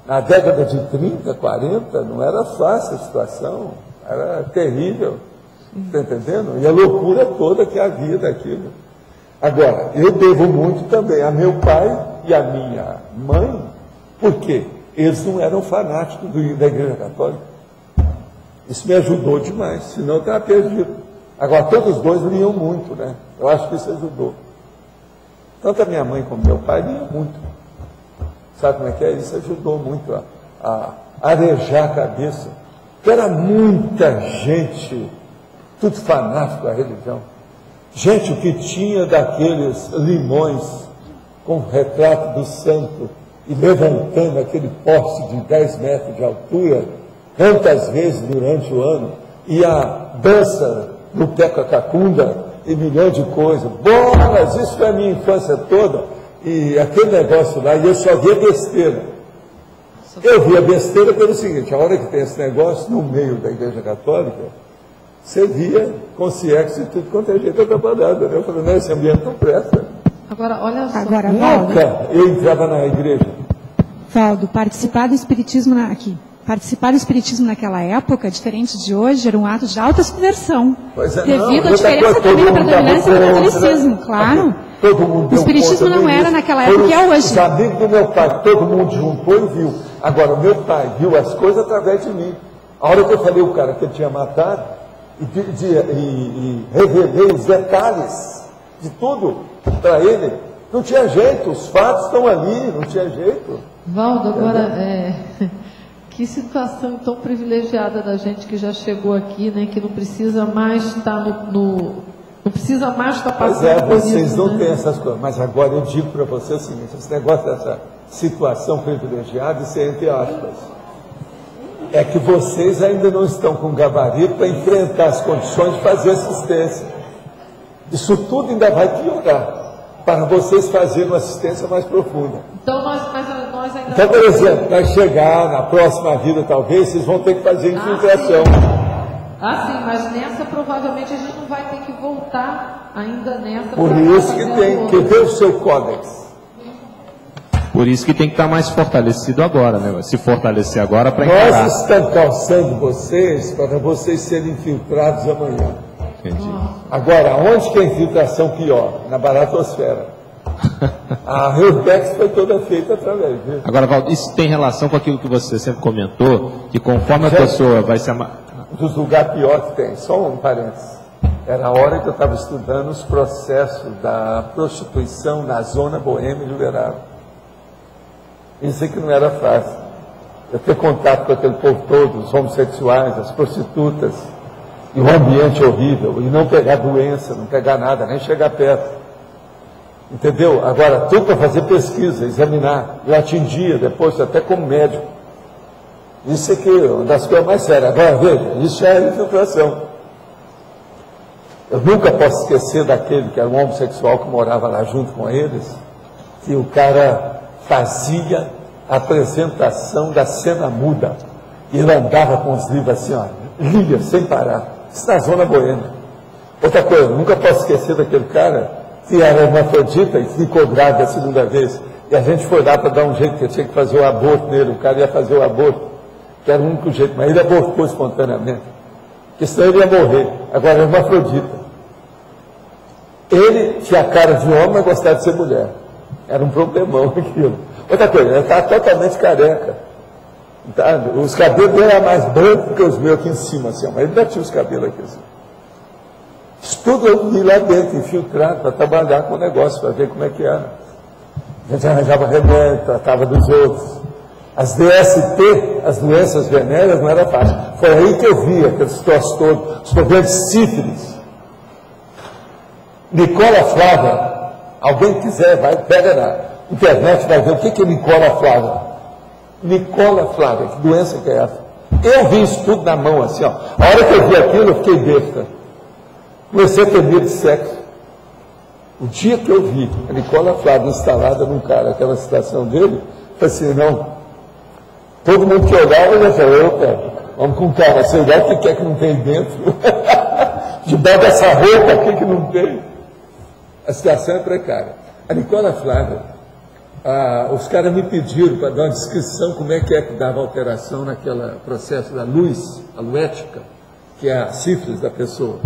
Speaker 2: na década de 30, 40, não era fácil a situação. Era terrível, está entendendo? E a loucura toda que havia daquilo. Agora, eu devo muito também a meu pai e a minha mãe, porque eles não eram fanáticos da Igreja Católica. Isso me ajudou demais, senão eu estava perdido. Agora, todos os dois liam muito, né? Eu acho que isso ajudou. Tanto a minha mãe como meu pai liam muito. Sabe como é que é? Isso ajudou muito a arejar a cabeça. Era muita gente, tudo fanático à religião. Gente, o que tinha daqueles limões com o retrato do santo e levantando aquele poste de 10 metros de altura, tantas vezes durante o ano, e a dança no Teca-Cacunda e milhão de coisas. Bolas, isso foi a minha infância toda, e aquele negócio lá, e eu só via besteira. Eu via besteira pelo seguinte: a hora que tem esse negócio no meio da Igreja Católica, você via consciência e tudo quanto é jeito atrapalhado, né? Eu falei, não, esse ambiente não presta.
Speaker 16: Agora, olha só.
Speaker 14: Agora,
Speaker 2: nunca eu entrava na igreja.
Speaker 14: Valdo, participar do espiritismo participar do espiritismo naquela época, diferente de hoje, era um ato de alta subversão.
Speaker 2: Pois é,
Speaker 14: devido à diferença também da predominância do catolicismo, claro.
Speaker 2: Todo mundo
Speaker 14: o espiritismo não era naquela época que é hoje.
Speaker 2: Os amigos do meu pai, todo mundo juntou e viu. Agora, o meu pai viu as coisas através de mim. A hora que eu falei o cara que ele tinha matado, e revelei os detalhes de tudo para ele, não tinha jeito, os fatos estão ali, não tinha jeito.
Speaker 16: Valdo, agora, que situação tão privilegiada da gente que já chegou aqui, né, que não precisa mais estar Não precisa mais estar
Speaker 2: Pois
Speaker 16: passando por
Speaker 2: vocês
Speaker 16: isso,
Speaker 2: não
Speaker 16: né?
Speaker 2: têm essas coisas. Mas agora eu digo para você o seguinte, esse negócio dessa situação privilegiada, isso é entre aspas. É que vocês ainda não estão com gabarito para enfrentar as condições de fazer assistência. Isso tudo ainda vai piorar para vocês fazerem uma assistência mais profunda.
Speaker 16: Então, nós ainda...
Speaker 2: Então, por exemplo, vai chegar na próxima vida, talvez, vocês vão ter que fazer infiltração.
Speaker 16: sim, mas nessa provavelmente a gente não vai ter que voltar ainda nessa.
Speaker 2: Por isso que tem que ver o seu códex.
Speaker 11: Por isso que tem que estar mais fortalecido agora, né? Se fortalecer agora para encarar.
Speaker 2: Nós estamos calçando vocês para vocês serem infiltrados amanhã.
Speaker 11: Entendi.
Speaker 2: Agora, onde que é a infiltração pior? Na baratosfera. A Reurbex foi toda feita através disso.
Speaker 11: Agora, Valdo, isso tem relação com aquilo que você sempre comentou, que conforme a pessoa vai se...
Speaker 2: Dos lugares pior que tem, só um parênteses. Era a hora que eu estava estudando os processos da prostituição na zona boêmia de Uberaba. Isso aqui não era fácil. Eu ter contato com aquele povo todo, os homossexuais, as prostitutas, e um ambiente horrível, e não pegar doença, não pegar nada, nem chegar perto. Entendeu? Agora, tudo para fazer pesquisa, examinar. Eu atendia depois, até como médico. Isso aqui é uma das coisas mais sérias. Agora, veja, isso é infiltração. Eu nunca posso esquecer daquele que era um homossexual que morava lá junto com eles, que o cara fazia a apresentação da cena muda. E ele andava com os livros assim, ó, lia sem parar. Isso na zona boêmia. Outra coisa, nunca posso esquecer daquele cara que era hermafrodita e ficou grávida a segunda vez. E a gente foi lá para dar um jeito, que tinha que fazer o aborto nele. O cara ia fazer o aborto, que era o único jeito, mas ele abortou espontaneamente. Porque senão ele ia morrer. Agora, hermafrodita. Ele tinha a cara de homem, mas gostava de ser mulher. Era um problemão aquilo. Outra coisa, ele estava totalmente careca. Tá? Os cabelos dele eram mais brancos que os meus aqui em cima, assim, mas ele ainda tinha os cabelos aqui assim. Isso tudo eu vi lá dentro, infiltrado, para trabalhar com o negócio, para ver como é que era. A gente arranjava remédio, tratava dos outros. As DST, as doenças venéreas, não era fácil. Foi aí que eu vi aqueles troços todos, os problemas de sífilis. Nicola Flávia, alguém quiser, vai, pega na internet, vai ver o que é Nicola Flávia. Nicola Flávia, que doença que é essa? Eu vi isso tudo na mão, assim, ó. A hora que eu vi aquilo, eu fiquei besta. Comecei a ter medo de sexo. O dia que eu vi a Nicola Flávia instalada num cara, aquela situação dele, eu falei assim, não. Todo mundo que olhava, já falou, opa, vamos com calma, você olhar o que é que não tem dentro. Debaixo dessa roupa, o que não tem? A situação é precária. A Nicola Flávia, os caras me pediram para dar uma descrição como é que dava alteração naquele processo da luz, a luética, que é a sífilis da pessoa.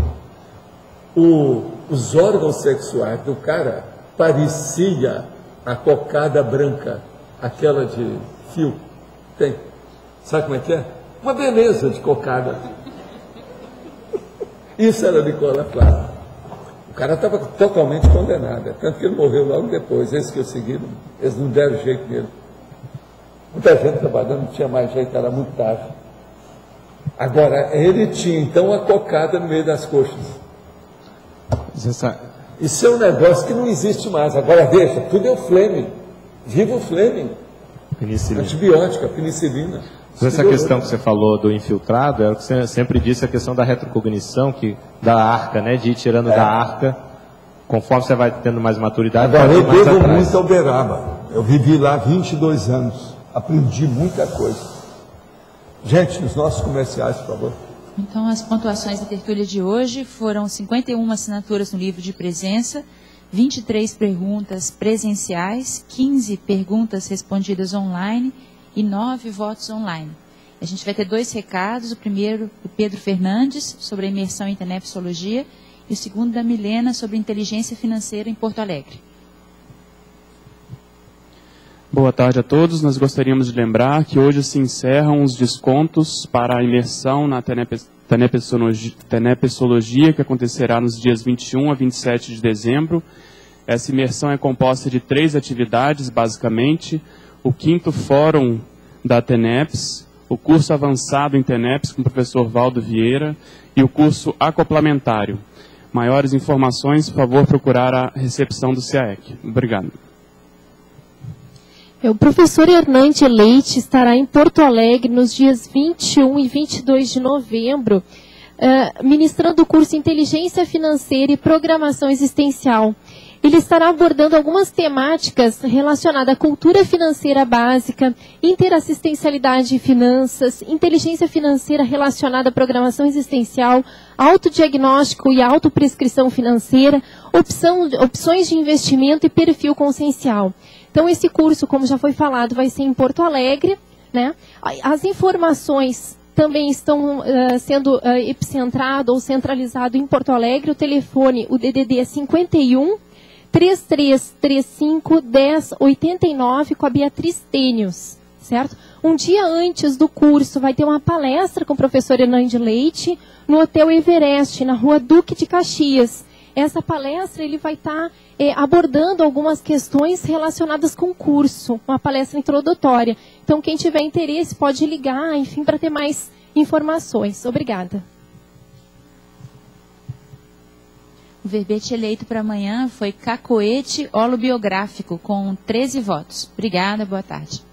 Speaker 2: Os órgãos sexuais do cara parecia a cocada branca, aquela de fio. Tem. Sabe como é que é? Uma beleza de cocada. Isso era Nicola Flávia. O cara estava totalmente condenado, tanto que ele morreu logo depois. Esse que eu segui, eles não deram jeito nele. Muita gente trabalhando, não tinha mais jeito, era muito tarde. Agora, ele tinha então a cocada no meio das coxas. Isso é um negócio que não existe mais. Agora, veja, tudo é o Fleming. Viva o Fleming.
Speaker 11: Penicilina.
Speaker 2: Antibiótica, penicilina.
Speaker 11: Essa questão que você falou do infiltrado, é o que você sempre disse, a questão da retrocognição, da arca, né? De ir tirando da arca, conforme você vai tendo mais maturidade.
Speaker 2: Agora, eu devo muito ao Uberaba. Eu vivi lá 22 anos. Aprendi muita coisa. Gente, nos nossos comerciais, por favor.
Speaker 17: Então, as pontuações da tertúlia de hoje foram 51 assinaturas no livro de presença, 23 perguntas presenciais, 15 perguntas respondidas online e 9 votos online. A gente vai ter 2 recados, o primeiro do Pedro Fernandes, sobre a imersão em tenepsologia, e o segundo da Milena, sobre inteligência financeira em Porto Alegre.
Speaker 18: Boa tarde a todos. Nós gostaríamos de lembrar que hoje se encerram os descontos para a imersão na tenepsologia, que acontecerá nos dias 21 a 27 de dezembro. Essa imersão é composta de 3 atividades, basicamente: o 5º Fórum da TENEPS, o curso avançado em TENEPS com o professor Valdo Vieira e o curso acoplamentário. Maiores informações, por favor, procurar a recepção do CAEC. Obrigado.
Speaker 19: O professor Hernande Leite estará em Porto Alegre nos dias 21 e 22 de novembro, ministrando o curso Inteligência Financeira e Programação Existencial. Ele estará abordando algumas temáticas relacionadas à cultura financeira básica, interassistencialidade em finanças, inteligência financeira relacionada à programação existencial, autodiagnóstico e autoprescrição financeira, opções de investimento e perfil consciencial. Então, esse curso, como já foi falado, vai ser em Porto Alegre, né? As informações também estão sendo epicentrado ou centralizado em Porto Alegre. O telefone, o DDD é 51 3335 1089 com a Beatriz Tênios, certo? Um dia antes do curso vai ter uma palestra com o professor Hernande Leite no Hotel Everest, na Rua Duque de Caxias. Essa palestra ele vai estar abordando algumas questões relacionadas com o curso, uma palestra introdutória. Então, quem tiver interesse pode ligar, enfim, para ter mais informações. Obrigada.
Speaker 17: O verbete eleito para amanhã foi cacoete holobiográfico, com 13 votos. Obrigada, boa tarde.